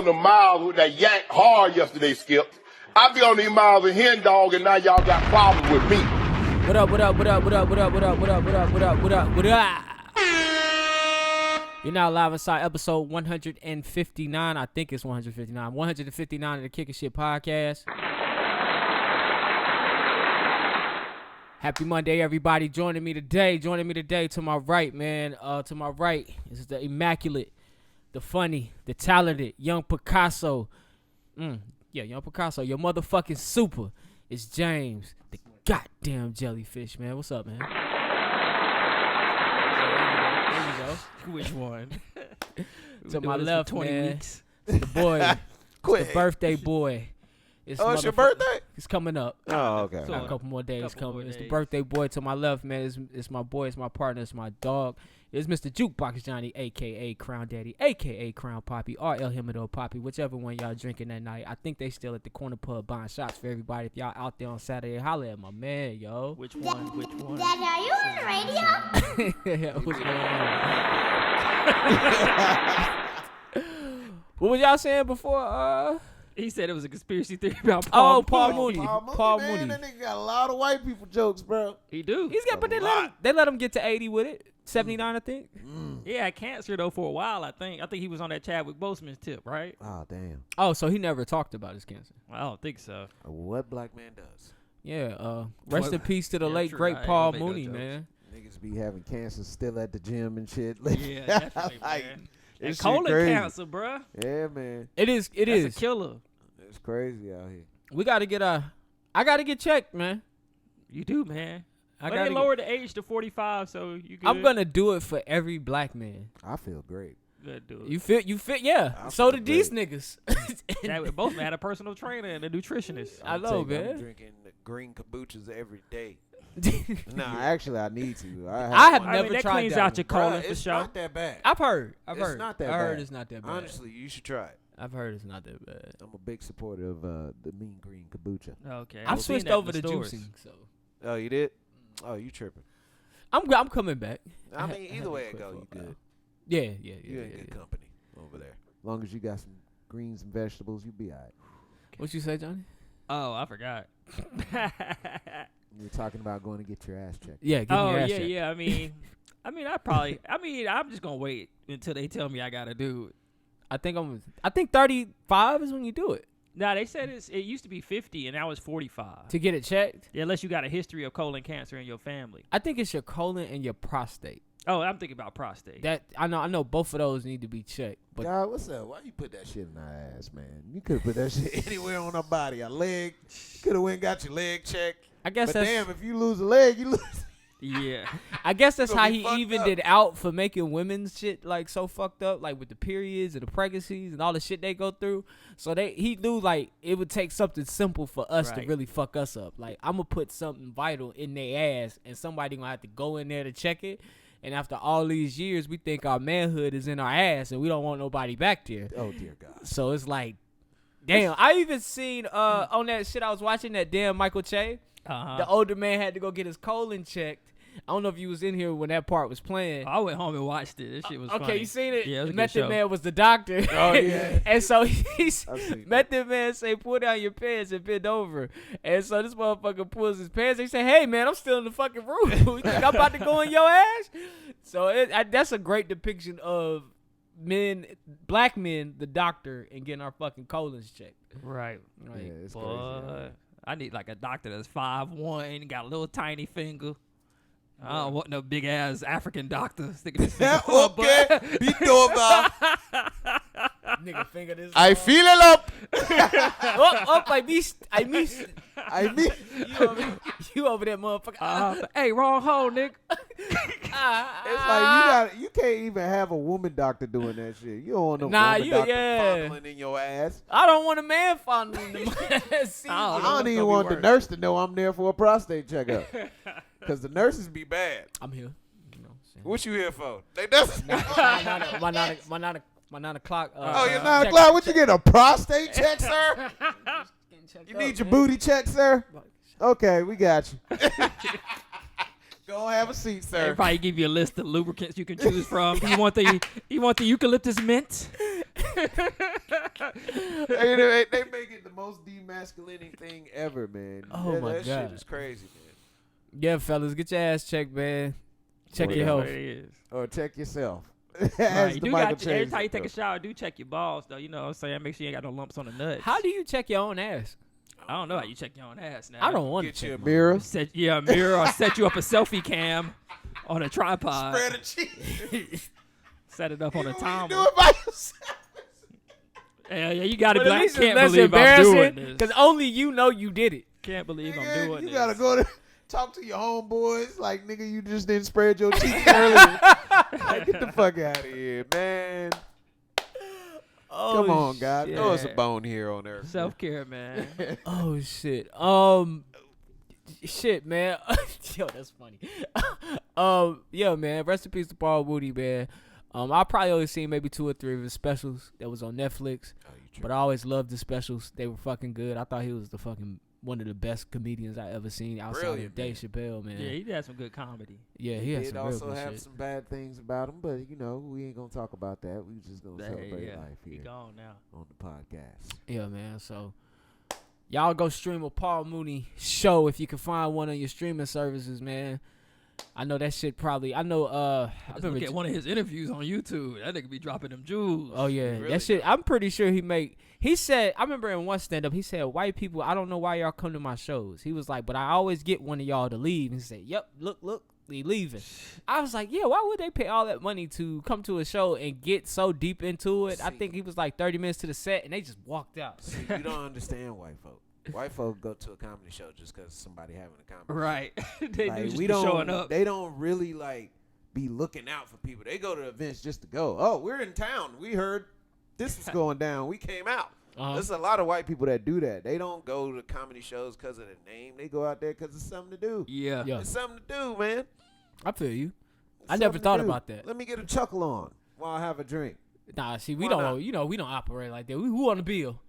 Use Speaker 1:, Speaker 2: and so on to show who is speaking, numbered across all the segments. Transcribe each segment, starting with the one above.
Speaker 1: The miles with that yank hard yesterday, Skip. I be on these miles of hen dog, and now y'all got problems with me.
Speaker 2: What up? You're now live inside episode 159. I think it's 159. 159 of the Kicking Shit Podcast. Happy Monday, everybody. Joining me today to my right, man. To my right is the immaculate, the funny, the talented, young Picasso. Young Picasso. Your motherfucking super. It's James, the goddamn jellyfish, man. What's up, man? There you go.
Speaker 3: Which one?
Speaker 2: To my left,
Speaker 3: 20
Speaker 2: man.
Speaker 3: weeks.
Speaker 2: It's the boy. It's the birthday boy.
Speaker 4: It's your birthday?
Speaker 2: It's coming up.
Speaker 4: Oh, okay.
Speaker 2: Got a couple more days coming. It's the
Speaker 3: days.
Speaker 2: birthday boy. To my left, man, it's my boy. It's my partner. It's my dog. It's Mr. Jukebox Johnny, a.k.a. Crown Daddy, a.k.a. Crown Poppy, or El Himido Poppy, whichever one y'all drinking that night. I think they still at the corner pub buying shots for everybody. If y'all out there on Saturday, holla at my man, yo.
Speaker 3: Which one?
Speaker 5: Daddy, are you on the radio?
Speaker 2: What's going on? What was y'all saying before?
Speaker 3: He said it was a conspiracy theory about Paul
Speaker 2: Mooney.
Speaker 4: Paul Mooney. Man, that nigga got a lot of white people jokes, bro.
Speaker 3: He do.
Speaker 2: He's got, but they let him get to 80 with it. 79, I think.
Speaker 3: He had cancer though for a while. I think he was on that Chadwick Boseman's tip, right?
Speaker 4: Oh, damn.
Speaker 2: Oh, so he never talked about his cancer.
Speaker 3: I don't think so.
Speaker 4: What black man does?
Speaker 2: Yeah. Rest in peace to the late
Speaker 3: true.
Speaker 2: great
Speaker 3: I ain't
Speaker 2: Paul
Speaker 3: gonna make no
Speaker 2: Mooney,
Speaker 3: jokes.
Speaker 2: man.
Speaker 4: Niggas be having cancer still at the gym and shit.
Speaker 3: Yeah, definitely,
Speaker 4: Like,
Speaker 3: man.
Speaker 4: this
Speaker 3: And
Speaker 4: shit
Speaker 3: colon
Speaker 4: crazy.
Speaker 3: cancer, bruh.
Speaker 4: Yeah, man.
Speaker 2: It is.
Speaker 3: That's a killer.
Speaker 4: It's crazy out here.
Speaker 2: We gotta get I gotta get checked, man.
Speaker 3: You do, man.
Speaker 2: I
Speaker 3: They
Speaker 2: gotta
Speaker 3: lowered the age to 45, so you good.
Speaker 2: I'm gonna do it for every black man.
Speaker 4: I feel great.
Speaker 3: Good, dude.
Speaker 2: You fit, yeah.
Speaker 4: I
Speaker 2: So
Speaker 4: feel
Speaker 2: did these
Speaker 4: great.
Speaker 2: niggas.
Speaker 3: Chadwick Boseman had a personal trainer and a nutritionist.
Speaker 2: I know,
Speaker 4: I'm
Speaker 2: man.
Speaker 4: drinking the green kombuchas every day. Nah, actually, I need to.
Speaker 2: I have
Speaker 4: one.
Speaker 2: never
Speaker 3: that
Speaker 2: tried
Speaker 3: cleans
Speaker 2: that
Speaker 3: out your
Speaker 2: one.
Speaker 3: colon
Speaker 4: Bruh,
Speaker 3: for
Speaker 4: it's
Speaker 3: sure.
Speaker 4: not that bad.
Speaker 2: I've heard.
Speaker 4: It's not that
Speaker 2: I heard
Speaker 4: bad.
Speaker 2: it's not that bad.
Speaker 4: Honestly, you should try it.
Speaker 2: I've heard it's not that bad.
Speaker 4: I'm a big supporter of the mean green kombucha.
Speaker 3: Okay.
Speaker 2: I've
Speaker 3: seen
Speaker 2: switched
Speaker 3: that in
Speaker 2: over
Speaker 3: the
Speaker 2: to
Speaker 3: stores.
Speaker 2: juicing, so
Speaker 4: Oh, you did? Oh, you tripping.
Speaker 2: I'm coming back.
Speaker 4: I mean,
Speaker 2: had
Speaker 4: either way
Speaker 2: to
Speaker 4: it
Speaker 2: quit
Speaker 4: go,
Speaker 2: for a
Speaker 4: you
Speaker 2: while.
Speaker 4: good.
Speaker 2: Yeah.
Speaker 4: You in good company over there. As long as you got some greens and vegetables, you be all right.
Speaker 2: What you say, Johnny?
Speaker 3: Oh, I forgot.
Speaker 4: You're talking about going to get your ass checked.
Speaker 2: Yeah. Give me your ass checked.
Speaker 3: yeah. I mean, I'm just gonna wait until they tell me I gotta do it.
Speaker 2: I think 35 is when you do it
Speaker 3: Nah, they said it used to be 50 and now it's 45.
Speaker 2: to get it checked.
Speaker 3: Yeah, unless you got a history of colon cancer in your family.
Speaker 2: I think it's your colon and your prostate.
Speaker 3: Oh, I'm thinking about prostate.
Speaker 2: That I know both of those need to be checked. But
Speaker 4: God, what's up? Why you put that shit in our ass, man? You could put that shit anywhere on our body. A leg. Could have went and got your leg checked.
Speaker 2: I guess
Speaker 4: But
Speaker 2: that's
Speaker 4: damn, if you lose a leg, you lose.
Speaker 3: Yeah.
Speaker 2: I guess that's
Speaker 4: gonna
Speaker 2: how
Speaker 4: be
Speaker 2: he
Speaker 4: fucked
Speaker 2: evened
Speaker 4: up.
Speaker 2: it out for making women's shit like so fucked up, like with the periods and the pregnancies and all the shit they go through. So he knew like it would take something simple for us to
Speaker 3: Right.
Speaker 2: really fuck us up. Like I'm gonna put something vital in their ass, and somebody gonna have to go in there to check it. And after all these years, we think our manhood is in our ass, and we don't want nobody back there.
Speaker 4: Oh dear God.
Speaker 2: So it's like, damn. I even seen on that shit I was watching, that damn Michael Che.
Speaker 3: Uh-huh.
Speaker 2: The older man had to go get his colon checked. I don't know if you was in here when that part was playing.
Speaker 3: I went home and watched it. This shit was
Speaker 2: Okay,
Speaker 3: funny.
Speaker 2: you seen it?
Speaker 3: Yeah, it was a good
Speaker 2: Method
Speaker 3: show.
Speaker 2: Man was the doctor.
Speaker 4: Oh, yeah.
Speaker 2: And so
Speaker 4: I've seen
Speaker 2: Method Man say, pull down your pants and bend over. And so this motherfucker pulls his pants. He say, hey, man, I'm still in the fucking room. You think I'm about to go in your ass? So that's a great depiction of black men, the doctor, and getting our fucking colons checked.
Speaker 3: Right.
Speaker 2: Like,
Speaker 4: Yeah, it's
Speaker 3: Boy,
Speaker 4: crazy.
Speaker 3: I need like a doctor that's 5'1", got a little tiny finger. I don't want no big ass African doctor sticking his finger.
Speaker 4: Okay, be doorbell.
Speaker 2: Nigga finger this.
Speaker 4: I
Speaker 2: long.
Speaker 4: feel it up.
Speaker 2: I missed. You over there, motherfucker.
Speaker 3: Hey, wrong hole, nigga.
Speaker 4: It's like you can't even have a woman doctor doing that shit. You don't want no woman doctor fondling in your ass.
Speaker 2: I don't want a man fondling in my ass.
Speaker 4: I don't even want the nurse to know I'm there for a prostate checkup. Because the nurses be bad.
Speaker 2: I'm here.
Speaker 4: What you here for? They doesn't.
Speaker 2: My 9 o'clock.
Speaker 4: Your 9 o'clock. What you get, a prostate check, sir? You need your booty check, sir? Okay, we got you. Go have a seat, sir.
Speaker 3: They probably give you a list of lubricants you can choose from. You want the eucalyptus mint?
Speaker 4: They make it the most demasculating thing ever, man.
Speaker 2: Oh, my
Speaker 4: that
Speaker 2: God.
Speaker 4: shit is crazy, man.
Speaker 2: Yeah, fellas, get your ass checked, man. Check your health.
Speaker 4: Or check yourself.
Speaker 3: Right, you do got every
Speaker 4: Chase
Speaker 3: time you take a shower, do check your balls though. You know what I'm saying? Make sure you ain't got no lumps on the nuts.
Speaker 2: How do you check your own ass?
Speaker 3: I don't know how you check your own ass now.
Speaker 2: I don't want to
Speaker 4: Get you a
Speaker 2: check
Speaker 4: mirror.
Speaker 3: a mirror or set you up a selfie cam on a tripod.
Speaker 4: Spread a cheek.
Speaker 3: Set it up on a
Speaker 4: You
Speaker 3: timer.
Speaker 4: do it by yourself.
Speaker 3: Yeah, you gotta
Speaker 2: But
Speaker 3: be
Speaker 2: at
Speaker 3: like,
Speaker 2: least
Speaker 3: can't
Speaker 2: it's less
Speaker 3: believe I'm doing
Speaker 2: embarrassing
Speaker 3: this.
Speaker 2: because only you know you did it.
Speaker 3: Can't believe I'm
Speaker 4: Nigga,
Speaker 3: doing
Speaker 4: you
Speaker 3: this.
Speaker 4: gotta go to talk to your homeboys. Like, nigga, you just didn't spread your cheeks earlier. Like, get the fuck out of here, man.
Speaker 2: Oh,
Speaker 4: Come on, God.
Speaker 2: shit.
Speaker 4: Throw us a bone here on Earth.
Speaker 3: Self-care, man.
Speaker 2: Oh shit. Shit, man. Yo, that's funny. Yeah, man. Rest in peace to Paul Mooney, man. I probably only seen maybe 2 or 3 of his specials that was on Netflix, but I always loved the specials. They were fucking good. I thought he was one of the best comedians I ever seen outside of Dave Chappelle, man.
Speaker 3: Yeah, he had some good comedy.
Speaker 2: Yeah, he had
Speaker 4: did
Speaker 2: some real
Speaker 4: also
Speaker 2: good
Speaker 4: have
Speaker 2: shit.
Speaker 4: some bad things about him, but you know, we ain't gonna talk about that. We just gonna celebrate life
Speaker 3: He
Speaker 4: here
Speaker 3: gone now.
Speaker 4: on the podcast.
Speaker 2: Yeah, man. So y'all go stream a Paul Mooney show if you can find one on your streaming services, man. I know that shit probably. I know. I
Speaker 3: Let's look at one of his interviews on YouTube. That nigga be dropping them jewels.
Speaker 2: Oh yeah,
Speaker 4: Really?
Speaker 2: that shit. I'm pretty sure he said. I remember in one stand up, he said, "White people, I don't know why y'all come to my shows." He was like, "But I always get one of y'all to leave." And he said, "Yep, look, they leaving." I was like, "Yeah, why would they pay all that money to come to a show and get so deep into it?" I think he was like 30 minutes to the set, and they just walked out.
Speaker 4: See, you don't understand white folk. White folk go to a comedy show just because somebody having a comedy
Speaker 3: Right. They
Speaker 4: like,
Speaker 3: do just
Speaker 4: we
Speaker 3: be
Speaker 4: don't,
Speaker 3: showing up.
Speaker 4: They don't really like be looking out for people. They go to events just to go. Oh, we're in town. We heard this was going down. We came out. There's a lot of white people that do that. They don't go to comedy shows because of the name. They go out there because it's something to do.
Speaker 3: Yeah.
Speaker 4: It's something to do, man.
Speaker 2: I feel you.
Speaker 4: It's
Speaker 2: I never
Speaker 4: something to
Speaker 2: thought
Speaker 4: do.
Speaker 2: about that.
Speaker 4: Let me get a chuckle on while I have a drink.
Speaker 2: Nah, see, we
Speaker 4: Why
Speaker 2: don't.
Speaker 4: not?
Speaker 2: You know, we don't operate like that. Who on the bill?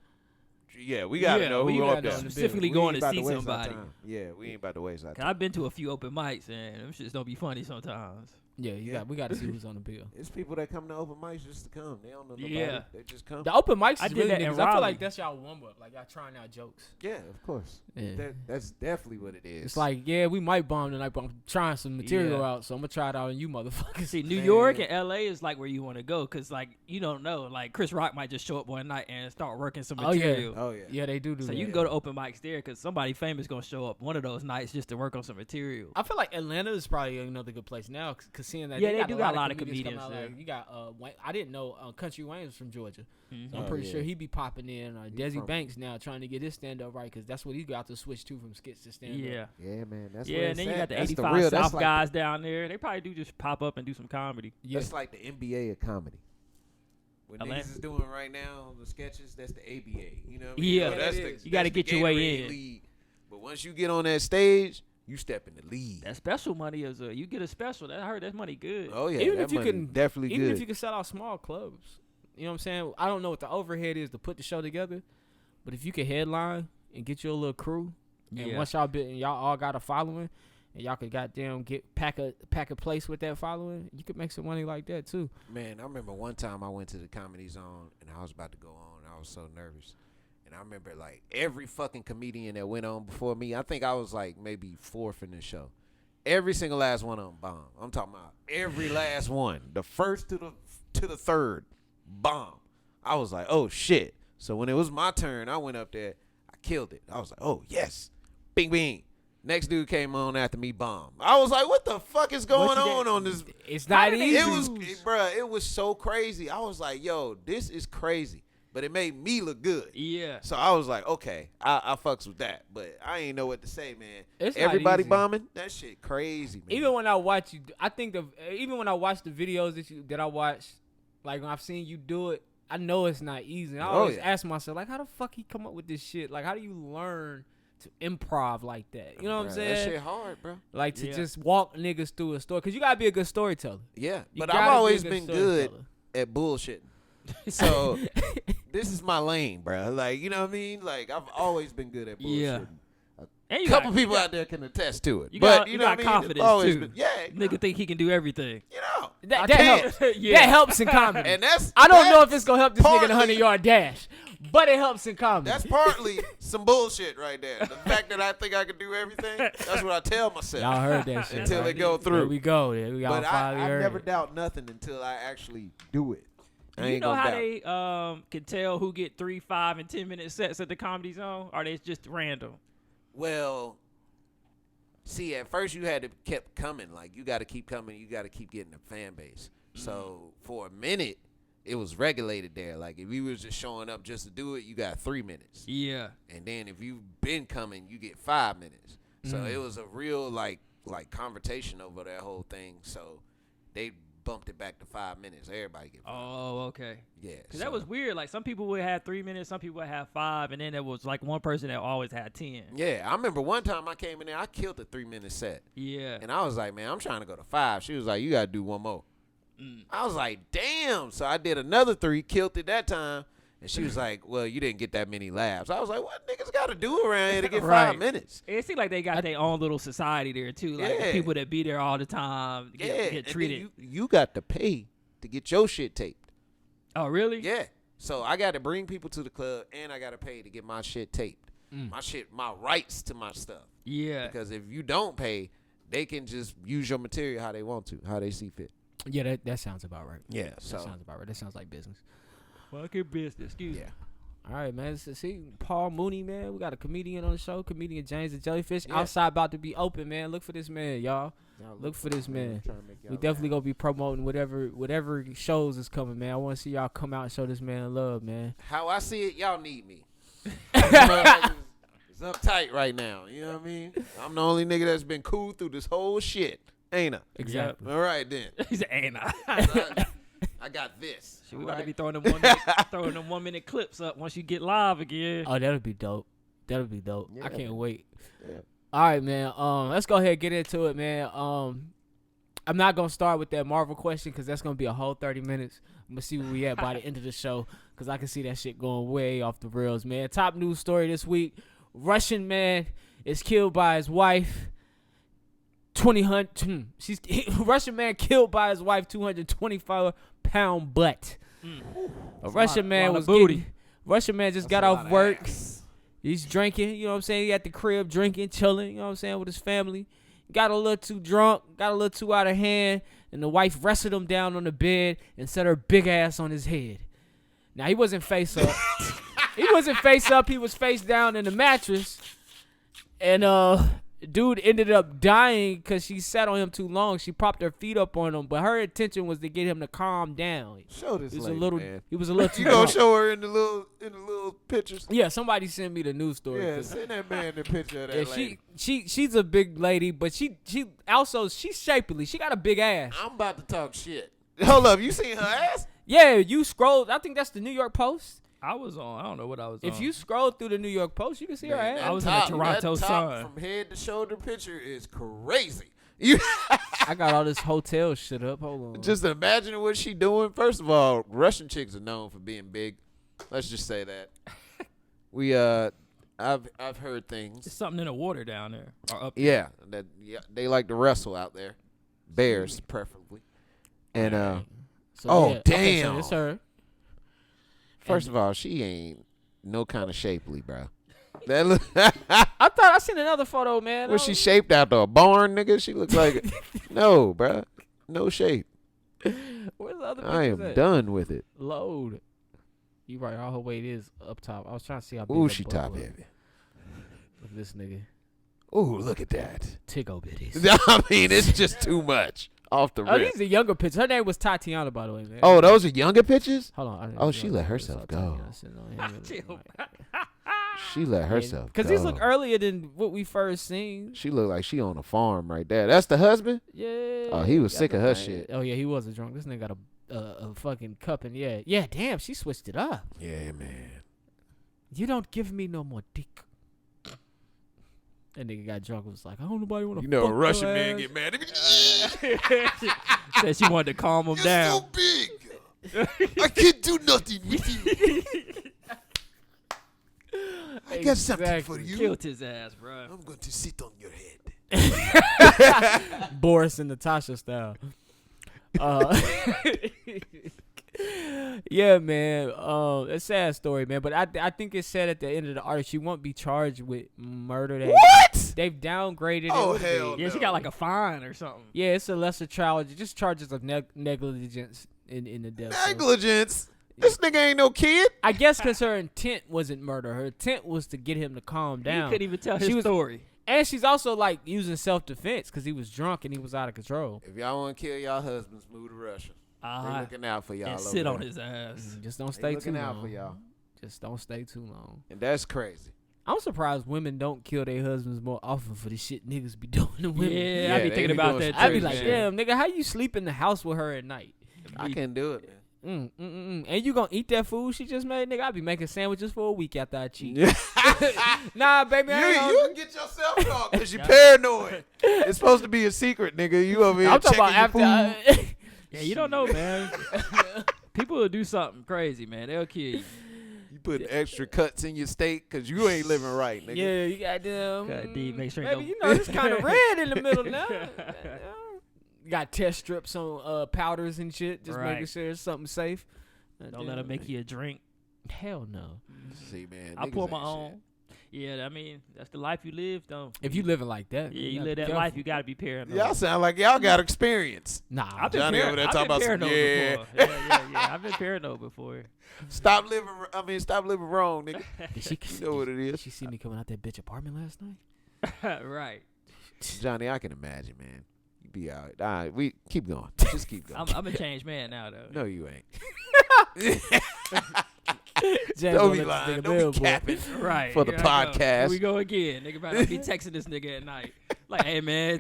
Speaker 4: Yeah, we gotta know
Speaker 2: we
Speaker 4: who
Speaker 2: gotta
Speaker 4: up
Speaker 2: know
Speaker 4: there.
Speaker 2: the bill.
Speaker 3: Specifically
Speaker 4: We
Speaker 3: going
Speaker 4: ain't
Speaker 3: to
Speaker 4: about
Speaker 3: see
Speaker 4: waste our
Speaker 3: somebody.
Speaker 4: time. Yeah, we ain't about to waste our
Speaker 3: Cause
Speaker 4: time.
Speaker 3: I've been to a few open mics and them shits don't be funny sometimes.
Speaker 2: Yeah, we got to see who's on the bill.
Speaker 4: It's people that come to open mics just to come. They don't know nobody.
Speaker 3: Yeah.
Speaker 4: They just come.
Speaker 2: The open mics
Speaker 3: I
Speaker 2: is
Speaker 3: did
Speaker 2: really
Speaker 3: that in
Speaker 2: niggas. I feel
Speaker 3: Raleigh.
Speaker 2: like that's y'all warm up. Like y'all trying out jokes.
Speaker 4: Yeah, of course.
Speaker 2: Yeah.
Speaker 4: That's definitely what it is.
Speaker 2: It's like, yeah, we might bomb tonight, but I'm trying some material
Speaker 3: Yeah.
Speaker 2: out, so I'm gonna try it out on you motherfuckers.
Speaker 3: See, New
Speaker 4: Man.
Speaker 3: York and LA is like where you want to go, cause like you don't know, like Chris Rock might just show up one night and start working some
Speaker 2: Oh, yeah.
Speaker 3: material.
Speaker 4: oh yeah.
Speaker 2: Yeah, they do
Speaker 3: So
Speaker 2: that.
Speaker 3: you can go to open mics there, cause somebody famous gonna show up one of those nights just to work on some material.
Speaker 2: I feel like Atlanta is probably another good place now, cause seeing that
Speaker 3: Yeah, they
Speaker 2: got
Speaker 3: do
Speaker 2: a
Speaker 3: got a
Speaker 2: lot
Speaker 3: lot
Speaker 2: of
Speaker 3: of
Speaker 2: comedians
Speaker 3: comedians
Speaker 2: coming out,
Speaker 3: there.
Speaker 2: like, you got Wayne, I didn't know Country Wayne was from Georgia.
Speaker 3: Mhm.
Speaker 2: So I'm
Speaker 4: Oh,
Speaker 2: pretty
Speaker 4: yeah.
Speaker 2: sure he be popping in. Desi
Speaker 4: from-
Speaker 2: Banks now trying to get his stand up right, cause that's what he got to switch to from skits to stand up.
Speaker 3: Yeah.
Speaker 4: Yeah, man. That's
Speaker 3: Yeah,
Speaker 4: where
Speaker 3: and
Speaker 4: it's
Speaker 3: then you
Speaker 4: at.
Speaker 3: got the
Speaker 4: That's
Speaker 3: 85
Speaker 4: real.
Speaker 3: South
Speaker 4: That's like
Speaker 3: guys down there. They probably do just pop up and do some comedy.
Speaker 2: Yeah.
Speaker 4: That's like the NBA of comedy. What
Speaker 3: Atlanta.
Speaker 4: niggas is doing right now, the sketches, that's the ABA. You know what I mean?
Speaker 3: Yeah,
Speaker 4: that's
Speaker 2: that
Speaker 4: the,
Speaker 2: is.
Speaker 3: You gotta
Speaker 4: that's the
Speaker 3: get your way
Speaker 4: Gatorade
Speaker 3: in.
Speaker 4: league. But once you get on that stage, you step in the lead.
Speaker 3: That special money is you get a special. I heard that money good.
Speaker 4: Oh yeah,
Speaker 2: Even
Speaker 4: that
Speaker 2: if you
Speaker 4: money
Speaker 2: can-
Speaker 4: definitely
Speaker 2: Even
Speaker 4: good.
Speaker 2: if you can sell out small clubs, you know what I'm saying? I don't know what the overhead is to put the show together, but if you can headline and get your little crew, and
Speaker 3: Yeah.
Speaker 2: once y'all all got a following, and y'all could goddamn pack a place with that following, you could make some money like that too.
Speaker 4: Man, I remember one time I went to the Comedy Zone and I was about to go on. And I was so nervous. And I remember like every fucking comedian that went on before me, I think I was like maybe 4th in the show. Every single last one of them bomb. I'm talking about every last one. The first to the third bomb. I was like, oh shit. So when it was my turn, I went up there. I killed it. I was like, oh yes. Bing bing. Next dude came on after me, bomb. I was like, what the fuck is going on this?
Speaker 2: It's not easy.
Speaker 4: It was so crazy. I was like, yo, this is crazy. But it made me look good.
Speaker 3: Yeah.
Speaker 4: So I was like, okay, I fucks with that. But I ain't know what to say, man.
Speaker 2: It's
Speaker 4: Everybody
Speaker 2: not easy.
Speaker 4: bombing? That shit crazy, man.
Speaker 2: Even when I watch you, I think even when I watch the videos that I watch, like when I've seen you do it, I know it's not easy. And I always ask myself, like, how the fuck he come up with this shit? Like, how do you learn to improv like that? You know what I'm saying?
Speaker 4: That shit hard, bro.
Speaker 2: Like to just walk niggas through a story, because you gotta be a good storyteller.
Speaker 4: Yeah,
Speaker 2: You
Speaker 4: but
Speaker 2: gotta
Speaker 4: I've
Speaker 2: be a
Speaker 4: always
Speaker 2: good
Speaker 4: been good
Speaker 2: storyteller.
Speaker 4: at bullshitting. So this is my lane, bro. Like, you know what I mean? Like, I've always been good at bullshitting.
Speaker 3: Yeah. And
Speaker 4: A
Speaker 3: you
Speaker 4: couple
Speaker 3: got-
Speaker 4: people out there can attest to it.
Speaker 3: You
Speaker 4: but
Speaker 3: got,
Speaker 4: you
Speaker 3: you
Speaker 4: know
Speaker 3: got
Speaker 4: what I mean?
Speaker 3: confidence
Speaker 4: Always
Speaker 3: too.
Speaker 4: been,
Speaker 3: Nigga think he can do everything.
Speaker 4: you know,
Speaker 2: That
Speaker 4: can't.
Speaker 2: helps.
Speaker 3: Yeah.
Speaker 2: That helps in comedy.
Speaker 4: And that's
Speaker 2: I don't know
Speaker 4: that's
Speaker 2: if it's gonna help this nigga in a
Speaker 4: partly-
Speaker 2: 100-yard dash, but it helps in comedy.
Speaker 4: That's partly some bullshit right there. The fact that I think I can do everything, that's what I tell myself.
Speaker 2: Y'all heard that shit.
Speaker 4: Until
Speaker 2: right?
Speaker 4: it go through.
Speaker 2: There we go. There we
Speaker 4: But
Speaker 2: finally
Speaker 4: I
Speaker 2: heard
Speaker 4: never
Speaker 2: it.
Speaker 4: doubt nothing until I actually do it. I
Speaker 3: You
Speaker 4: ain't
Speaker 3: know
Speaker 4: gonna
Speaker 3: how
Speaker 4: doubt.
Speaker 3: they can tell who get 3, 5, and 10-minute sets at the Comedy Zone? Or they just random?
Speaker 4: Well, see, at first you had to kept coming. Like, you got to keep coming. You got to keep getting a fan base. So for a minute, it was regulated there. Like, if you was just showing up just to do it, you got 3 minutes.
Speaker 3: Yeah.
Speaker 4: And then if you've been coming, you get 5 minutes. So it was a real like confrontation over that whole thing. So they bumped it back to 5 minutes. Everybody get 5.
Speaker 3: Oh, okay.
Speaker 4: Yeah.
Speaker 3: Because that was weird. Like, some people would have 3 minutes, some people would have 5, and then there was, like, one person that always had 10.
Speaker 4: Yeah, I remember one time I came in there, I killed a 3-minute set.
Speaker 3: Yeah.
Speaker 4: And I was like, man, I'm trying to go to 5. She was like, you got to do one more. I was like, damn. So I did another 3, killed it that time. And she was like, well, you didn't get that many laughs. I was like, what niggas got to do around here to get 5
Speaker 3: Right.
Speaker 4: minutes?
Speaker 3: It seems like they got their own little society there, too. Like,
Speaker 4: Yeah.
Speaker 3: people that be there all the time
Speaker 4: Yeah.
Speaker 3: get
Speaker 4: and then
Speaker 3: treated.
Speaker 4: you got to pay to get your shit taped.
Speaker 3: Oh, really?
Speaker 4: Yeah. So I got to bring people to the club, and I got to pay to get my shit taped. My rights to my stuff.
Speaker 3: Yeah.
Speaker 4: Because if you don't pay, they can just use your material how they want to, how they see fit.
Speaker 2: Yeah, that sounds about right.
Speaker 4: Yeah.
Speaker 2: That
Speaker 4: So
Speaker 2: sounds about right. That sounds like business.
Speaker 3: Fucking business. Excuse me.
Speaker 4: yeah.
Speaker 2: All right, man. See, Paul Mooney, man. We got a comedian on the show. Comedian James the Jellyfish.
Speaker 4: Yeah.
Speaker 2: Outside about to be open, man. Look for this man, y'all. Look for this man. We definitely gonna be promoting whatever shows is coming, man. I want to see y'all come out and show this man love, man.
Speaker 4: How I see it, y'all need me. It's uptight right now. You know what I mean? I'm the only nigga that's been cool through this whole shit. Ain't I?
Speaker 2: Exactly.
Speaker 4: All right, then.
Speaker 3: He said, ain't I?
Speaker 4: I got this.
Speaker 3: We
Speaker 4: all
Speaker 3: about to
Speaker 4: right?
Speaker 3: be throwing them 1-minute clips up once you get live again.
Speaker 2: Oh, that'll be dope. That'll be dope. I
Speaker 4: Yeah,
Speaker 2: can't
Speaker 4: man.
Speaker 2: wait.
Speaker 4: Yeah.
Speaker 2: All right, man. Let's go ahead and get into it, man. I'm not gonna start with that Marvel question because that's gonna be a whole 30 minutes. I'm gonna see where we at by the end of the show because I can see that shit going way off the rails, man. Top news story this week: Russian man is killed by his wife. Russian man killed by his wife 224-pound butt. A Russian man was
Speaker 3: booty.
Speaker 2: Russian man just got off work. He's drinking, you know what I'm saying? He at the crib drinking, chilling, you know what I'm saying, with his family. Got a little too drunk, got a little too out of hand, and the wife wrestled him down on the bed and set her big ass on his head. Now, he wasn't face up. He wasn't face up. He was face down in the mattress. And dude ended up dying because she sat on him too long. She propped her feet up on him, but her intention was to get him to calm down.
Speaker 4: Show this
Speaker 2: He was
Speaker 4: lady,
Speaker 2: a little,
Speaker 4: man.
Speaker 2: he was a little too
Speaker 4: You gonna
Speaker 2: drunk.
Speaker 4: show her in the little pictures?
Speaker 2: Yeah, somebody sent me the news story.
Speaker 4: Yeah,
Speaker 2: 'cause-
Speaker 4: send that man the picture of that
Speaker 2: yeah,
Speaker 4: lady.
Speaker 2: she's a big lady, but she also she's shapely. She got a big ass.
Speaker 4: I'm about to talk shit. Hold up, you seen her ass?
Speaker 2: Yeah, you scroll. I think that's the New York Post.
Speaker 3: I was on. I don't know what I was on.
Speaker 2: If you scroll through the New York Post, you can see her
Speaker 4: Man,
Speaker 2: ass.
Speaker 3: I was in the Toronto
Speaker 4: that top
Speaker 3: Sun.
Speaker 4: from head to shoulder picture is crazy. You
Speaker 2: I got all this hotel shit up. Hold on.
Speaker 4: just imagine what she doing. First of all, Russian chicks are known for being big. Let's just say that. I've heard things.
Speaker 3: There's something in the water down there. Or up
Speaker 4: Yeah, they like to wrestle out there, bears preferably. And
Speaker 2: So,
Speaker 4: oh,
Speaker 2: yeah. Okay, so
Speaker 4: damn.
Speaker 2: it's her.
Speaker 4: first of all, she ain't no kind of shapely, bro. That look,
Speaker 2: I thought I seen another photo, man.
Speaker 4: was she shaped after a barn, nigga? She looks like no, bro, no shape.
Speaker 2: Where's the other
Speaker 4: I am
Speaker 2: pictures at?
Speaker 4: done with it.
Speaker 2: Load. You right. All her weight is up top. I was trying to see how big
Speaker 4: Ooh,
Speaker 2: her
Speaker 4: she
Speaker 2: butt
Speaker 4: top
Speaker 2: was.
Speaker 4: heavy.
Speaker 2: Look at this nigga.
Speaker 4: Ooh, look at that.
Speaker 2: Tickle bitties.
Speaker 4: I mean, it's just too much off the
Speaker 2: Oh,
Speaker 4: rip.
Speaker 2: these are younger pictures. Her name was Tatiana, by the way, man.
Speaker 4: Oh, those are younger pictures?
Speaker 2: Hold on.
Speaker 4: Oh, she let herself go. She let herself go.
Speaker 2: Because these look earlier than what we first seen.
Speaker 4: She look like she on a farm right there. That's the husband?
Speaker 2: Yeah.
Speaker 4: Oh, he was
Speaker 2: got
Speaker 4: sick
Speaker 2: the
Speaker 4: of her
Speaker 2: thing.
Speaker 4: shit.
Speaker 2: Oh, yeah, he was a drunk. This nigga got a fucking cup and yeah, damn, she switched it up.
Speaker 4: Yeah, man.
Speaker 2: You don't give me no more dick. That nigga got drunk and was like, I don't nobody want to
Speaker 4: You know, a
Speaker 2: fuck
Speaker 4: Russian
Speaker 2: your
Speaker 4: man
Speaker 2: ass.
Speaker 4: get mad at me.
Speaker 3: Said she wanted to calm him down.
Speaker 4: so big. I can't do nothing with you. I got something for you.
Speaker 3: Killed his ass, bro.
Speaker 4: I'm going to sit on your head.
Speaker 2: Boris and Natasha style. Yeah, man. A sad story, man. But I think it said at the end of the article she won't be charged with murder.
Speaker 4: What?
Speaker 2: They've downgraded
Speaker 4: Oh,
Speaker 2: it.
Speaker 4: hell
Speaker 3: Yeah, she got like a fine or something.
Speaker 2: Yeah, it's a lesser charge. Just charges of negligence in the death. So
Speaker 4: Negligence. This nigga ain't no kid.
Speaker 2: I guess because her intent wasn't murder. Her intent was to get him to calm
Speaker 3: He
Speaker 2: down.
Speaker 3: couldn't even tell his
Speaker 2: She was-
Speaker 3: story.
Speaker 2: And she's also like using self-defense because he was drunk and he was out of control.
Speaker 4: If y'all want to kill y'all husbands, move to Russia. They looking out for y'all.
Speaker 3: And
Speaker 4: over
Speaker 3: sit
Speaker 4: there.
Speaker 3: on his ass.
Speaker 2: Just don't
Speaker 4: They
Speaker 2: stay too
Speaker 4: looking out
Speaker 2: long.
Speaker 4: for y'all.
Speaker 2: Just don't stay too long.
Speaker 4: And that's crazy.
Speaker 2: I'm surprised women don't kill their husbands more often for the shit niggas be doing to women.
Speaker 3: Yeah, I
Speaker 4: they
Speaker 3: be thinking
Speaker 4: be
Speaker 3: about
Speaker 4: doing
Speaker 3: that
Speaker 4: some
Speaker 3: too.
Speaker 2: I be like,
Speaker 3: man.
Speaker 2: damn, nigga, how you sleep in the house with her at night?
Speaker 4: I can't do it, man.
Speaker 2: And you gonna eat that food she just made, nigga? I be making sandwiches for a week after I cheat. Nah, baby, I ain't
Speaker 4: You get yourself caught because you paranoid. It's supposed to be a secret, nigga. You over here
Speaker 2: I'm talking
Speaker 4: checking
Speaker 2: about
Speaker 4: your
Speaker 2: after.
Speaker 4: food.
Speaker 3: Yeah, you don't know, man. People will do something crazy, man. They'll kill you.
Speaker 4: You put extra cuts in your steak because you ain't living right, nigga.
Speaker 2: Yeah, you goddamn.
Speaker 3: Gotta make sure
Speaker 2: Baby,
Speaker 3: no-
Speaker 2: you know it's kind of red in the middle now. You got test strips on powders and shit, just
Speaker 3: Right.
Speaker 2: making sure it's something safe.
Speaker 3: Don't let them make you a drink.
Speaker 2: Hell no.
Speaker 4: See, man.
Speaker 3: I
Speaker 4: niggas
Speaker 3: pour my
Speaker 4: ain't
Speaker 3: own.
Speaker 4: shit.
Speaker 3: Yeah, I mean, that's the life you live, though.
Speaker 2: If you living like that,
Speaker 3: Yeah, you
Speaker 2: gotta
Speaker 3: live
Speaker 2: be
Speaker 3: that
Speaker 2: careful.
Speaker 3: life, you gotta be paranoid.
Speaker 4: Y'all sound like y'all got experience.
Speaker 2: Nah,
Speaker 3: I've been
Speaker 4: Johnny over there
Speaker 3: I've
Speaker 4: talking
Speaker 3: been
Speaker 4: about some,
Speaker 3: paranoid
Speaker 4: yeah.
Speaker 3: before. Yeah. I've been paranoid before.
Speaker 4: Stop living wrong, nigga.
Speaker 2: did she,
Speaker 4: You know what it
Speaker 2: did
Speaker 4: is.
Speaker 2: she see me coming out that bitch apartment last night?
Speaker 3: Right.
Speaker 4: Johnny, I can imagine, man. You be out. All right, we keep going. Just keep going.
Speaker 3: I'm a changed man now, though.
Speaker 4: No, you ain't.
Speaker 2: James
Speaker 4: Don't
Speaker 2: gonna
Speaker 4: be
Speaker 2: let
Speaker 4: lying.
Speaker 2: this nigga
Speaker 4: Don't
Speaker 2: live,
Speaker 4: be
Speaker 2: boy.
Speaker 4: capping.
Speaker 3: Right.
Speaker 4: For the
Speaker 3: here I go.
Speaker 4: podcast.
Speaker 3: Here we go again. Nigga better not be texting this nigga at night. Like, hey, man,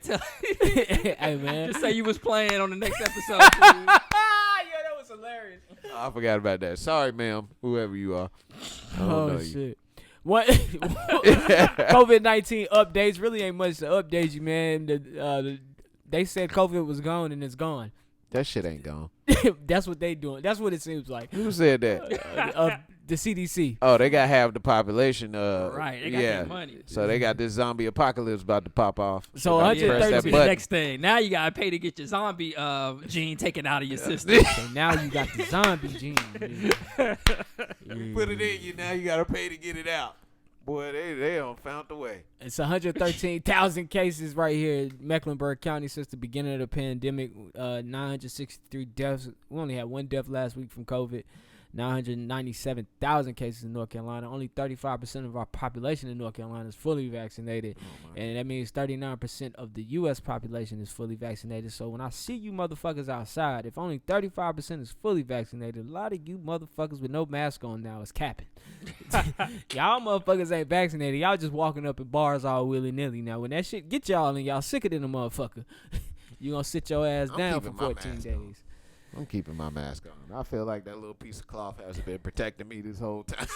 Speaker 2: Hey man,
Speaker 3: just say you was playing on the next episode, please.
Speaker 2: yeah, that was hilarious.
Speaker 4: I forgot about that. Sorry, ma'am, whoever you are. I don't know you.
Speaker 2: Shit. What COVID-19 updates really ain't much to update you, man. They said COVID was gone and it's gone.
Speaker 4: That shit ain't gone.
Speaker 2: That's what they doing. That's what it seems like.
Speaker 4: Who said that?
Speaker 2: The CDC.
Speaker 4: Oh, they got half the population.
Speaker 3: Right. They got
Speaker 4: yeah.
Speaker 3: that money.
Speaker 4: So they got this zombie apocalypse about to pop off.
Speaker 2: So
Speaker 4: They about to
Speaker 2: 130
Speaker 4: press that
Speaker 3: That's the
Speaker 4: button.
Speaker 3: next thing. Now you gotta pay to get your zombie gene taken out of your system.
Speaker 2: So now you got the zombie gene.
Speaker 4: You put it in you, now you gotta pay to get it out. Boy, they don't found the way.
Speaker 2: It's 113,000 cases right here in Mecklenburg County since the beginning of the pandemic. 963 deaths. We only had one death last week from COVID. 997,000 cases in North Carolina. Only 35% of our population in North Carolina is fully vaccinated. And that means 39% of the U.S. population is fully vaccinated. So when I see you motherfuckers outside, if only 35% is fully vaccinated, a lot of you motherfuckers with no mask on now is capping. Y'all motherfuckers ain't vaccinated. Y'all just walking up in bars all willy-nilly. Now, when that shit get y'all and y'all sicker than a motherfucker, you gonna sit your ass
Speaker 4: I'm
Speaker 2: down for
Speaker 4: keeping my
Speaker 2: 14
Speaker 4: mask
Speaker 2: days.
Speaker 4: on. I'm keeping my mask on. I feel like that little piece of cloth has been protecting me this whole time.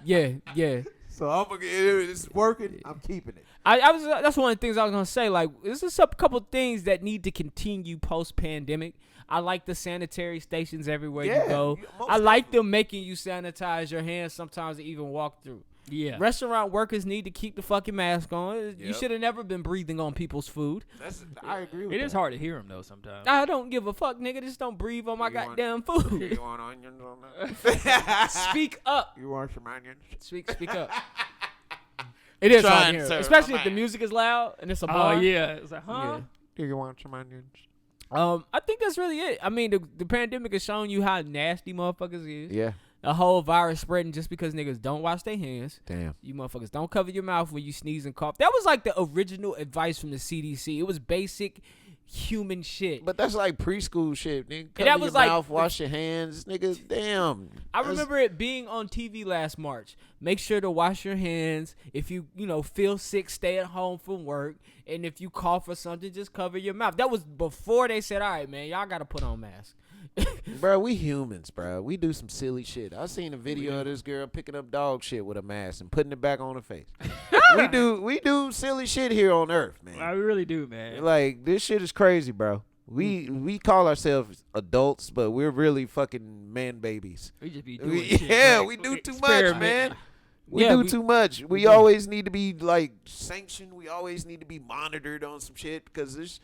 Speaker 2: Yeah.
Speaker 4: So I'm gonna it's working. I'm keeping it.
Speaker 2: That's one of the things I was gonna say. Like, this is a couple things that need to continue post pandemic. I like the sanitary stations everywhere you go.
Speaker 4: most
Speaker 2: I like them making you sanitize your hands sometimes to even walk through.
Speaker 3: Yeah.
Speaker 2: Restaurant workers need to keep the fucking mask on. You
Speaker 4: Yep.
Speaker 2: should have never been breathing on people's food.
Speaker 4: I agree with
Speaker 3: It
Speaker 4: that.
Speaker 3: is hard to hear him though sometimes.
Speaker 2: I don't give a fuck, nigga. Just don't breathe on my
Speaker 4: You want-
Speaker 2: goddamn food.
Speaker 4: You want onions on that?
Speaker 2: Speak up.
Speaker 4: You want some onions?
Speaker 2: Speak up. It is hard
Speaker 4: Trying,
Speaker 2: to hear,
Speaker 4: sir,
Speaker 2: especially
Speaker 4: my
Speaker 2: if the
Speaker 4: man.
Speaker 2: music is loud and it's a
Speaker 3: Oh
Speaker 2: bar.
Speaker 3: yeah. It's like, huh?
Speaker 2: Yeah.
Speaker 4: Do you want some onions?
Speaker 2: I think that's really it. I mean, the pandemic has shown you how nasty motherfuckers is.
Speaker 4: Yeah.
Speaker 2: a whole virus spreading just because niggas don't wash their hands.
Speaker 4: Damn.
Speaker 2: You motherfuckers don't cover your mouth when you sneeze and cough. That was like the original advice from the CDC. It was basic human shit.
Speaker 4: But that's like preschool shit. Nigga, cover
Speaker 2: that was
Speaker 4: your
Speaker 2: like
Speaker 4: mouth, wash your hands, nigga. Damn.
Speaker 2: I remember it being on TV last March. Make sure to wash your hands. If you feel sick, stay at home from work. And if you cough or something, just cover your mouth. That was before they said, all right, man, y'all got to put on masks.
Speaker 4: Bro, we humans, bro. We do some silly shit. I seen a video of this girl picking up dog shit with a mask and putting it back on her face. we do silly shit here on Earth, man.
Speaker 3: I really do, man.
Speaker 4: Like, this shit is crazy, bro. We call ourselves adults, but we're really fucking man babies.
Speaker 3: We just be doing shit.
Speaker 4: Yeah,
Speaker 3: like,
Speaker 4: we do too much,
Speaker 3: experiment.
Speaker 4: man. We
Speaker 2: Yeah,
Speaker 4: do
Speaker 2: we-
Speaker 4: too much. We always need to be like sanctioned. We always need to be monitored on some shit because this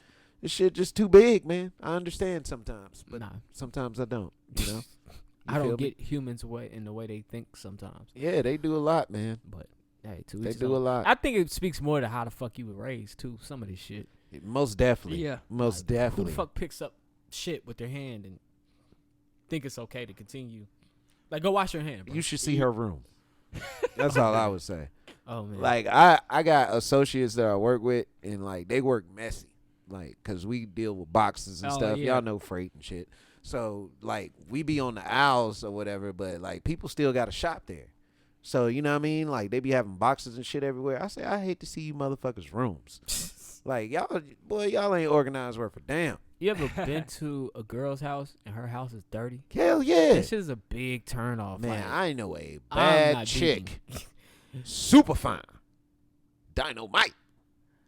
Speaker 4: shit just too big, man. I understand sometimes, but
Speaker 2: Nah.
Speaker 4: sometimes I don't. You know,
Speaker 2: I
Speaker 4: feel
Speaker 2: don't
Speaker 4: me?
Speaker 2: get humans in the way they think sometimes.
Speaker 4: Yeah, they do a lot, man.
Speaker 2: But hey,
Speaker 4: They do a lot.
Speaker 2: I think it speaks more to how the fuck you were raised too. Some of this shit.
Speaker 4: Most definitely.
Speaker 3: Yeah.
Speaker 4: Most
Speaker 2: Who
Speaker 4: definitely.
Speaker 2: the fuck picks up shit with their hand and think it's okay to continue? Like, go wash your hand, bro.
Speaker 4: You should see her room. That's all I would say.
Speaker 2: Oh man.
Speaker 4: Like I got associates that I work with, and like they work messy, like because we deal with boxes and
Speaker 3: Oh,
Speaker 4: stuff.
Speaker 3: yeah.
Speaker 4: Y'all know freight and shit. So like we be on the aisles or whatever, but like people still got to shop there. So you know what I mean? Like they be having boxes and shit everywhere. I say I hate to see you motherfuckers' rooms. Like y'all ain't organized worth a damn.
Speaker 2: You ever been to a girl's house and her house is dirty?
Speaker 4: Hell yeah,
Speaker 2: That shit is a big turn off.
Speaker 4: man.
Speaker 2: Like,
Speaker 4: I know a
Speaker 2: I'm
Speaker 4: bad
Speaker 2: not
Speaker 4: chick,
Speaker 2: digging.
Speaker 4: super fine, dynamite,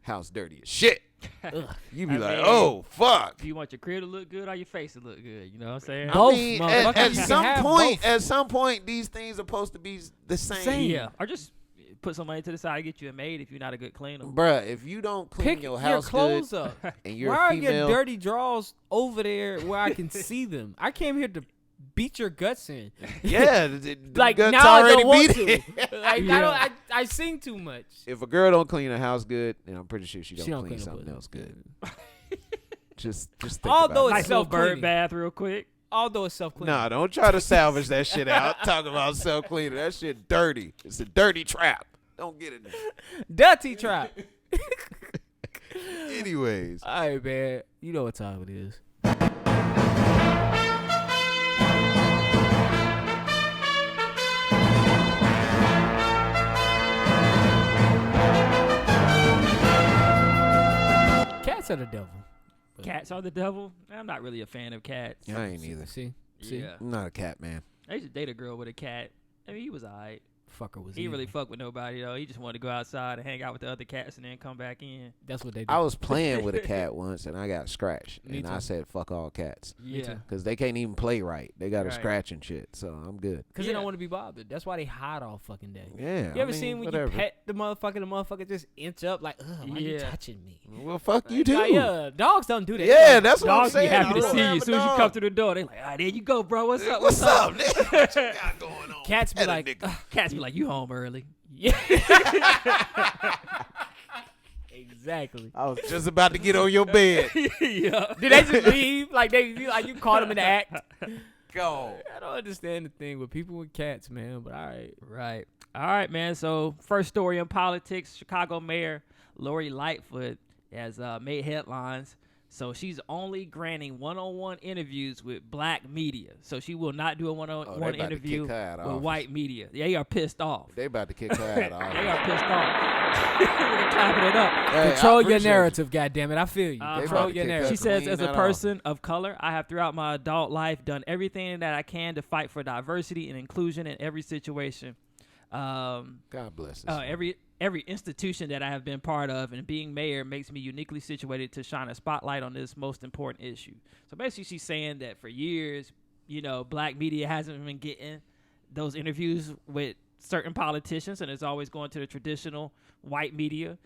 Speaker 4: house dirty as shit.
Speaker 2: Ugh.
Speaker 4: You be
Speaker 3: I
Speaker 4: like,
Speaker 3: mean,
Speaker 4: oh fuck.
Speaker 3: Do you want your crib to look good or your face to look good? You know what I'm saying?
Speaker 2: Both,
Speaker 4: I mean,
Speaker 2: motherfucker.
Speaker 4: at
Speaker 2: You can
Speaker 4: some
Speaker 2: have
Speaker 4: point,
Speaker 2: both.
Speaker 4: at some point, these things are supposed to be the same.
Speaker 3: Yeah. Or just put some money to the side to get you a maid if you're not a good cleaner.
Speaker 4: Bruh, if you don't clean
Speaker 2: Pick
Speaker 4: your house
Speaker 2: clothes
Speaker 4: good
Speaker 2: up.
Speaker 4: and you're
Speaker 2: Why
Speaker 4: a
Speaker 2: are
Speaker 4: female,
Speaker 2: your dirty drawers over there where I can see them? I came here to beat your guts in.
Speaker 4: yeah, the
Speaker 2: Like,
Speaker 4: guts
Speaker 2: now I
Speaker 4: already
Speaker 2: don't want
Speaker 4: beat
Speaker 2: to.
Speaker 4: it.
Speaker 2: Like,
Speaker 3: Yeah.
Speaker 2: I sing too much.
Speaker 4: If a girl don't clean her house good, then I'm pretty sure she don't,
Speaker 2: She don't
Speaker 4: clean
Speaker 2: clean her
Speaker 4: something
Speaker 2: pussy.
Speaker 4: else good. Just think
Speaker 2: Although
Speaker 4: about
Speaker 2: it's
Speaker 3: Nice little
Speaker 2: self-cleaning.
Speaker 3: bird bath real quick.
Speaker 2: Although it's self-cleaning.
Speaker 4: Nah, don't try to salvage that shit out. Talk about self-cleaning. That shit dirty. It's a dirty trap. Don't get in there.
Speaker 2: Dirty trap.
Speaker 4: Anyways.
Speaker 2: All right, man. You know what time it is. Cats are the devil.
Speaker 3: Cats are the devil. I'm not really a fan of cats.
Speaker 4: I ain't either.
Speaker 2: See?
Speaker 3: Yeah.
Speaker 4: I'm not a cat man.
Speaker 3: I used to date a girl with a cat. I mean, he was alright.
Speaker 2: Fucker was
Speaker 3: He didn't really
Speaker 2: evil.
Speaker 3: fuck with nobody though. He just wanted to go outside and hang out with the other cats and then come back in.
Speaker 2: That's what they do.
Speaker 4: I was playing with a cat once and I got scratched.
Speaker 2: Me
Speaker 4: And I
Speaker 2: too.
Speaker 4: said, fuck all cats.
Speaker 3: Yeah.
Speaker 4: Because they can't even play right. They got a
Speaker 3: Right.
Speaker 4: scratch and shit. So I'm good.
Speaker 2: Because they
Speaker 3: Yeah.
Speaker 2: don't want to be bothered. That's why they hide all fucking day.
Speaker 4: Yeah.
Speaker 2: You ever seen when
Speaker 4: whatever.
Speaker 2: you pet the motherfucker just inch up like, ugh, why you
Speaker 3: Yeah.
Speaker 2: touching me?
Speaker 4: Well, fuck you too.
Speaker 2: Like, yeah, dogs don't do that.
Speaker 4: Yeah, that's what I'm
Speaker 3: Dogs be
Speaker 4: saying.
Speaker 3: happy
Speaker 4: I
Speaker 3: to
Speaker 4: don't
Speaker 3: see you.
Speaker 4: have
Speaker 3: As
Speaker 4: a
Speaker 3: soon as you
Speaker 4: dog.
Speaker 3: come through the door, they like, there you go, bro. What's up?
Speaker 4: What's up, nigga? What you got going on?
Speaker 2: Cats be
Speaker 4: Pet a
Speaker 2: like,
Speaker 4: nigga.
Speaker 2: "Ugh."
Speaker 3: Cats be like, you home early.
Speaker 2: Yeah. Exactly.
Speaker 4: I was just about to get on your bed.
Speaker 3: Yeah.
Speaker 2: Did they just leave? Like you caught them in the act?
Speaker 4: Go.
Speaker 2: I don't understand the thing with people with cats, man. But all right.
Speaker 3: Right. All right, man. So first story in politics, Chicago Mayor Lori Lightfoot has made headlines. So she's only granting one-on-one interviews with black media. So she will not do a
Speaker 4: Oh,
Speaker 3: one-on-one
Speaker 4: they about to
Speaker 3: interview
Speaker 4: kick her out of
Speaker 3: with
Speaker 4: office.
Speaker 3: white media. They are pissed off.
Speaker 4: They about to kick her out of
Speaker 3: They
Speaker 4: office.
Speaker 3: are pissed off. They're clapping it up.
Speaker 4: Hey, I
Speaker 2: Control your
Speaker 4: appreciate
Speaker 2: narrative, goddammit. I feel you.
Speaker 3: Uh-huh.
Speaker 4: They
Speaker 2: Control
Speaker 4: about to
Speaker 2: your
Speaker 4: kick her
Speaker 2: narrative.
Speaker 3: She says,
Speaker 4: clean
Speaker 3: as a
Speaker 4: that
Speaker 3: person of color, I have throughout my adult life done everything that I can to fight for diversity and inclusion in every situation.
Speaker 4: God bless us.
Speaker 3: Every institution that I have been part of, and being mayor makes me uniquely situated to shine a spotlight on this most important issue. So basically, she's saying that for years, black media hasn't been getting those interviews with certain politicians, and it's always going to the traditional white media.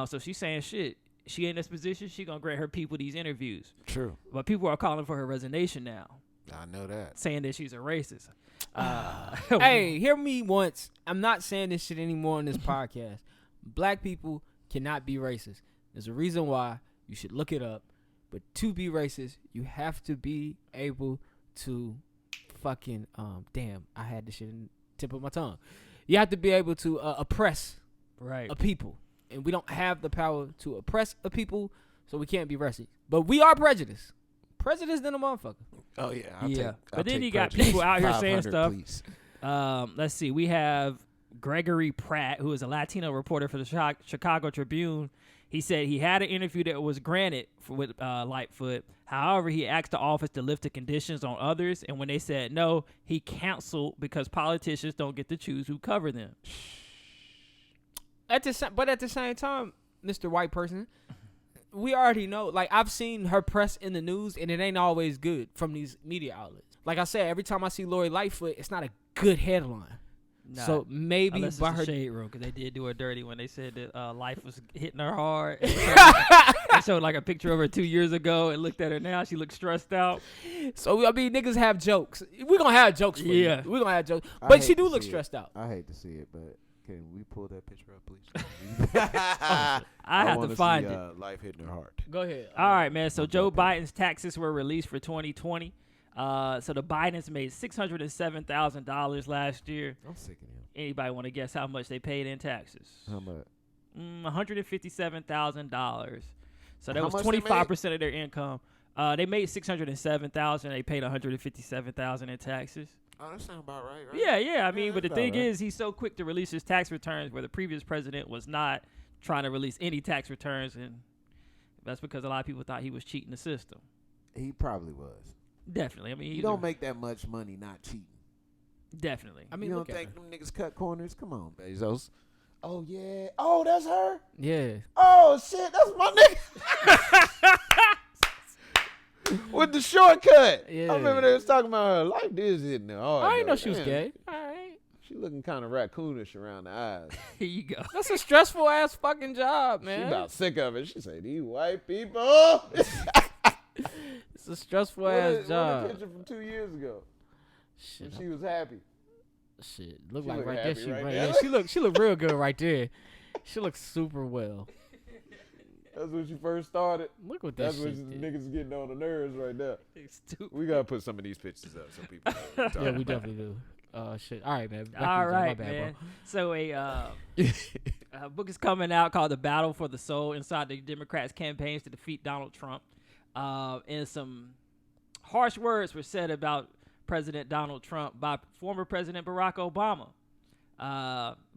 Speaker 3: So she's saying, shit, she in this position, she gonna grant her people these interviews.
Speaker 4: True.
Speaker 3: But people are calling for her resignation now,
Speaker 4: I know that.
Speaker 3: saying that she's a racist.
Speaker 2: Hey, hear me once. I'm not saying this shit anymore on this podcast. Black people cannot be racist. There's a reason why. You should look it up. But to be racist, you have to be able to fucking damn, I had this shit in the tip of my tongue. You have to be able to oppress
Speaker 3: Right.
Speaker 2: a people, and we don't have the power to oppress a people, so we can't be racist. But we are prejudiced. Prejudiced than a motherfucker.
Speaker 4: Oh yeah,
Speaker 3: But then you got people out here saying stuff.
Speaker 4: Please.
Speaker 3: Let's see. We have Gregory Pratt, who is a Latino reporter for the Chicago Tribune. He said he had an interview that was granted with Lightfoot. However, he asked the office to lift the conditions on others, and when they said no, he canceled because politicians don't get to choose who cover them.
Speaker 2: But at the same time, Mr. White person, we already know. Like, I've seen her press in the news, and it ain't always good from these media outlets. Like I said, every time I see Lori Lightfoot, it's not a good headline.
Speaker 3: Nah,
Speaker 2: so maybe
Speaker 3: unless
Speaker 2: by
Speaker 3: it's
Speaker 2: her
Speaker 3: the shade room, because they did do her dirty when they said that life was hitting her hard. They showed like a picture of her 2 years ago and looked at her now. She looks stressed out.
Speaker 2: So I mean, niggas have jokes. We're gonna have jokes for
Speaker 3: Yeah.
Speaker 2: you. We're gonna have jokes.
Speaker 4: I
Speaker 2: But
Speaker 4: hate
Speaker 2: she
Speaker 4: to
Speaker 2: do look
Speaker 4: see it.
Speaker 2: stressed out.
Speaker 4: I hate to see it, but can we pull that picture up, please?
Speaker 3: I have
Speaker 4: wanna
Speaker 3: to find
Speaker 4: see,
Speaker 3: it.
Speaker 4: Life hitting her heart.
Speaker 2: Go ahead.
Speaker 3: All right, man. So Joe Biden's taxes were released for 2020. So the Bidens made $607,000 last year.
Speaker 4: I'm sick of him.
Speaker 3: Anybody want to guess how much they paid in taxes?
Speaker 4: How much?
Speaker 3: $157,000. So that
Speaker 4: How
Speaker 3: was
Speaker 4: much they
Speaker 3: 25% of their income. They made $607,000. They paid $157,000 in taxes.
Speaker 4: Oh, that sounds about right,
Speaker 3: Yeah. I mean, but the
Speaker 4: that's
Speaker 3: thing
Speaker 4: about right.
Speaker 3: is, he's so quick to release his tax returns, where the previous president was not trying to release any tax returns, and that's because a lot of people thought he was cheating the system.
Speaker 4: He probably was.
Speaker 3: Definitely. I mean,
Speaker 4: You
Speaker 3: he's
Speaker 4: don't make that much money not cheating.
Speaker 3: definitely.
Speaker 2: I mean,
Speaker 4: You
Speaker 2: look
Speaker 4: don't
Speaker 2: at
Speaker 4: think
Speaker 2: her.
Speaker 4: them niggas cut corners? Come on, Bezos. Oh, yeah. Oh, that's her?
Speaker 2: Yeah.
Speaker 4: Oh, shit, that's my nigga. With the shortcut.
Speaker 2: Yeah.
Speaker 4: I remember they was talking about her life is hitting her hard.
Speaker 2: I didn't
Speaker 4: though.
Speaker 2: know she was
Speaker 4: Damn.
Speaker 2: gay. All right.
Speaker 4: She looking kind of raccoonish around the eyes.
Speaker 3: Here you go.
Speaker 2: That's a stressful ass fucking job,
Speaker 4: She
Speaker 2: man.
Speaker 4: about sick of it. She said, these white people.
Speaker 2: It's a stressful
Speaker 4: What
Speaker 2: ass
Speaker 4: a
Speaker 2: job.
Speaker 4: picture from 2 years ago.
Speaker 2: Shit.
Speaker 4: When she was happy.
Speaker 2: Shit. Look
Speaker 4: She
Speaker 2: like
Speaker 4: look
Speaker 2: right there.
Speaker 4: happy
Speaker 2: She
Speaker 4: right
Speaker 2: right
Speaker 4: there.
Speaker 2: there. She look real good right there. She looks super well.
Speaker 4: That's when she first started.
Speaker 2: Look what that
Speaker 4: That's
Speaker 2: shit
Speaker 4: when
Speaker 2: did.
Speaker 4: niggas getting on the nerves right there.
Speaker 3: It's stupid.
Speaker 4: We gotta put some of these pictures up so people know what we're talking
Speaker 2: Yeah, we
Speaker 4: about.
Speaker 2: definitely do. Shit. All right, man. Back to you,
Speaker 3: All
Speaker 2: Joe.
Speaker 3: right,
Speaker 2: My bad,
Speaker 3: man.
Speaker 2: bro.
Speaker 3: So a book is coming out called "The Battle for the Soul: Inside the Democrats' Campaigns to Defeat Donald Trump." And some harsh words were said about President Donald Trump by former President Barack Obama.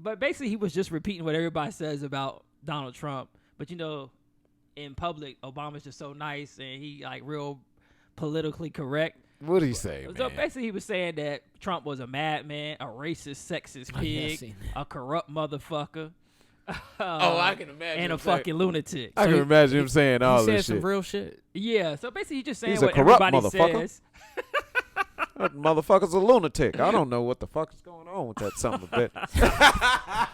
Speaker 3: But basically, he was just repeating what everybody says about Donald Trump. But you know, in public, Obama's just so nice and he like real politically correct.
Speaker 4: What'd he say,
Speaker 3: So
Speaker 4: man?
Speaker 3: basically, he was saying that Trump was a madman, a racist, sexist
Speaker 2: Oh, yeah, I
Speaker 3: pig,
Speaker 2: seen
Speaker 3: a corrupt motherfucker.
Speaker 4: I can imagine
Speaker 3: And a
Speaker 4: him saying-
Speaker 3: fucking lunatic.
Speaker 4: I can imagine him saying all
Speaker 2: He said
Speaker 4: this
Speaker 2: some
Speaker 4: shit.
Speaker 2: real shit.
Speaker 3: Yeah, so basically, he's just saying
Speaker 4: He's a
Speaker 3: what
Speaker 4: corrupt
Speaker 3: everybody
Speaker 4: motherfucker.
Speaker 3: says.
Speaker 4: That motherfucker's a lunatic. I don't know what the fuck is going on with that son of a bitch.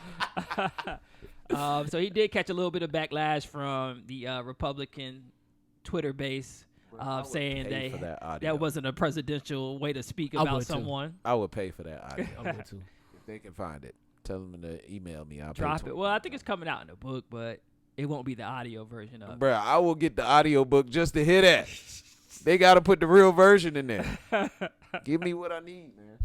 Speaker 3: So he did catch a little bit of backlash from the Republican Twitter base saying
Speaker 4: pay for that audio.
Speaker 3: that wasn't a presidential way to speak
Speaker 2: I
Speaker 3: about
Speaker 2: would too.
Speaker 3: someone.
Speaker 4: I would pay for that audio.
Speaker 2: I would too.
Speaker 4: If they can find it, tell them to email me. I'll
Speaker 3: Drop
Speaker 4: pay
Speaker 3: it. Well, I think it's coming out in the book, but it won't be the audio version of it.
Speaker 4: Bruh, I will get the audio book just to hear that. They got to put the real version in there. Give me what I need, man.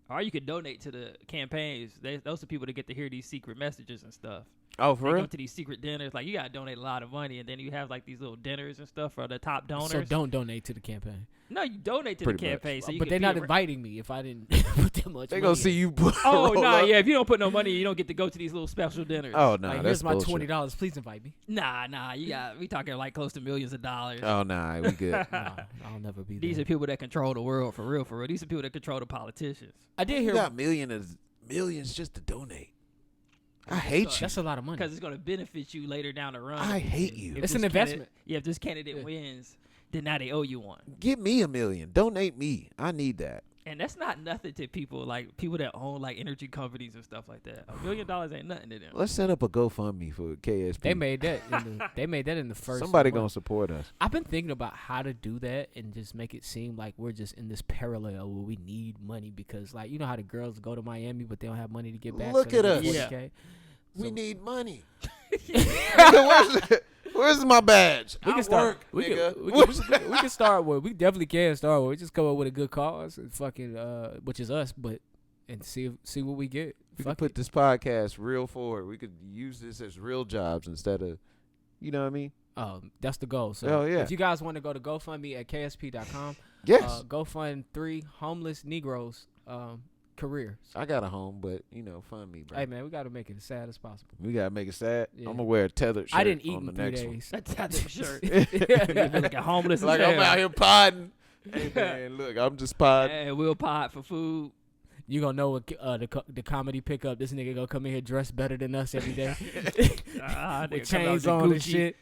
Speaker 3: Or you could donate to the campaigns. Those are people that get to hear these secret messages and stuff.
Speaker 4: Oh,
Speaker 3: They
Speaker 4: for
Speaker 3: go
Speaker 4: real?
Speaker 3: to these secret dinners. Like, you got to donate a lot of money, and then you have, like, these little dinners and stuff for the top donors.
Speaker 2: So don't donate to the campaign.
Speaker 3: No, you donate to
Speaker 4: Pretty
Speaker 3: the
Speaker 4: much.
Speaker 3: campaign. So you
Speaker 2: But
Speaker 3: can
Speaker 2: they're
Speaker 3: be
Speaker 2: not
Speaker 3: a-
Speaker 2: inviting me if I didn't put that much
Speaker 4: They
Speaker 2: money
Speaker 4: gonna
Speaker 2: in.
Speaker 4: see you.
Speaker 3: Oh,
Speaker 4: roll
Speaker 3: no,
Speaker 4: up.
Speaker 3: yeah. If you don't put no money, you don't get to go to these little special dinners.
Speaker 4: Oh, no,
Speaker 2: Like,
Speaker 4: that's
Speaker 2: here's my
Speaker 4: bullshit.
Speaker 2: $20. Please invite me.
Speaker 3: Nah. We talking, like, close to millions of dollars.
Speaker 4: Oh, nah, we good.
Speaker 2: No, I'll never be there.
Speaker 3: These are people that control the world, for real, for real. These are people that control the politicians.
Speaker 2: I did
Speaker 4: You
Speaker 2: hear
Speaker 4: got millions just to donate. I hate you.
Speaker 2: that's a lot of money.
Speaker 3: Because it's going to benefit you later down the run.
Speaker 4: I hate you.
Speaker 3: If
Speaker 2: It's
Speaker 3: this
Speaker 2: an investment.
Speaker 3: If this candidate wins, then now they owe you one.
Speaker 4: Give me $1 million. Donate me. I need that.
Speaker 3: And that's not nothing to people that own like energy companies and stuff like that. $1 million ain't nothing to them.
Speaker 4: Let's set up a GoFundMe for KSP.
Speaker 2: They made that in the first.
Speaker 4: Somebody
Speaker 2: month.
Speaker 4: gonna support us.
Speaker 2: I've been thinking about how to do that and just make it seem like we're just in this parallel where we need money because, like, you know how the girls go to Miami but they don't have money to get back.
Speaker 4: Look
Speaker 2: so they
Speaker 4: at
Speaker 2: get
Speaker 4: us.
Speaker 2: 40K?
Speaker 4: We
Speaker 2: So-
Speaker 4: need money. Nigga, Where's my badge?
Speaker 2: We can start. We can start with. We definitely can start with. We just come up with a good cause and fucking, which is us, and see what we get.
Speaker 4: We could put this podcast real forward. We could use this as real jobs instead of, you know what I mean?
Speaker 2: That's the goal. So
Speaker 4: yeah.
Speaker 2: if you guys want to go to GoFundMe at KSP.com,
Speaker 4: yes.
Speaker 2: Go fund 3 homeless Negroes careers.
Speaker 4: I got a home, but fund me, bro.
Speaker 2: Hey man, we got to make it as sad as possible.
Speaker 4: We gotta make it sad.
Speaker 2: Yeah.
Speaker 4: I'm gonna wear a tethered shirt.
Speaker 2: I didn't eat
Speaker 4: on
Speaker 2: in
Speaker 4: the
Speaker 2: 3
Speaker 4: next
Speaker 2: days.
Speaker 3: That tethered shirt.
Speaker 2: Yeah.
Speaker 3: Looking homeless
Speaker 4: Like
Speaker 3: as
Speaker 4: I'm
Speaker 3: hell.
Speaker 4: out here podding. Hey man, look, I'm just podding.
Speaker 3: Hey, we'll pod for food.
Speaker 2: You gonna know what the comedy pickup. This nigga gonna come in here dressed better than us every day. With chains on and shit.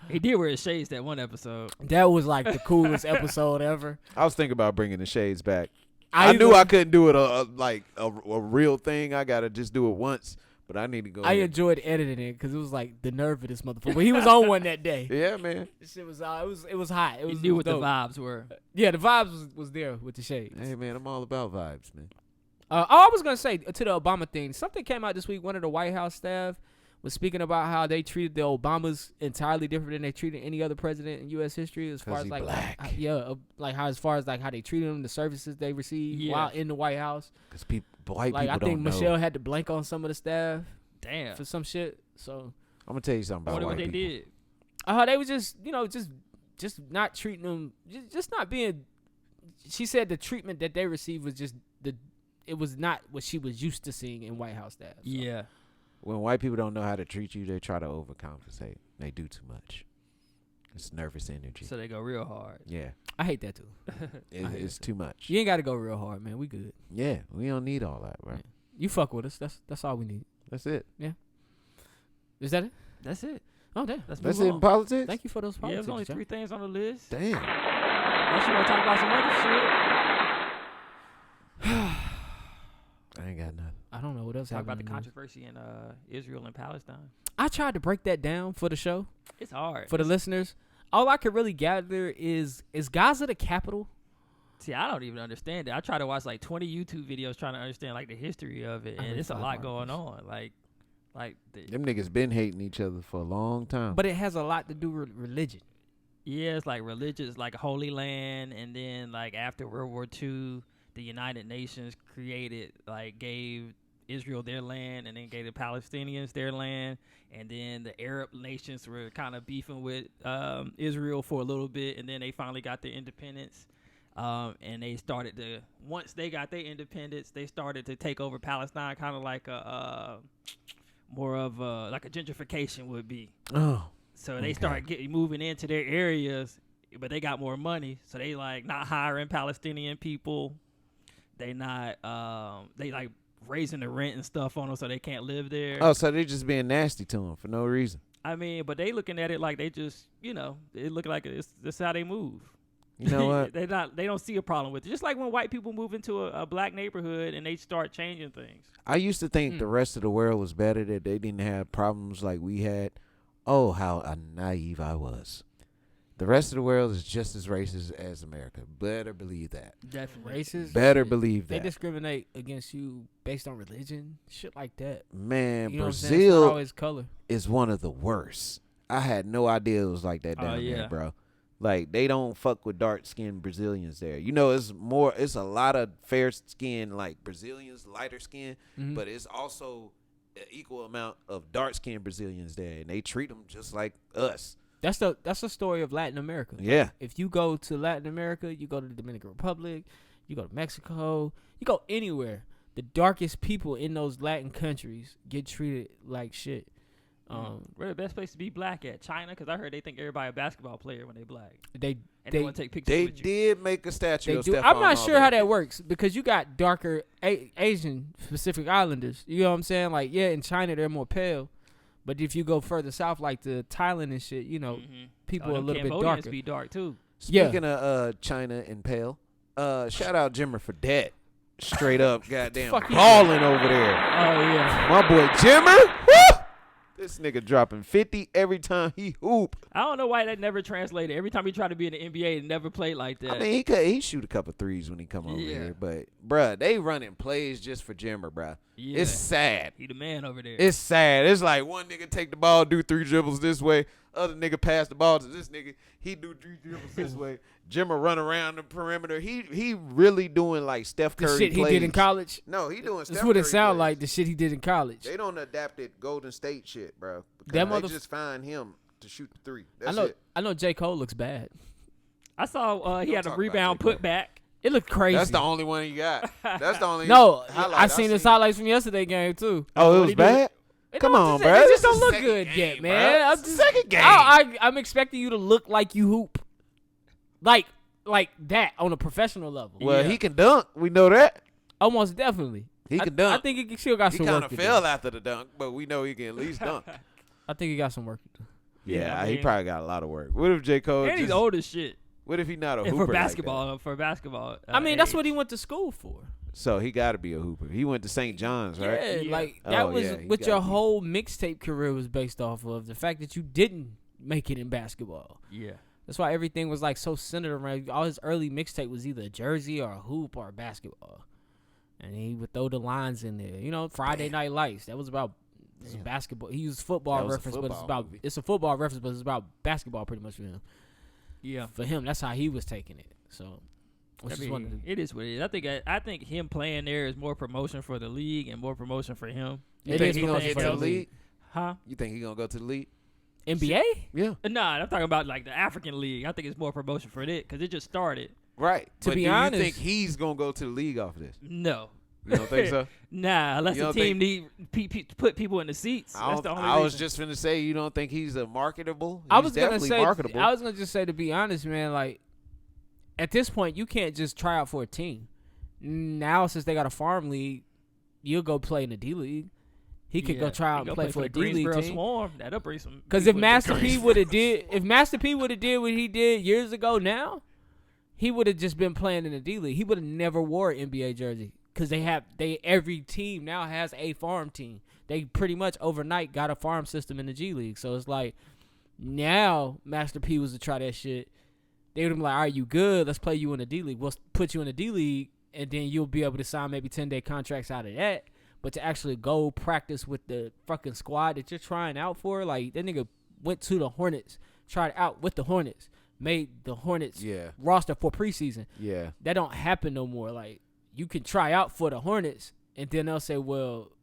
Speaker 3: He did wear his shades that one episode.
Speaker 2: That was like the coolest episode ever.
Speaker 4: I was thinking about bringing the shades back.
Speaker 2: I
Speaker 4: knew I couldn't do it a real thing. I gotta just do it once, but I need to go.
Speaker 2: I
Speaker 4: ahead.
Speaker 2: enjoyed editing it because it was like the nerve of this motherfucker. But he was on one that day.
Speaker 4: Yeah, man.
Speaker 2: This shit was it was hot.
Speaker 3: He knew what
Speaker 2: dope.
Speaker 3: the vibes were.
Speaker 2: Yeah, the vibes was there with the shades.
Speaker 4: Hey man, I'm all about vibes, man.
Speaker 2: I was gonna say to the Obama thing. Something came out this week. One of the White House staff was speaking about how they treated the Obamas entirely different than they treated any other president in U.S. history, as far as
Speaker 4: he
Speaker 2: like
Speaker 4: black.
Speaker 2: like how as far as like how they treated them, the services they received while in the White House.
Speaker 4: Because white
Speaker 2: Like
Speaker 4: people
Speaker 2: I think
Speaker 4: don't
Speaker 2: Michelle
Speaker 4: know.
Speaker 2: had to blank on some of the staff
Speaker 3: Damn.
Speaker 2: for some shit. So
Speaker 4: I'm gonna tell you something
Speaker 3: I
Speaker 4: about
Speaker 3: wonder
Speaker 4: white
Speaker 3: what they
Speaker 4: people.
Speaker 3: did.
Speaker 2: they was just not treating them, just not being. She said the treatment that they received was just it was not what she was used to seeing in White House staff. So.
Speaker 3: Yeah.
Speaker 4: When white people don't know how to treat you, they try to overcompensate. They do too much. It's nervous energy.
Speaker 3: So they go real hard.
Speaker 4: Yeah,
Speaker 2: I hate that too.
Speaker 4: it's too much.
Speaker 2: You ain't got to go real hard, man. We good.
Speaker 4: Yeah, we don't need all that, bro.
Speaker 2: Yeah. You fuck with us. That's all we need.
Speaker 4: That's it.
Speaker 2: Is that it?
Speaker 3: That's it.
Speaker 2: Oh damn.
Speaker 3: Let's
Speaker 4: That's
Speaker 3: move
Speaker 4: it
Speaker 3: on.
Speaker 4: in politics.
Speaker 2: Thank you for those
Speaker 3: Yeah,
Speaker 2: politics.
Speaker 3: there's only
Speaker 2: John.
Speaker 3: 3 things on the list.
Speaker 4: Damn.
Speaker 3: Unless you want to talk about some other shit.
Speaker 4: I ain't got nothing.
Speaker 2: I don't know what else
Speaker 3: Talk
Speaker 2: happened.
Speaker 3: about the
Speaker 2: in the news.
Speaker 3: controversy in Israel and Palestine.
Speaker 2: I tried to break that down for the show
Speaker 3: It's hard.
Speaker 2: for the listeners. All I could really gather is Gaza the capital?
Speaker 3: See, I don't even understand it. I try to watch like 20 YouTube videos trying to understand like the history of it,
Speaker 2: I
Speaker 3: and
Speaker 2: read
Speaker 3: it's a
Speaker 2: 5
Speaker 3: lot going
Speaker 2: articles.
Speaker 3: on. Like
Speaker 4: Them niggas been hating each other for a long time.
Speaker 2: But it has a lot to do with religion.
Speaker 3: yeah, it's like religious, like Holy Land, and then like after World War II, the United Nations gave Israel their land, and then gave the Palestinians their land, and then the Arab nations were kind of beefing with Israel for a little bit, and then they finally got their independence. And they started to, once they got their independence, they started to take over Palestine, kind of like more of like a gentrification would be.
Speaker 4: Oh.
Speaker 3: So they started moving into their areas, but they got more money, so they like not hiring Palestinian people. They not they like raising the rent and stuff on them, so they can't live there.
Speaker 4: Oh, so they just being nasty to them for no reason.
Speaker 3: I mean, but they looking at it like they just, they look like that's how they move.
Speaker 4: You know what?
Speaker 3: They don't see a problem with it. Just like when white people move into a black neighborhood and they start changing things.
Speaker 4: I used to think the rest of the world was better, that they didn't have problems like we had. Oh, how naive I was. The rest of the world is just as racist as America. Better believe that.
Speaker 3: Definitely.
Speaker 2: Racist.
Speaker 4: Better believe
Speaker 2: They
Speaker 4: that.
Speaker 2: discriminate against you based on religion, shit like that.
Speaker 4: Man,
Speaker 2: You know what I'm saying? It's not
Speaker 4: Brazil
Speaker 2: always color.
Speaker 4: is one of the worst. I had no idea it was like that down
Speaker 3: yeah.
Speaker 4: there, bro. Like, they don't fuck with dark-skinned Brazilians there. It's a lot of fair-skinned, like, Brazilians, lighter skin, but it's also an equal amount of dark-skinned Brazilians there, and they treat them just like us.
Speaker 2: That's the story of Latin America.
Speaker 4: Yeah.
Speaker 2: If you go to Latin America, you go to the Dominican Republic, you go to Mexico, you go anywhere, the darkest people in those Latin countries get treated like shit.
Speaker 3: Where the best place to be black at? China? Because I heard they think everybody a basketball player when they black.
Speaker 2: They
Speaker 3: want to take pictures
Speaker 4: They
Speaker 3: with you.
Speaker 4: did make a statue
Speaker 2: They
Speaker 4: of
Speaker 2: do.
Speaker 4: Stephon
Speaker 2: I'm not sure how
Speaker 4: Marbury.
Speaker 2: that works because you got darker Asian Pacific Islanders. You know what I'm saying? Like, yeah, in China they're more pale, but if you go further south, like to Thailand and shit, people are a little bit
Speaker 3: Cambodians
Speaker 2: darker.
Speaker 3: be dark too.
Speaker 4: Speaking of China and pale, shout out Jimmer for that. Straight up, goddamn
Speaker 2: Fuck you.
Speaker 4: balling over there.
Speaker 2: Oh yeah,
Speaker 4: My boy Jimmer, woo! This nigga dropping 50 every time he hoop.
Speaker 3: I don't know why that never translated. Every time he tried to be in the NBA, it never played like that.
Speaker 4: I mean, he shoot a couple threes when he come over here, but bruh, they running plays just for Jimmer, bruh.
Speaker 3: Yeah.
Speaker 4: It's sad.
Speaker 3: He the man over there.
Speaker 4: It's sad. It's like one nigga take the ball, do 3 dribbles this way. Other nigga pass the ball to this nigga. He do 3 dribbles this way. Jimmer run around the perimeter. He really doing like Steph Curry
Speaker 2: The shit
Speaker 4: plays.
Speaker 2: he did in college.
Speaker 4: No, he doing Steph
Speaker 2: That's what it
Speaker 4: Curry
Speaker 2: sound
Speaker 4: plays.
Speaker 2: like. The shit he did in college.
Speaker 4: They don't adapt it Golden State shit, bro.
Speaker 2: That
Speaker 4: Because they just find him to shoot the 3. That's it.
Speaker 2: I know J. Cole looks bad.
Speaker 3: I saw he
Speaker 4: Don't
Speaker 3: had a
Speaker 4: talk about
Speaker 3: rebound
Speaker 4: J. Cole.
Speaker 3: put back.
Speaker 2: It looked crazy.
Speaker 4: That's the only one he got. That's the only
Speaker 2: No,
Speaker 4: highlight
Speaker 2: I seen his highlights from yesterday game too.
Speaker 4: Oh, it
Speaker 3: What
Speaker 4: was
Speaker 3: he do?
Speaker 4: bad?
Speaker 2: It
Speaker 4: Come
Speaker 2: don't
Speaker 4: on,
Speaker 2: just-
Speaker 4: bro.
Speaker 2: It just
Speaker 4: This
Speaker 2: don't
Speaker 4: is
Speaker 2: look
Speaker 4: second
Speaker 2: good
Speaker 4: game,
Speaker 2: yet,
Speaker 4: bro.
Speaker 2: man. I'm
Speaker 4: It's the
Speaker 2: just
Speaker 4: second game.
Speaker 2: I'm expecting you to look like you hoop, like that on a professional level.
Speaker 4: Well, he can dunk. We know that.
Speaker 2: Almost definitely.
Speaker 4: He can dunk.
Speaker 2: I think he still got
Speaker 4: He
Speaker 2: some
Speaker 4: kind
Speaker 2: work
Speaker 4: of
Speaker 2: to
Speaker 4: fell
Speaker 2: do.
Speaker 4: after the dunk, but we know he can at least dunk.
Speaker 2: I think he got some work to do.
Speaker 3: Yeah, I
Speaker 4: he
Speaker 3: mean-
Speaker 4: probably got a lot of work. What if J. Cole
Speaker 3: And he's
Speaker 4: just,
Speaker 3: old as shit.
Speaker 4: what if he not a hooper
Speaker 3: And for
Speaker 4: like
Speaker 3: basketball,
Speaker 2: I mean, that's
Speaker 3: age.
Speaker 2: what he went to school for.
Speaker 4: that? So he got to be a hooper. He went to St. John's, right?
Speaker 2: Yeah,
Speaker 3: Yeah.
Speaker 2: like
Speaker 4: Oh,
Speaker 2: that was
Speaker 4: yeah, he
Speaker 2: what
Speaker 4: gotta
Speaker 2: your
Speaker 4: be.
Speaker 2: whole mixtape career was based off of. The fact that you didn't make it in basketball.
Speaker 3: Yeah.
Speaker 2: That's why everything was like so centered around. All his early mixtape was either a jersey or a hoop or basketball, and he would throw the lines in there. You know, Friday Night Lights. That was about basketball. He used football
Speaker 4: That was a
Speaker 2: reference, but it's
Speaker 4: football
Speaker 2: about
Speaker 4: movie.
Speaker 2: it's a football reference, but it's about basketball pretty much for him.
Speaker 3: Yeah.
Speaker 2: For him, that's how he was taking it. So, which
Speaker 3: I
Speaker 2: is
Speaker 3: mean,
Speaker 2: one of the,
Speaker 3: it is what it is. I think him playing there is more promotion for the league and more promotion for him.
Speaker 4: You
Speaker 2: It
Speaker 4: think
Speaker 2: is
Speaker 4: he gonna
Speaker 2: promotion
Speaker 4: get
Speaker 2: for
Speaker 4: to
Speaker 2: the
Speaker 4: the league?
Speaker 3: Huh?
Speaker 4: You think he gonna go to the league?
Speaker 2: NBA.
Speaker 4: Yeah.
Speaker 3: Nah, I'm talking about like the African league. I think it's more promotion for it because it just started.
Speaker 4: Right.
Speaker 2: To
Speaker 4: but
Speaker 2: be
Speaker 4: do
Speaker 2: honest-
Speaker 4: you think he's gonna go to the league off of this?
Speaker 3: No.
Speaker 4: You don't think so?
Speaker 3: Nah, unless
Speaker 4: You
Speaker 3: the
Speaker 4: don't
Speaker 3: team need put people in the seats. That's the only
Speaker 4: I was
Speaker 3: reason.
Speaker 4: just finna say you don't think he's a marketable.
Speaker 2: I
Speaker 4: He's
Speaker 2: was gonna
Speaker 4: definitely
Speaker 2: say.
Speaker 4: marketable.
Speaker 2: I was gonna just say, to be honest, man. Like at this point, you can't just try out for a team. Now, since they got a farm league, you'll go play in the D League. He could go try out and play for a
Speaker 3: the
Speaker 2: D League
Speaker 3: Greensboro
Speaker 2: team.
Speaker 3: Swarm. That'll bring some.
Speaker 2: Because if
Speaker 3: people in
Speaker 2: Master
Speaker 3: the
Speaker 2: P would have did what he did years ago, now he would have just been playing in the D League. He would have never wore an NBA jersey because every team now has a farm team. They pretty much overnight got a farm system in the G League. So it's like now Master P was to try that shit, they would have been like, all right, you good? Let's play you in the D League. We'll put you in the D League, and then you'll be able to sign maybe 10-day contracts out of that. But to actually go practice with the fucking squad that you're trying out for, like that nigga went to the Hornets, tried out with the Hornets, made the Hornets roster for preseason.
Speaker 4: Yeah.
Speaker 2: That don't happen no more. Like you can try out for the Hornets, and then they'll say, well,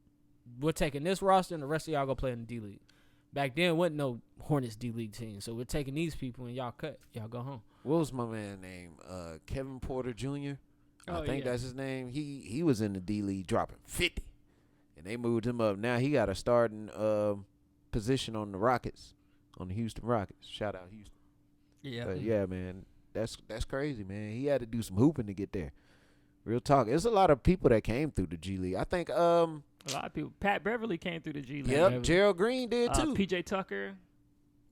Speaker 2: we're taking this roster, and the rest of y'all go play in the D League. Back then, wasn't no Hornets D League team, so we're taking these people, and y'all cut. Y'all go home.
Speaker 4: What was my man name? Kevin Porter Jr.
Speaker 3: Oh,
Speaker 4: I think
Speaker 3: yeah.
Speaker 4: that's his name. He was in the D League dropping 50, and they moved him up. Now he got a starting position on the Rockets, on the Houston Rockets. Shout out Houston.
Speaker 3: Yeah.
Speaker 4: But yeah, man, that's crazy, man. He had to do some hooping to get there. Real talk. There's a lot of people that came through the G League. I think
Speaker 3: A lot of people. Pat Beverly came through the G League.
Speaker 4: yep, Gerald Green did too.
Speaker 3: PJ Tucker.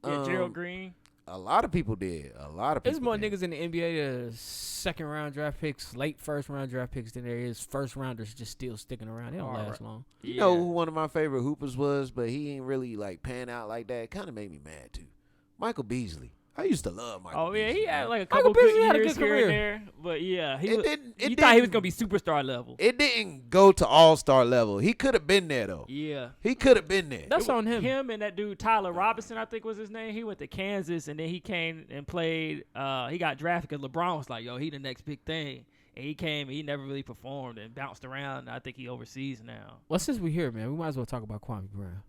Speaker 3: Yeah, Gerald Green.
Speaker 4: A lot of people did. A lot of people.
Speaker 2: There's more
Speaker 4: did.
Speaker 2: niggas in the NBA that are second round draft picks, late first round draft picks than there is first rounders just still sticking around. They don't last long.
Speaker 4: You know who one of my favorite hoopers was, but he ain't really like pan out like that. Kind of made me mad too. Michael Beasley. I used to love Michael.
Speaker 3: Oh yeah,
Speaker 4: Beasley,
Speaker 3: he had
Speaker 4: man.
Speaker 3: like a
Speaker 2: Michael
Speaker 3: couple good
Speaker 2: Beasley had a
Speaker 3: years
Speaker 2: good
Speaker 3: here and
Speaker 2: career.
Speaker 3: there, but yeah,
Speaker 4: It didn't.
Speaker 3: you thought he was gonna be superstar level.
Speaker 4: It didn't go to all-star level. He could have been there though.
Speaker 3: Yeah,
Speaker 4: He could have been there.
Speaker 2: That's on him.
Speaker 3: Him and that dude Tyler Robinson, I think was his name. He went to Kansas and then he came and played. He got drafted because LeBron was like, "Yo, he the next big thing." And he came and he never really performed and bounced around. I think he overseas now.
Speaker 2: Well, since we're here, man, we might as well talk about Kwame Brown.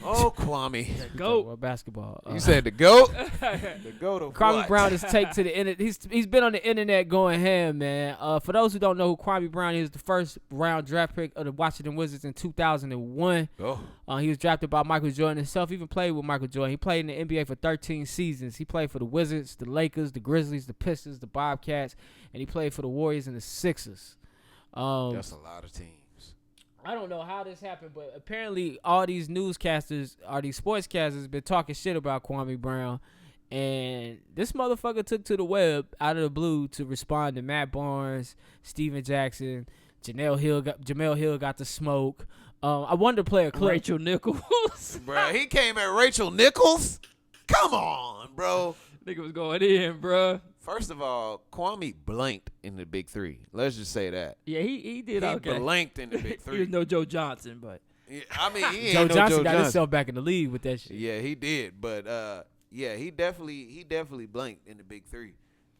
Speaker 4: Oh, Kwame.
Speaker 3: Goat.
Speaker 2: About basketball.
Speaker 4: You said the GOAT? The GOAT of
Speaker 2: Kwame
Speaker 4: what?
Speaker 2: Brown is take to the internet. He's been on the internet going ham, man. For those who don't know who Kwame Brown is, the first round draft pick of the Washington Wizards in 2001.
Speaker 4: Oh.
Speaker 2: He was drafted by Michael Jordan himself. Even played with Michael Jordan. He played in the NBA for 13 seasons. He played for the Wizards, the Lakers, the Grizzlies, the Pistons, the Bobcats, and he played for the Warriors and the Sixers.
Speaker 4: That's a lot of teams.
Speaker 2: I don't know how this happened, but apparently all these newscasters or these sportscasters been talking shit about Kwame Brown, and this motherfucker took to the web out of the blue to respond to Matt Barnes, Steven Jackson, Jamel Hill got the smoke. I wanted to play a clip.
Speaker 3: Rachel Nichols.
Speaker 4: Bro, he came at Rachel Nichols? Come on, bro.
Speaker 3: Nigga was going in, bro.
Speaker 4: First of all, Kwame blanked in the big three. Let's just say that.
Speaker 3: Yeah, he did
Speaker 4: He
Speaker 3: okay.
Speaker 4: blanked in the big
Speaker 3: He
Speaker 4: three.
Speaker 3: was no Joe Johnson, but
Speaker 4: Yeah, I mean, he ain't
Speaker 2: Joe
Speaker 4: no
Speaker 2: Johnson
Speaker 4: Joe
Speaker 2: got
Speaker 4: Johnson.
Speaker 2: himself back in the league with that shit.
Speaker 4: Yeah, he did. But yeah, he definitely blanked in the big three.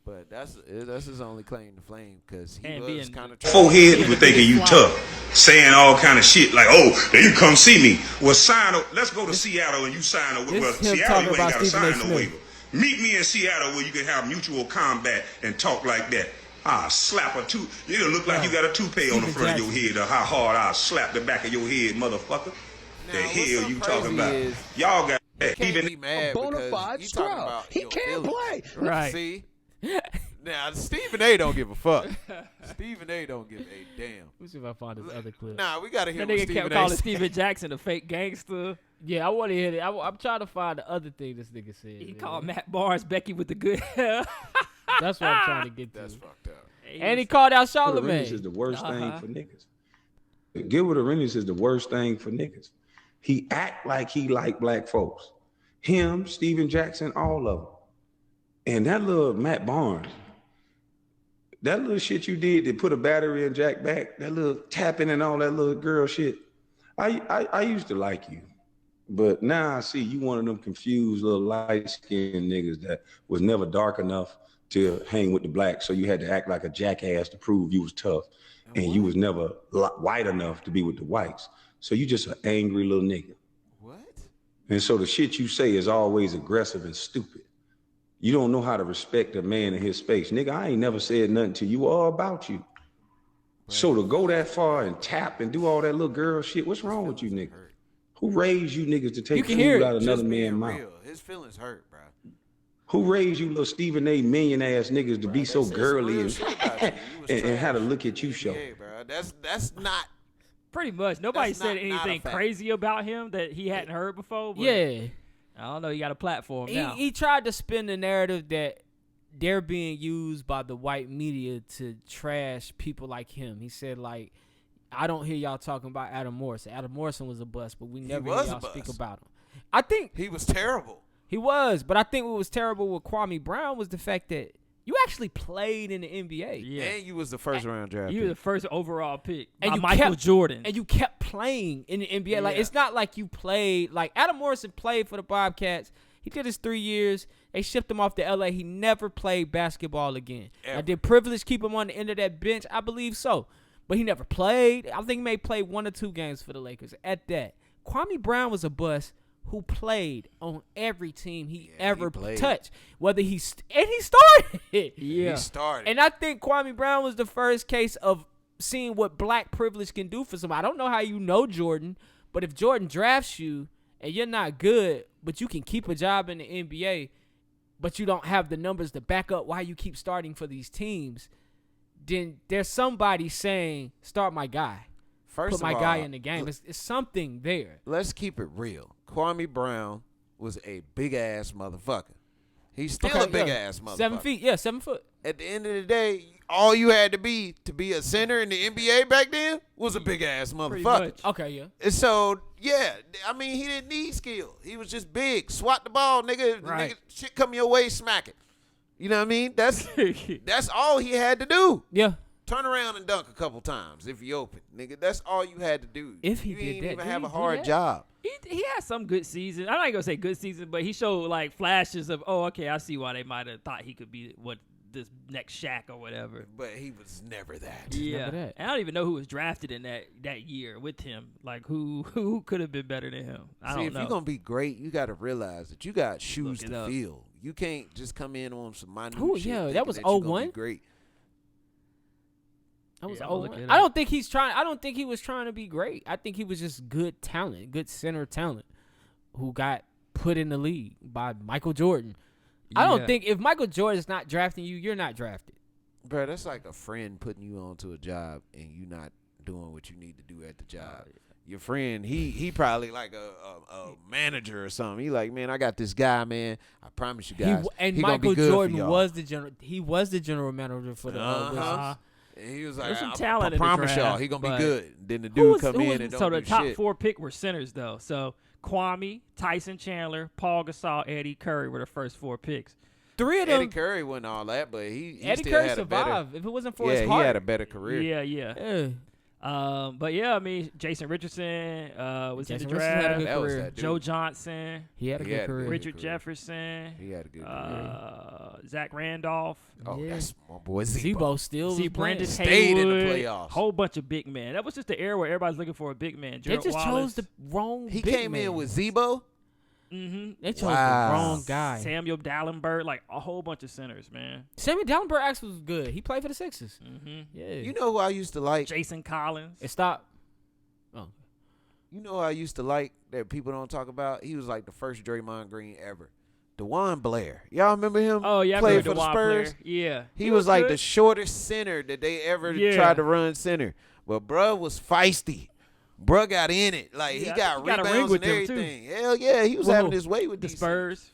Speaker 4: But that's his only claim to fame because he
Speaker 3: And
Speaker 4: was
Speaker 3: being-
Speaker 4: kind of
Speaker 6: Forehead were thinking you tough, saying all kind of shit like, "Oh, then you come see me." Well, sign up. Let's go to Seattle and you sign a
Speaker 2: This
Speaker 6: well.
Speaker 2: is him
Speaker 6: Seattle,
Speaker 2: talking
Speaker 6: you ain't
Speaker 2: about
Speaker 6: got to
Speaker 2: Stephen A.
Speaker 6: sign no
Speaker 2: Smith.
Speaker 6: waiver. Meet me in Seattle where you can have mutual combat and talk like that. Slap a two. It'll look like you got a toupee on the
Speaker 2: Stephen
Speaker 6: front of
Speaker 2: Jackson.
Speaker 6: your head. Or how hard I'll slap the back of your head, motherfucker.
Speaker 4: Now,
Speaker 6: The
Speaker 4: what's
Speaker 6: hell
Speaker 4: so
Speaker 6: you
Speaker 4: crazy
Speaker 6: talking about?
Speaker 4: is
Speaker 6: Y'all got
Speaker 4: Can't
Speaker 6: even
Speaker 4: be mad because you talking about
Speaker 7: He
Speaker 4: your
Speaker 7: can't
Speaker 4: feelings.
Speaker 7: play.
Speaker 3: right.
Speaker 4: See? Now, Stephen A. don't give a fuck. Stephen A. don't give a damn.
Speaker 2: Let's see if I find this other clip.
Speaker 4: Nah, we got to hear
Speaker 3: That
Speaker 4: what
Speaker 3: nigga
Speaker 4: Stephen
Speaker 3: kept
Speaker 4: A.
Speaker 3: calling
Speaker 4: said.
Speaker 3: Steven Jackson a fake gangster.
Speaker 2: Yeah, I want to hear it. I'm trying to find the other thing this nigga said.
Speaker 3: He
Speaker 2: man.
Speaker 3: called Matt Barnes Becky with the good hair.
Speaker 2: That's what I'm trying to get to.
Speaker 4: That's fucked up.
Speaker 2: And he called out
Speaker 7: Gilbert Arenas
Speaker 2: Charlamagne.
Speaker 7: is the worst thing for niggas. Gilbert Arenas is the worst thing for niggas. He act like he like black folks. Him, Steven Jackson, all of them. And that little Matt Barnes, that little shit you did to put a battery in Jack back, that little tapping and all that little girl shit. I used to like you. But now I see you one of them confused little light-skinned niggas that was never dark enough to hang with the blacks, so you had to act like a jackass to prove you was tough. And you was never white enough to be with the whites. So you just an angry little nigga.
Speaker 4: What?
Speaker 7: And so the shit you say is always aggressive and stupid. You don't know how to respect a man in his space. Nigga, I ain't never said nothing to you or about you. So to go that far and tap and do all that little girl shit, what's wrong with you niggas? Who raised you niggas to take
Speaker 2: can hear
Speaker 7: food
Speaker 2: it.
Speaker 7: out of another
Speaker 4: Just
Speaker 7: man's
Speaker 4: being
Speaker 7: mouth?
Speaker 4: real. His feelings hurt, bro.
Speaker 7: Who raised you little Stephen A. million ass niggas to be so
Speaker 4: That's
Speaker 7: girly
Speaker 4: real
Speaker 7: and,
Speaker 4: shit about you. You was
Speaker 7: and how to
Speaker 4: trash.
Speaker 7: look at you show?
Speaker 4: Yeah, bro. That's not.
Speaker 3: Pretty much. Nobody
Speaker 4: That's
Speaker 3: said
Speaker 4: not a
Speaker 3: anything
Speaker 4: fact.
Speaker 3: crazy about him that he hadn't heard before. But
Speaker 2: Yeah.
Speaker 3: I don't know. He got a platform now.
Speaker 2: He tried to spin the narrative that they're being used by the white media to trash people like him. He said, like, I don't hear y'all talking about Adam Morrison. Adam Morrison was a bust, but we never hear
Speaker 4: was a
Speaker 2: y'all speak
Speaker 4: bust.
Speaker 2: about him. I think
Speaker 4: He was terrible.
Speaker 2: he was, but I think what was terrible with Kwame Brown was the fact that you actually played in the NBA.
Speaker 3: yeah.
Speaker 4: And you was the first round draft.
Speaker 3: You were
Speaker 4: pick.
Speaker 3: the first overall pick
Speaker 2: And
Speaker 3: by
Speaker 2: you
Speaker 3: Michael
Speaker 2: kept-
Speaker 3: Jordan.
Speaker 2: And you kept playing in the NBA. Like,
Speaker 3: Yeah.
Speaker 2: it's not like you played. Like, Adam Morrison played for the Bobcats. He did his 3 years. They shipped him off to L.A. He never played basketball again. Now,
Speaker 4: Ever.
Speaker 2: did privilege keep him on the end of that bench? I believe so. But he never played. I think he may play 1 or 2 games for the Lakers. At that, Kwame Brown was a bust who played on every team he ever
Speaker 4: played.
Speaker 2: touched. Whether he started.
Speaker 3: yeah.
Speaker 4: He started.
Speaker 2: And I think Kwame Brown was the first case of seeing what black privilege can do for somebody. I don't know how you know Jordan, but if Jordan drafts you and you're not good, but you can keep a job in the NBA, but you don't have the numbers to back up why you keep starting for these teams, then there's somebody saying, start my guy.
Speaker 4: First
Speaker 2: Put my
Speaker 4: of all,
Speaker 2: guy in the game. It's something there.
Speaker 4: let's keep it real. Kwame Brown was a big ass motherfucker. He's still
Speaker 2: Okay,
Speaker 4: a big
Speaker 2: yeah.
Speaker 4: ass motherfucker.
Speaker 2: 7 feet. Yeah, 7 foot.
Speaker 4: At the end of the day, all you had to be a center in the NBA back then was a big ass
Speaker 3: Pretty
Speaker 4: motherfucker.
Speaker 3: much.
Speaker 2: Okay, yeah.
Speaker 4: And so, yeah, I mean, he didn't need skill. He was just big. Swat the ball, nigga.
Speaker 3: Right.
Speaker 4: Nigga, shit come your way, smack it. You know what I mean? That's all he had to do.
Speaker 2: Yeah.
Speaker 4: Turn around and dunk a couple times if he open, nigga. That's all you had to do.
Speaker 2: If he
Speaker 4: you
Speaker 2: did
Speaker 4: didn't
Speaker 2: that,
Speaker 4: even
Speaker 2: did
Speaker 4: have
Speaker 2: he
Speaker 4: a
Speaker 2: do
Speaker 4: hard
Speaker 2: that?
Speaker 4: job.
Speaker 3: He had some good seasons. I'm not gonna say good seasons, but he showed like flashes of, oh, okay, I see why they might have thought he could be what this next Shaq or whatever.
Speaker 4: But he was never that.
Speaker 3: Yeah,
Speaker 2: Never that.
Speaker 3: and I don't even know who was drafted in that year with him. Like who could have been better than him? I
Speaker 4: See,
Speaker 3: don't
Speaker 4: if
Speaker 3: know.
Speaker 4: you're gonna be great, you got to realize that you got shoes
Speaker 3: Look it
Speaker 4: to
Speaker 3: up.
Speaker 4: fill. You can't just come in on some minute
Speaker 2: Ooh,
Speaker 4: shit.
Speaker 2: yeah, that
Speaker 4: thinking
Speaker 2: was
Speaker 4: you gonna be
Speaker 2: 01?
Speaker 4: Great.
Speaker 2: I was
Speaker 3: Yeah, I'ma look
Speaker 2: 01.
Speaker 3: it
Speaker 2: I
Speaker 3: up.
Speaker 2: don't think he was trying to be great. I think he was just good talent, good center talent, who got put in the league by Michael Jordan. I don't
Speaker 3: Yeah.
Speaker 2: think if Michael Jordan's not drafting you, you're not drafted.
Speaker 4: Bro, that's like a friend putting you onto a job and you not doing what you need to do at the job. Your friend, he probably like a manager or something. He like, man, I got this guy, man. I promise you guys.
Speaker 2: And
Speaker 4: he gonna be
Speaker 2: Michael
Speaker 4: good for
Speaker 2: Jordan
Speaker 4: y'all."
Speaker 2: was the general. He was the general manager for the.
Speaker 4: Uh-huh.
Speaker 2: Wizards.
Speaker 4: And he was
Speaker 3: There's
Speaker 4: like,
Speaker 3: some
Speaker 4: I
Speaker 3: talent in the
Speaker 4: promise y'all,
Speaker 3: draft,
Speaker 4: he gonna be
Speaker 3: but
Speaker 4: good. Then the
Speaker 3: Who
Speaker 4: dude
Speaker 3: was-
Speaker 4: come
Speaker 3: who
Speaker 4: in
Speaker 3: was-
Speaker 4: and don't
Speaker 3: so
Speaker 4: do
Speaker 3: the top
Speaker 4: shit.
Speaker 3: 4 pick were centers though. So Kwame, Tyson Chandler, Paul Gasol, Eddie Curry were the first 4 picks.
Speaker 2: 3 of them.
Speaker 4: Eddie Curry wasn't all that, but he
Speaker 2: Eddie
Speaker 4: still
Speaker 2: Curry
Speaker 4: had a better.
Speaker 2: survived. If it wasn't for
Speaker 4: Yeah,
Speaker 2: his
Speaker 4: he
Speaker 2: heart.
Speaker 4: had a better career.
Speaker 3: Yeah.
Speaker 2: Yeah.
Speaker 3: But yeah, I mean, Jason Richardson was
Speaker 2: Jason
Speaker 3: in the
Speaker 2: Richardson had a
Speaker 3: draft.
Speaker 2: good
Speaker 4: That was
Speaker 2: career.
Speaker 4: that dude.
Speaker 3: Joe Johnson,
Speaker 2: He had a
Speaker 4: He
Speaker 2: good
Speaker 4: had a
Speaker 2: career.
Speaker 4: good
Speaker 3: Richard
Speaker 4: career.
Speaker 3: Jefferson,
Speaker 4: He had a good career.
Speaker 3: Zach Randolph,
Speaker 4: Oh,
Speaker 2: Yeah.
Speaker 4: that's my boy Zebo.
Speaker 2: Zebo still
Speaker 3: see
Speaker 2: was playing.
Speaker 3: Brandon
Speaker 4: Stayed in the
Speaker 3: Haywood,
Speaker 4: playoffs.
Speaker 3: whole bunch of big men. That was just the era where everybody's looking for a big man.
Speaker 2: They
Speaker 3: Gerald
Speaker 2: just
Speaker 3: Wallace,
Speaker 2: chose the wrong
Speaker 4: He
Speaker 2: big
Speaker 4: came
Speaker 2: man.
Speaker 4: in with Zebo.
Speaker 2: They chose
Speaker 4: Wow.
Speaker 2: the wrong guy.
Speaker 3: Samuel Dallenberg, like a whole bunch of centers, man.
Speaker 2: Samuel Dallenberg actually was good. He played for the Sixers. Yeah.
Speaker 4: You know who I used to like?
Speaker 3: Jason Collins.
Speaker 2: It stopped. Oh.
Speaker 4: You know who I used to like that people don't talk about? He was like the first Draymond Green ever. DeJuan Blair. Y'all remember him?
Speaker 3: Oh yeah, I
Speaker 4: Played
Speaker 3: remember
Speaker 4: for the
Speaker 3: DeJuan
Speaker 4: Spurs.
Speaker 3: Blair. Yeah,
Speaker 4: He was like
Speaker 3: good.
Speaker 4: the shortest center that they ever
Speaker 3: Yeah.
Speaker 4: tried to run center. But bruh was feisty. Bruh got in it. Like,
Speaker 3: Yeah,
Speaker 4: he
Speaker 3: I
Speaker 4: got
Speaker 3: think he got a ring
Speaker 4: rebounds
Speaker 3: with
Speaker 4: and
Speaker 3: them, too.
Speaker 4: everything. Hell yeah, he was
Speaker 2: Whoa.
Speaker 4: having his way with
Speaker 3: the
Speaker 4: these
Speaker 3: Spurs.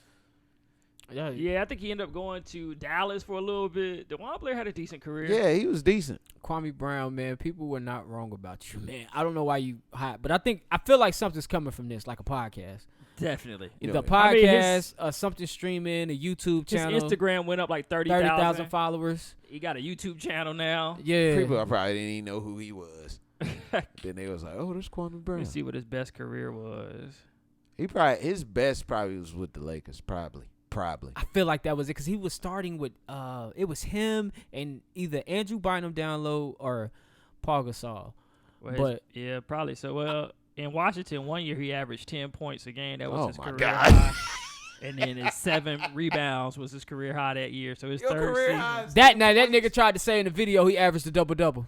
Speaker 2: Yeah.
Speaker 3: Yeah, I think he ended up going to Dallas for a little bit. DeJuan Blair had a decent career.
Speaker 4: Yeah, he was decent.
Speaker 2: Kwame Brown, man, people were not wrong about you, man. I don't know why you hot, but I feel like something's coming from this, like a podcast.
Speaker 3: Definitely.
Speaker 4: You
Speaker 2: The
Speaker 4: know,
Speaker 3: I mean,
Speaker 2: podcast, something streaming, a YouTube
Speaker 3: His
Speaker 2: channel,
Speaker 3: Instagram went up like
Speaker 2: 30,000
Speaker 3: 30,000.
Speaker 2: followers.
Speaker 3: He got a YouTube channel now.
Speaker 2: Yeah.
Speaker 4: People probably didn't even know who he was. Then they was like, oh, that's Kwame
Speaker 3: Let
Speaker 4: Brown.
Speaker 3: me see what his best career was.
Speaker 4: His best probably was with the Lakers, probably.
Speaker 2: I feel like that was it because he was starting with it was him and either Andrew Bynum down low or Paul Gasol.
Speaker 3: Well, yeah, probably. So, well, in Washington, one year he averaged 10 points a game. That was
Speaker 4: Oh,
Speaker 3: his
Speaker 4: my
Speaker 3: career
Speaker 4: God.
Speaker 3: high. And then his 7 rebounds was his career high that year. So his
Speaker 4: Your
Speaker 3: third
Speaker 4: career
Speaker 3: season.
Speaker 4: high is
Speaker 2: That nigga tried to say in the video he averaged a double.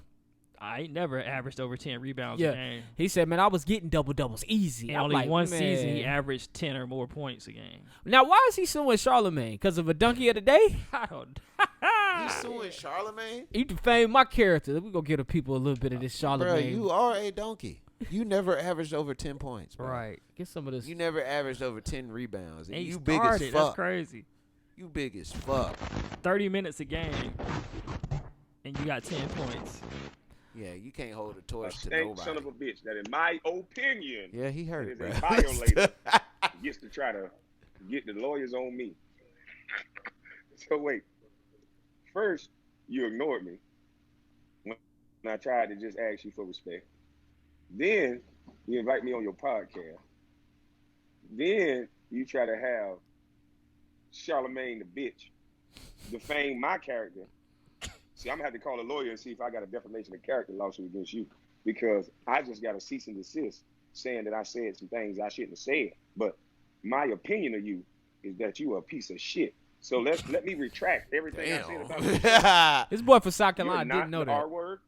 Speaker 3: I ain't never averaged over 10 rebounds
Speaker 2: Yeah.
Speaker 3: a game.
Speaker 2: He said, "Man, I was getting doubles easy."
Speaker 3: In
Speaker 2: I'm
Speaker 3: only
Speaker 2: like,
Speaker 3: one
Speaker 2: man.
Speaker 3: season, he averaged 10 or more points a game.
Speaker 2: Now, why is he suing Charlamagne? Because of a donkey of the day?
Speaker 3: I don't
Speaker 4: He's suing Charlamagne?
Speaker 2: He defamed my character. We gonna give the people a little bit of this
Speaker 4: Bro,
Speaker 2: Charlamagne.
Speaker 4: you are a donkey. You never averaged over 10 points, bro.
Speaker 3: Right.
Speaker 2: Get some of this.
Speaker 4: You never averaged over 10 rebounds. And
Speaker 3: And he
Speaker 4: you big as
Speaker 3: started. That's
Speaker 4: fuck.
Speaker 3: crazy.
Speaker 4: You big as fuck.
Speaker 3: 30 minutes a game, and you got 10 points.
Speaker 4: Yeah, you can't hold a
Speaker 1: A
Speaker 4: torch to
Speaker 1: stank
Speaker 4: nobody.
Speaker 1: son of a bitch that, in my opinion,
Speaker 4: Yeah, he hurt,
Speaker 1: is
Speaker 4: bro.
Speaker 1: a violator. Gets to try to get the lawyers on me. So wait. First, you ignored me when I tried to just ask you for respect. Then you invite me on your podcast. Then you try to have Charlamagne the bitch defame my character. See, I'm gonna have to call a lawyer and see if I got a defamation of character lawsuit against you, because I just got a cease and desist saying that I said some things I shouldn't have said. But my opinion of you is that you are a piece of shit. So let me retract everything I said about you.
Speaker 4: Damn.
Speaker 2: This boy from South
Speaker 1: You're
Speaker 2: Carolina
Speaker 1: not
Speaker 2: didn't know
Speaker 1: the
Speaker 2: that.
Speaker 1: R word,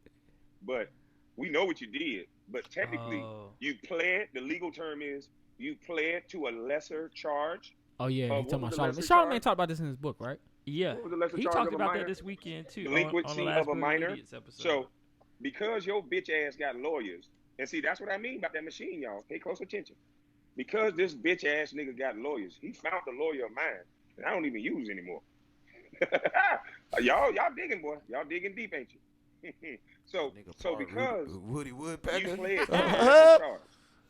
Speaker 1: but we know what you did. But technically, you pled. The legal term is you pled to a lesser charge.
Speaker 2: Oh yeah,
Speaker 1: What
Speaker 2: he's talking
Speaker 1: was
Speaker 2: about
Speaker 1: the
Speaker 2: Charlamagne.
Speaker 1: lesser
Speaker 2: Charlamagne
Speaker 1: charge?
Speaker 2: talked about this in his book, right?
Speaker 3: Yeah.
Speaker 1: What was the lesser
Speaker 3: He
Speaker 1: charge
Speaker 3: talked
Speaker 1: of a
Speaker 3: about
Speaker 1: minor?
Speaker 3: that this weekend, too.
Speaker 1: Delinquency
Speaker 3: on the last
Speaker 1: of a
Speaker 3: Brilliant
Speaker 1: minor.
Speaker 3: Idiots episode.
Speaker 1: So, because your bitch ass got lawyers, and see, that's what I mean about that machine, y'all. Pay close attention. Because this bitch ass nigga got lawyers, he found a lawyer of mine that I don't even use anymore. y'all digging, boy. Y'all digging deep, ain't you? so because
Speaker 4: Woody
Speaker 1: you
Speaker 4: Woodpecker.
Speaker 1: played that charge,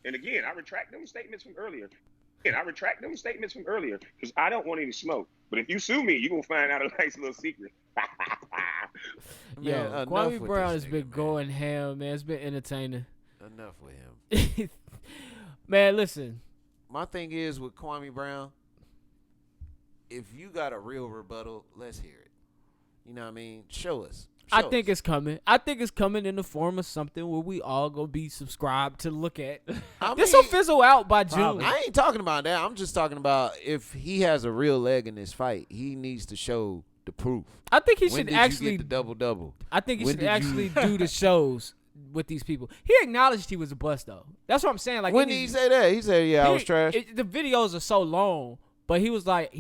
Speaker 1: and again, I retract them statements from earlier. Because I don't want any smoke. But if you sue me, you're going to find out a nice little secret.
Speaker 2: Yo,
Speaker 4: enough
Speaker 2: Kwame
Speaker 4: with
Speaker 2: Brown
Speaker 4: this
Speaker 2: has been
Speaker 4: nigga, man.
Speaker 2: going ham, man. It's been entertaining.
Speaker 4: Enough with him.
Speaker 2: Man, listen.
Speaker 4: My thing is with Kwame Brown, if you got a real rebuttal, let's hear it. You know what I mean? Show us.
Speaker 2: I think it's coming. I think it's coming in the form of something where we all gonna be subscribed to look at. This will fizzle out by June.
Speaker 4: I ain't talking about that. I'm just talking about if he has a real leg in this fight, he needs to show the proof.
Speaker 2: I think he
Speaker 4: When
Speaker 2: should
Speaker 4: did
Speaker 2: actually
Speaker 4: you get the double-double?
Speaker 2: I think he
Speaker 4: When
Speaker 2: should
Speaker 4: did you-
Speaker 2: actually do the shows with these people. He acknowledged he was a bust though. That's what I'm saying. Like
Speaker 4: When did he say that? He said, yeah, I was trash.
Speaker 2: The videos are so long, but he's like,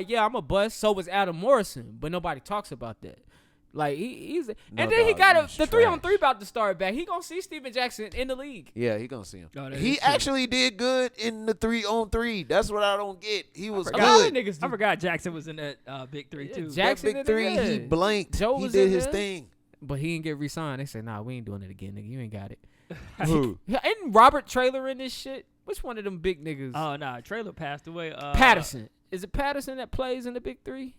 Speaker 2: yeah, I'm a bust. So was Adam Morrison, but nobody talks about that. Like he's and
Speaker 4: No,
Speaker 2: then he
Speaker 4: dog,
Speaker 2: got
Speaker 4: he's
Speaker 2: the
Speaker 4: trash.
Speaker 2: 3-on-3 about to start back. He gonna see Steven Jackson in the league.
Speaker 4: Yeah, he gonna see him.
Speaker 3: Oh, that
Speaker 4: He
Speaker 3: is true.
Speaker 4: actually did good in the 3-on-3. That's what I don't get. He was
Speaker 2: A lot of
Speaker 4: good.
Speaker 2: niggas
Speaker 3: I
Speaker 2: do.
Speaker 3: forgot Jackson was in that big three, too.
Speaker 2: Jackson
Speaker 4: That
Speaker 2: did
Speaker 4: big
Speaker 2: it
Speaker 4: 3, he
Speaker 2: good.
Speaker 4: blanked.
Speaker 2: Joe
Speaker 4: He
Speaker 2: was
Speaker 4: did
Speaker 2: in
Speaker 4: his
Speaker 2: there.
Speaker 4: thing.
Speaker 2: But he didn't get re-signed. They said, nah, we ain't doing it again, nigga. You ain't got it.
Speaker 4: Who?
Speaker 2: Ain't Robert Traylor in this shit? Which one of them big niggas?
Speaker 3: Oh, nah. Trailer passed away.
Speaker 2: Patterson. Is it Patterson that plays in the Big Three?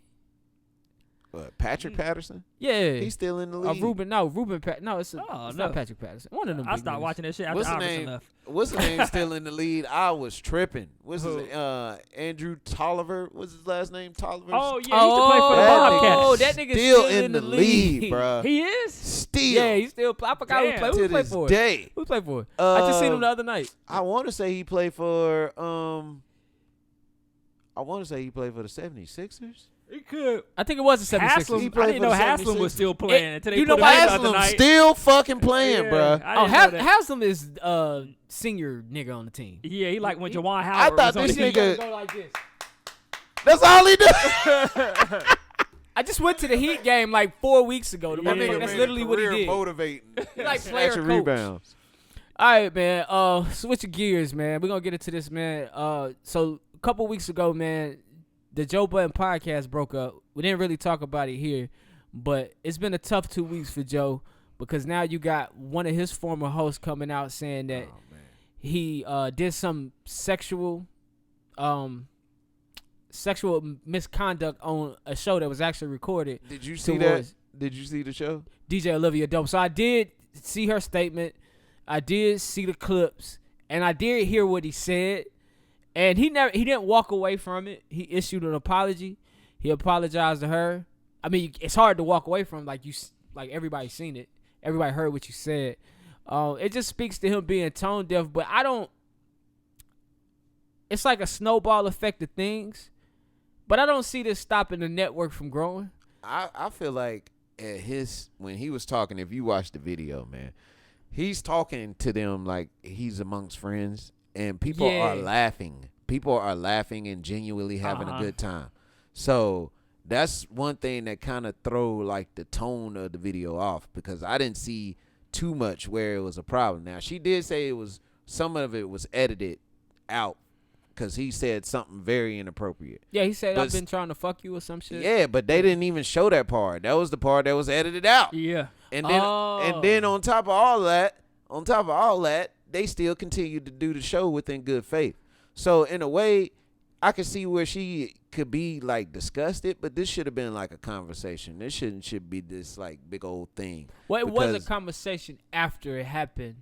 Speaker 4: What, Patrick Patterson?
Speaker 2: Yeah.
Speaker 4: He's still in the league.
Speaker 2: Ruben it's
Speaker 3: no.
Speaker 2: not Patrick Patterson. One of them
Speaker 3: I
Speaker 2: big
Speaker 3: stopped
Speaker 2: niggas.
Speaker 3: watching that shit after
Speaker 4: What's the
Speaker 3: Iverson
Speaker 4: name?
Speaker 3: left.
Speaker 4: What's the name still in the lead? I was tripping. What's his
Speaker 3: Who?
Speaker 4: Andrew Tolliver? What's his last name? Tolliver?
Speaker 3: Oh, yeah. He used to play for the Bobcats.
Speaker 2: Oh, that nigga
Speaker 4: still in the league, bro.
Speaker 3: He is?
Speaker 4: Still.
Speaker 2: Yeah, he still play. I forgot who
Speaker 3: Damn.
Speaker 2: played.
Speaker 4: To
Speaker 2: Who played
Speaker 4: this
Speaker 2: for?
Speaker 4: day.
Speaker 2: Who played for? I just seen him the other night.
Speaker 4: I want to say he played for the 76ers.
Speaker 3: He could.
Speaker 2: I think it was the 76ers.
Speaker 3: Haslam,
Speaker 4: He
Speaker 3: I
Speaker 4: played
Speaker 3: didn't
Speaker 4: for
Speaker 3: know
Speaker 4: the
Speaker 3: Haslam
Speaker 4: 76ers.
Speaker 3: was still playing until they
Speaker 2: you
Speaker 3: put
Speaker 2: know
Speaker 3: him
Speaker 2: what?
Speaker 3: in the other
Speaker 4: Haslam
Speaker 3: night.
Speaker 4: still fucking playing,
Speaker 3: Yeah,
Speaker 4: bruh.
Speaker 3: I didn't know that.
Speaker 2: Haslam is senior nigga on the team.
Speaker 3: Yeah, he like when Jawan Howard
Speaker 4: thought
Speaker 3: was on
Speaker 4: this
Speaker 3: the team.
Speaker 4: nigga-
Speaker 2: Go like this.
Speaker 4: That's all he do.
Speaker 2: I just went to the Heat game like 4 weeks ago. The
Speaker 3: Yeah.
Speaker 2: motherfucker- That's literally what he did.
Speaker 4: Motivating.
Speaker 2: He like player
Speaker 4: Snatching
Speaker 2: coach.
Speaker 4: rebounds.
Speaker 2: All right, man. Switching gears, man. We're gonna get into this, man. So a couple weeks ago, man, the Joe Budden podcast broke up. We didn't really talk about it here, but it's been a tough 2 weeks for Joe because now you got one of his former hosts coming out saying that he did some sexual misconduct on a show that was actually recorded.
Speaker 4: Did you see
Speaker 2: towards
Speaker 4: that? Did you see the show?
Speaker 2: DJ Olivia Dope. So I did see her statement. I did see the clips, and I did hear what he said. And he didn't walk away from it. He issued an apology. He apologized to her. I mean, it's hard to walk away from like everybody's seen it. Everybody heard what you said. It just speaks to him being tone deaf, but I don't. It's like a snowball effect of things, but I don't see this stopping the network from growing.
Speaker 4: I feel like when he was talking, if you watch the video, man, he's talking to them like he's amongst friends, and people are laughing. People are laughing and genuinely having a good time. So that's one thing that kind of throw like the tone of the video off because I didn't see too much where it was a problem. Now she did say some of it was edited out because he said something very inappropriate.
Speaker 2: Yeah, he said I've been trying to fuck you or some shit.
Speaker 4: Yeah, but they didn't even show that part. That was the part that was edited out.
Speaker 3: Yeah.
Speaker 4: And then on top of all that, they still continued to do the show within good faith. So in a way, I could see where she could be like disgusted, but this should have been like a conversation. This should be this like big old thing.
Speaker 2: Well, it was a conversation after it happened,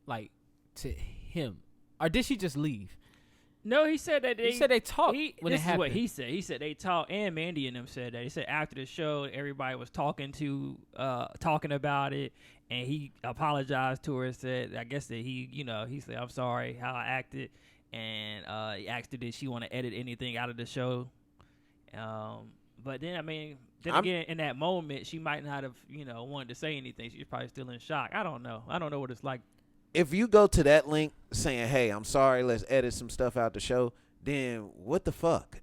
Speaker 2: like to him, or did she just leave?
Speaker 3: No, he said that
Speaker 2: He said they talked when it
Speaker 3: this is
Speaker 2: happened.
Speaker 3: what he said. He said they talked, and Mandy and them said that. He said after the show, everybody was talking about it, and he apologized to her and said, I guess that he said, I'm sorry how I acted, and he asked her did she want to edit anything out of the show. But then, again, in that moment, she might not have, wanted to say anything. She was probably still in shock. I don't know what it's like.
Speaker 4: If you go to that link saying, hey, I'm sorry, let's edit some stuff out the show, then what the fuck?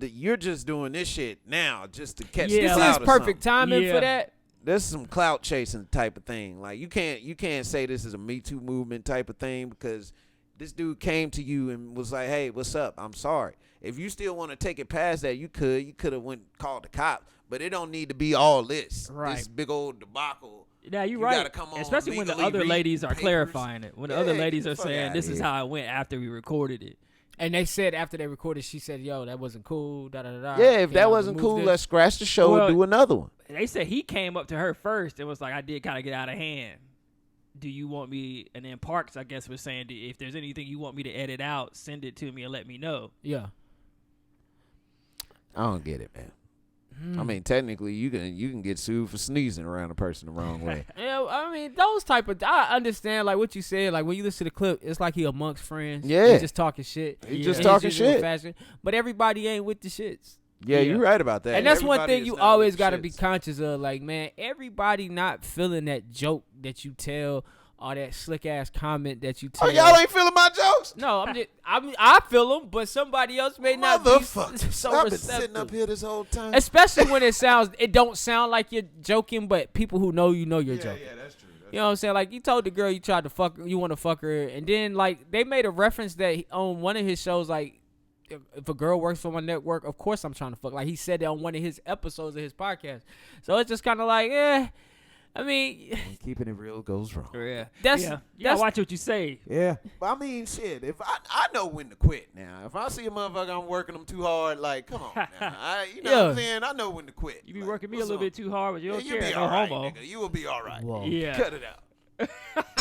Speaker 4: You're just doing this shit now just to catch the
Speaker 2: This
Speaker 4: clout
Speaker 2: is
Speaker 4: or
Speaker 2: perfect
Speaker 4: something.
Speaker 2: timing for that.
Speaker 4: This is some clout chasing type of thing. Like you can't say this is a Me Too movement type of thing because this dude came to you and was like, hey, what's up? I'm sorry. If you still want to take it past that, you could have went called the cop, but it don't need to be all this.
Speaker 3: Right.
Speaker 4: This big old debacle.
Speaker 3: Yeah, you're
Speaker 4: You
Speaker 3: right.
Speaker 4: gotta come on,
Speaker 3: especially when the
Speaker 4: legally
Speaker 3: other
Speaker 4: read
Speaker 3: ladies are
Speaker 4: papers.
Speaker 3: clarifying it. When the
Speaker 4: Yeah,
Speaker 3: other
Speaker 4: get
Speaker 3: ladies
Speaker 4: the
Speaker 3: are
Speaker 4: fuck
Speaker 3: saying
Speaker 4: outta
Speaker 3: this is
Speaker 4: here.
Speaker 3: how it went after we recorded it.
Speaker 2: And they said after they recorded, she said, "Yo, that wasn't cool." Da da da.
Speaker 4: Yeah, if that wasn't cool, let's scratch the show
Speaker 3: Well,
Speaker 4: and do another one.
Speaker 3: They said he came up to her first and was like, I did kind of get out of hand. Do you want me? And then Parks, I guess, was saying, if there's anything you want me to edit out, send it to me and let me know.
Speaker 2: Yeah.
Speaker 4: I don't get it, man. I mean, technically, you can get sued for sneezing around a person the wrong way.
Speaker 2: Yeah, I mean, those type of. I understand, like what you said. Like when you listen to the clip, it's like he amongst friends.
Speaker 4: Yeah.
Speaker 2: He just talking shit.
Speaker 4: He just
Speaker 2: And
Speaker 4: talking
Speaker 2: he's just in
Speaker 4: shit.
Speaker 2: fashion. But everybody ain't with the shits.
Speaker 4: Yeah, you're right about that.
Speaker 2: And that's one
Speaker 4: Everybody
Speaker 2: thing
Speaker 4: is
Speaker 2: you
Speaker 4: not
Speaker 2: always
Speaker 4: with
Speaker 2: got to
Speaker 4: shits.
Speaker 2: be conscious of. Like, man, everybody not feeling that joke that you tell or that slick ass comment that you tell.
Speaker 4: Oh, y'all ain't feeling my jokes?
Speaker 2: No, I feel them, but somebody else may not be
Speaker 4: Motherfucker.
Speaker 2: so
Speaker 4: I've been
Speaker 2: receptive.
Speaker 4: sitting up here this whole time.
Speaker 2: Especially when it don't sound like you're joking, but people who know you're joking.
Speaker 4: Yeah, that's true.
Speaker 2: You know what I'm saying? Like, you told the girl you tried to fuck her, you want to fuck her, and then, like, they made a reference that on one of his shows, like, if a girl works for my network, of course I'm trying to fuck. Like, he said that on one of his episodes of his podcast. So it's just kind of like, I mean,
Speaker 4: When keeping it real goes wrong.
Speaker 3: Yeah.
Speaker 2: That's-
Speaker 3: You
Speaker 2: that's-
Speaker 3: gotta watch what you say.
Speaker 4: Yeah. But I mean, shit, if I know when to quit now. If I see a motherfucker, I'm working them too hard, like, come on now. You know what I'm saying? I know when to quit.
Speaker 3: You be
Speaker 4: Like,
Speaker 3: working me a
Speaker 4: what's
Speaker 3: little
Speaker 4: up?
Speaker 3: bit too hard, but you don't
Speaker 4: You
Speaker 3: care.
Speaker 4: be
Speaker 3: No
Speaker 4: all right,
Speaker 3: homo.
Speaker 4: nigga. You will be all right.
Speaker 2: Whoa.
Speaker 3: Yeah.
Speaker 4: Cut it out.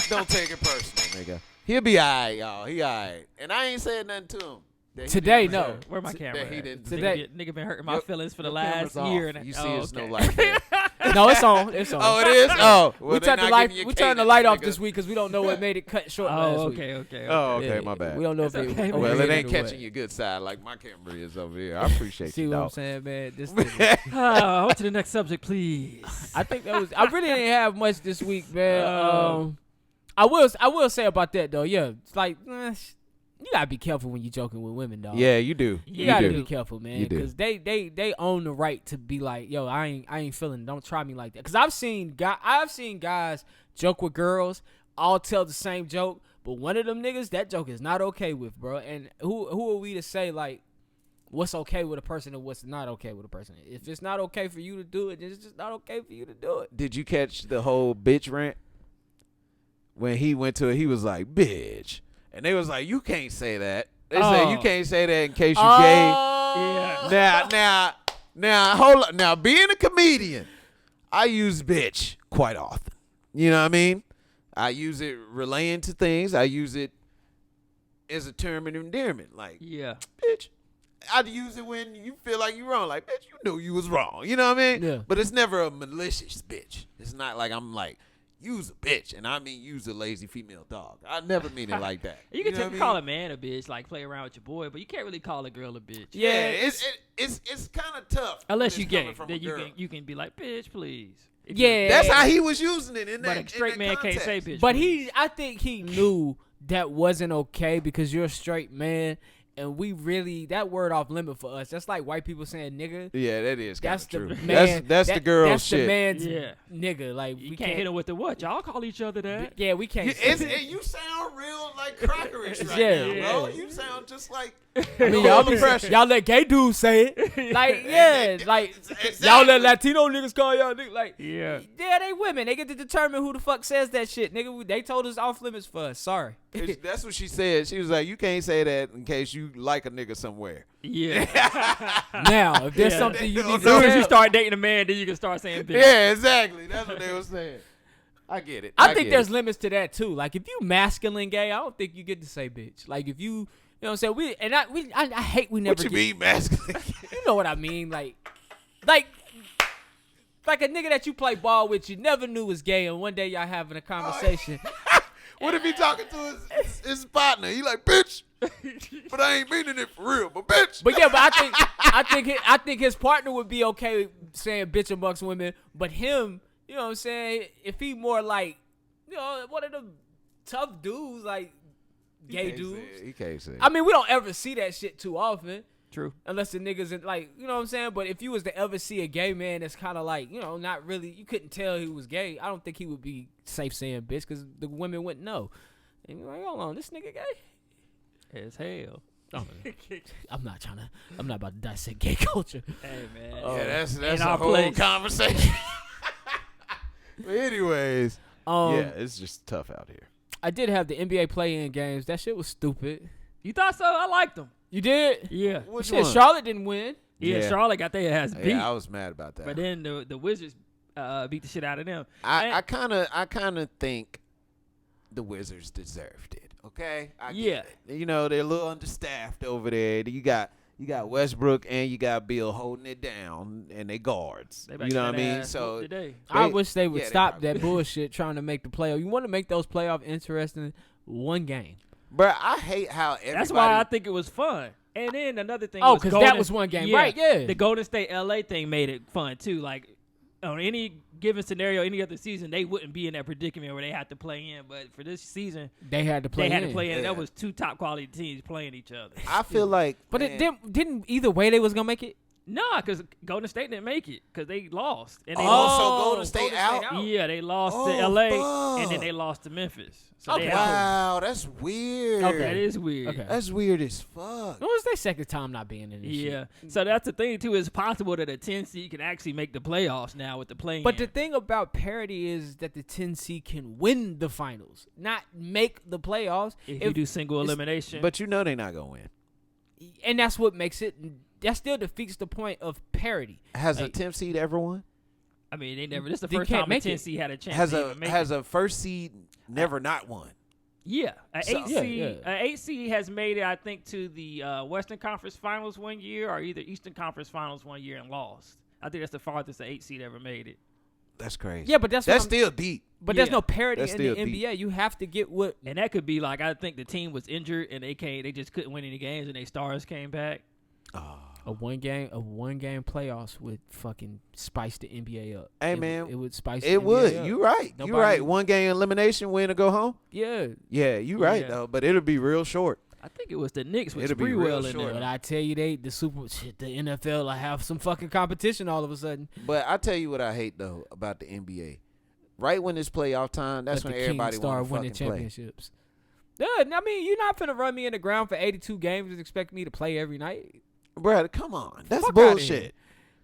Speaker 4: Don't take it personal, nigga. He'll be all right, y'all. He all right. And I ain't said nothing to him. that he
Speaker 2: Today,
Speaker 4: didn't
Speaker 2: no.
Speaker 4: deserve.
Speaker 3: Where my camera
Speaker 4: That he
Speaker 3: at?
Speaker 4: didn't
Speaker 2: Today-
Speaker 3: Nigga been hurting my
Speaker 4: Your-
Speaker 3: feelings for the
Speaker 4: your
Speaker 3: last
Speaker 4: camera's
Speaker 3: year.
Speaker 4: off.
Speaker 3: And
Speaker 4: You see
Speaker 3: oh,
Speaker 4: it's no
Speaker 3: okay.
Speaker 4: light there.
Speaker 2: no, it's on. It's on.
Speaker 4: Oh, it is? Oh. Well,
Speaker 2: we
Speaker 4: they
Speaker 2: turned the
Speaker 4: not
Speaker 2: light.
Speaker 4: getting your
Speaker 2: We turned the
Speaker 4: cadence,
Speaker 2: light off
Speaker 4: nigga.
Speaker 2: this week because we don't know what made it cut short last
Speaker 3: Oh,
Speaker 2: week.
Speaker 3: okay.
Speaker 4: Oh, okay,
Speaker 2: Yeah,
Speaker 4: my bad.
Speaker 2: We don't know if
Speaker 3: It's
Speaker 2: it.
Speaker 3: okay,
Speaker 2: overheated
Speaker 4: Well, it ain't
Speaker 2: or what.
Speaker 4: catching your good side like my camera is over here. I appreciate
Speaker 2: See
Speaker 4: you,
Speaker 2: what I'm
Speaker 4: dog.
Speaker 2: saying, man? This nigga.
Speaker 3: On to the next subject, please.
Speaker 2: I think that was. I really didn't have much this week, man. I will say about that though. Yeah, it's like you gotta be careful when you joking with women, dog.
Speaker 4: Yeah, you do.
Speaker 2: You
Speaker 3: You
Speaker 2: gotta
Speaker 3: do.
Speaker 2: be careful, man,
Speaker 4: You do.
Speaker 2: because they own the right to be like, yo, I ain't feeling. Don't try me like that. Because I've seen guys joke with girls, all tell the same joke, but one of them niggas that joke is not okay with, bro. And who are we to say like what's okay with a person and what's not okay with a person? If it's not okay for you to do it, then it's just not okay for you to do it.
Speaker 4: Did you catch the whole bitch rant? When he went to it, he was like, bitch. And they was like, you can't say that. They said, you can't say that in case you gay.
Speaker 3: Yeah.
Speaker 4: Now, hold on. Now, being a comedian, I use bitch quite often. You know what I mean? I use it relating to things. I use it as a term of endearment. Like,
Speaker 3: Yeah.
Speaker 4: bitch. I'd use it when you feel like you're wrong. Like, bitch, you knew you was wrong. You know what I mean?
Speaker 2: Yeah.
Speaker 4: But it's never a malicious bitch. It's not like I'm like, use a bitch. And I mean use a lazy female dog. I never mean it like that.
Speaker 3: You can
Speaker 4: know what I
Speaker 3: call
Speaker 4: mean?
Speaker 3: a man a bitch, like play around with your boy, but you can't really call a girl a bitch.
Speaker 4: Yeah, it's kind of tough.
Speaker 3: Unless
Speaker 4: when
Speaker 3: you
Speaker 4: it's
Speaker 3: gay,
Speaker 4: coming from
Speaker 3: then
Speaker 4: a girl.
Speaker 3: you can be like, bitch, please. If
Speaker 2: Yeah.
Speaker 3: you-
Speaker 4: That's how he was using it in that.
Speaker 3: But a straight
Speaker 4: in
Speaker 3: man
Speaker 4: that
Speaker 3: can't say
Speaker 4: context.
Speaker 3: bitch.
Speaker 2: But
Speaker 3: please.
Speaker 2: I think he knew that wasn't okay because you're a straight man, and we really that word off limit for us. That's like white people saying nigga.
Speaker 4: Yeah, that is kind
Speaker 2: That's
Speaker 4: of
Speaker 2: the
Speaker 4: true.
Speaker 2: man.
Speaker 4: That's the girl
Speaker 2: That's
Speaker 4: shit.
Speaker 2: the man's
Speaker 3: Yeah.
Speaker 2: nigga. Like
Speaker 3: You
Speaker 2: we
Speaker 3: can't hit him with the what? Y'all call each other that.
Speaker 2: Yeah, we can't.
Speaker 4: You sound real like crackerish right
Speaker 2: Yeah.
Speaker 4: now, bro.
Speaker 2: Yeah.
Speaker 4: You sound just like
Speaker 2: I mean, y'all let gay dudes say it. Like, yeah, like y'all let Latino niggas call y'all niggas. Like,
Speaker 3: Yeah.
Speaker 2: they women. They get to determine who the fuck says that shit, nigga. They told us off limits for us. Sorry.
Speaker 4: That's what she said. She was like, you can't say that in case you like a nigga somewhere.
Speaker 3: Yeah.
Speaker 2: Now, if there's
Speaker 3: Yeah.
Speaker 2: something you need
Speaker 3: As
Speaker 2: to
Speaker 3: soon as you
Speaker 2: tell,
Speaker 3: start dating a man, then you can start saying bitch.
Speaker 4: Yeah, exactly. That's what they were saying. I get it.
Speaker 2: I think
Speaker 4: get
Speaker 2: there's
Speaker 4: it.
Speaker 2: limits to that too. Like if you masculine gay, I don't think you get to say bitch. Like if you know what I'm saying? I hate we never
Speaker 4: What you
Speaker 2: get,
Speaker 4: mean masculine?
Speaker 2: You know what I mean? Like a nigga that you play ball with, you never knew was gay, and one day y'all having a conversation.
Speaker 4: What if he talking to his partner? He like, bitch, but I ain't meaning it for real, but bitch.
Speaker 2: But yeah, but I think his partner would be okay saying bitch amongst women, but him, you know what I'm saying? If he more like, you know, one of them tough dudes, like gay dudes.
Speaker 4: He can't say it.
Speaker 2: I mean, we don't ever see that shit too often.
Speaker 3: True.
Speaker 2: Unless the niggas in, like, you know what I'm saying? But if you was to ever see a gay man that's kind of like, you know, not really, you couldn't tell he was gay, I don't think he would be safe saying bitch because the women wouldn't know. And you're like, hold on, this nigga gay?
Speaker 3: As hell.
Speaker 2: I'm not about to dissect gay culture.
Speaker 3: Hey, man.
Speaker 4: Yeah, that's
Speaker 3: Ain't
Speaker 4: a
Speaker 3: our
Speaker 4: whole
Speaker 3: place.
Speaker 4: conversation. But anyways,
Speaker 2: Um,
Speaker 4: yeah, it's just tough out here.
Speaker 2: I did have the NBA play-in games. That shit was stupid.
Speaker 3: You thought so? I liked them.
Speaker 2: You did?
Speaker 3: Yeah.
Speaker 4: Which
Speaker 2: Shit,
Speaker 4: one?
Speaker 2: Charlotte didn't win.
Speaker 3: Yeah, Charlotte got their ass beat.
Speaker 4: Yeah, I was mad about that.
Speaker 3: But then the Wizards beat the shit out of them.
Speaker 4: I kind of think the Wizards deserved it. Okay, I get it. You know they're a little understaffed over there. You got Westbrook and you got Bill holding it down, and they guards.
Speaker 3: They
Speaker 4: You know what I mean? So
Speaker 2: I wish they would
Speaker 4: yeah, they
Speaker 2: stop
Speaker 4: probably-
Speaker 2: that bullshit trying to make the playoff. You want to make those playoff interesting, one game.
Speaker 4: Bro, I hate how everybody.
Speaker 3: That's why I think it was fun. And then another thing
Speaker 2: Oh,
Speaker 3: was
Speaker 2: 'cause
Speaker 3: Golden-
Speaker 2: that was one game, right, yeah.
Speaker 3: The Golden State LA thing made it fun too. Like on any given scenario, any other season, they wouldn't be in that predicament where they had to play in. But for this season,
Speaker 2: They had to play
Speaker 3: they had
Speaker 2: in.
Speaker 3: to play in.
Speaker 4: Yeah.
Speaker 3: That was two top quality teams playing each other.
Speaker 4: I feel like,
Speaker 2: But
Speaker 4: man,
Speaker 2: it didn't either way they was going to make it?
Speaker 3: No, because Golden State didn't make it because they lost. And they
Speaker 4: So Golden State out?
Speaker 3: Yeah, they lost to LA and then they lost to Memphis. So
Speaker 2: Okay.
Speaker 3: they
Speaker 4: Wow, that's weird.
Speaker 3: Okay. That is weird.
Speaker 2: Okay.
Speaker 4: That's weird as fuck.
Speaker 2: It was their second time not being in this
Speaker 3: Yeah.
Speaker 2: shit.
Speaker 3: So that's the thing too. It's possible that a 10 seed can actually make the playoffs now with the play-in.
Speaker 2: But the thing about parity is that the 10 seed can win the finals, not make the playoffs.
Speaker 3: if you do single elimination.
Speaker 4: But you know they're not gonna win.
Speaker 2: And that's what makes it. That still defeats the point of parity.
Speaker 4: Has a
Speaker 2: Like,
Speaker 4: 10th seed ever won?
Speaker 3: I mean, they never. This is the
Speaker 2: They
Speaker 3: first
Speaker 2: can't
Speaker 3: time a
Speaker 2: make
Speaker 3: 10
Speaker 2: it.
Speaker 3: seed had a chance.
Speaker 4: Has
Speaker 3: to
Speaker 4: a
Speaker 3: even make
Speaker 4: has
Speaker 3: it.
Speaker 4: a first seed never not won?
Speaker 3: Yeah, an
Speaker 4: So-
Speaker 3: 8 seed.
Speaker 2: Yeah.
Speaker 3: An 8 seed has made it, I think, to the Western Conference Finals one year, or either Eastern Conference Finals one year and lost. I think that's the farthest an 8 seed ever made it.
Speaker 4: That's crazy.
Speaker 2: Yeah, but that's
Speaker 4: still deep.
Speaker 2: But there's
Speaker 3: Yeah.
Speaker 2: no parity
Speaker 4: That's
Speaker 2: in the
Speaker 4: still deep.
Speaker 2: NBA. You have to get what.
Speaker 3: And that could be like, I think the team was injured and they just couldn't win any games, and their stars came back.
Speaker 2: A one game playoffs would fucking spice the NBA up.
Speaker 4: Hey,
Speaker 2: It
Speaker 4: man,
Speaker 2: would, it would spice.
Speaker 4: It
Speaker 2: the
Speaker 4: would.
Speaker 2: NBA up.
Speaker 4: You right. You
Speaker 2: Nobody-
Speaker 4: right. One game elimination, win or go home.
Speaker 2: Yeah,
Speaker 4: Yeah, you right
Speaker 3: Yeah.
Speaker 4: though. But it'll be real short.
Speaker 3: I think it was the Knicks with
Speaker 4: It'll be real
Speaker 3: Spreewell in
Speaker 4: short.
Speaker 2: but
Speaker 3: there.
Speaker 2: I tell you, the NFL like have some fucking competition all of a sudden.
Speaker 4: But I tell you what I hate though about the NBA. Right when it's playoff time, that's
Speaker 2: Let
Speaker 4: when
Speaker 2: the
Speaker 4: everybody
Speaker 2: Kings start
Speaker 4: wants to
Speaker 2: winning
Speaker 4: fucking play.
Speaker 2: championships. Yeah, I mean, you're not finna run me in the ground for 82 games and expect me to play every night.
Speaker 4: Brother, come on. That's
Speaker 2: Fuck outta
Speaker 4: bullshit.
Speaker 2: here.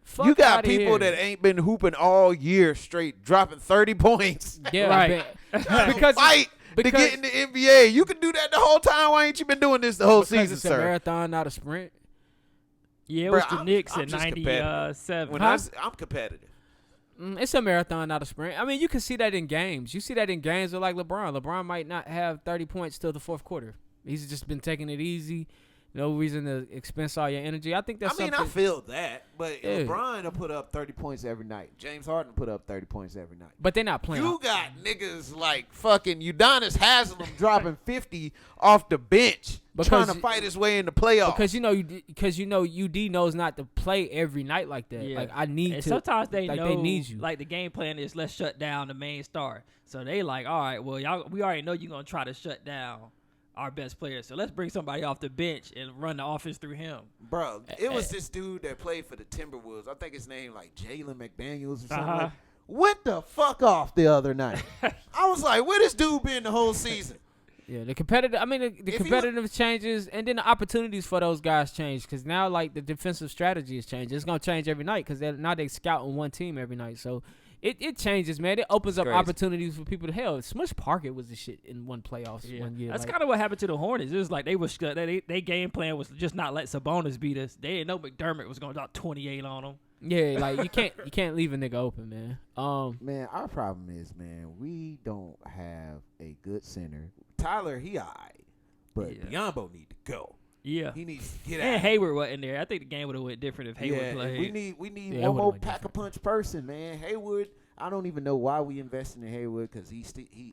Speaker 2: Fuck
Speaker 4: You got
Speaker 2: outta
Speaker 4: people
Speaker 2: here.
Speaker 4: that ain't been hooping all year straight, dropping 30 points.
Speaker 2: Yeah,
Speaker 3: Right.
Speaker 2: because
Speaker 4: Fight to
Speaker 2: because-
Speaker 4: get in the NBA. You can do that the whole time. Why ain't you been doing this the whole
Speaker 2: because
Speaker 4: season,
Speaker 2: it's a
Speaker 4: sir?
Speaker 2: marathon, not a sprint.
Speaker 3: Yeah, it was
Speaker 4: Bruh,
Speaker 3: the
Speaker 4: I'm-
Speaker 3: Knicks
Speaker 4: I'm
Speaker 3: in
Speaker 4: just competitive.
Speaker 3: 97.
Speaker 4: When
Speaker 2: Huh?
Speaker 4: I'm competitive.
Speaker 2: It's a marathon, not a sprint. I mean, you can see that in games. You see that in games with like LeBron. LeBron might not have 30 points till the fourth quarter. He's just been taking it easy. No reason to expense all your energy. I think that's
Speaker 4: I mean,
Speaker 2: something.
Speaker 4: I feel that, but
Speaker 2: Yeah.
Speaker 4: LeBron will put up 30 points every night. James Harden put up 30 points every night.
Speaker 2: But they're not playing.
Speaker 4: You got niggas like fucking Udonis Haslem dropping 50 off the bench,
Speaker 2: Because-
Speaker 4: trying to fight his way in the playoffs.
Speaker 2: because you know UD knows not to play every night like that.
Speaker 3: Yeah.
Speaker 2: Like I need
Speaker 3: And
Speaker 2: to.
Speaker 3: sometimes they
Speaker 2: like
Speaker 3: know,
Speaker 2: they need you.
Speaker 3: like the game plan is let's shut down the main star. So they like, all right, well, y'all, we already know you're gonna try to shut down our best player. So let's bring somebody off the bench and run the offense through him.
Speaker 4: Bro, it was this dude that played for the Timberwolves. I think his name like Jalen McDaniels or something.
Speaker 3: Uh-huh.
Speaker 4: Like, went the fuck off the other night. I was like, where this dude been the whole season?
Speaker 2: Yeah, the competitive. I mean, the
Speaker 4: If he
Speaker 2: competitive changes, and then the opportunities for those guys change because now, like the defensive strategy is changing. It's gonna change every night because now they scout on one team every night. So it changes, man. It opens up
Speaker 4: crazy.
Speaker 2: opportunities for people to hell. Smush Parker was the shit in one playoffs one year.
Speaker 3: That's
Speaker 2: like,
Speaker 3: kind of what happened to the Hornets. It was like they game plan was just not let Sabonis beat us. They didn't know McDermott was gonna drop 28 on them.
Speaker 2: yeah, like you can't leave a nigga open, man.
Speaker 4: Man, our problem is, man, we don't have a good center. Tyler, he all right, but
Speaker 3: Yeah.
Speaker 4: Biyombo need to go.
Speaker 3: Yeah.
Speaker 4: He needs to get out.
Speaker 3: And Hayward wasn't there. I think the game would have went different if Hayward
Speaker 4: Yeah,
Speaker 3: played.
Speaker 4: we need
Speaker 2: Yeah, it
Speaker 4: one more
Speaker 2: would've went
Speaker 4: pack a punch person, man. Hayward, I don't even know why we invested in Hayward because he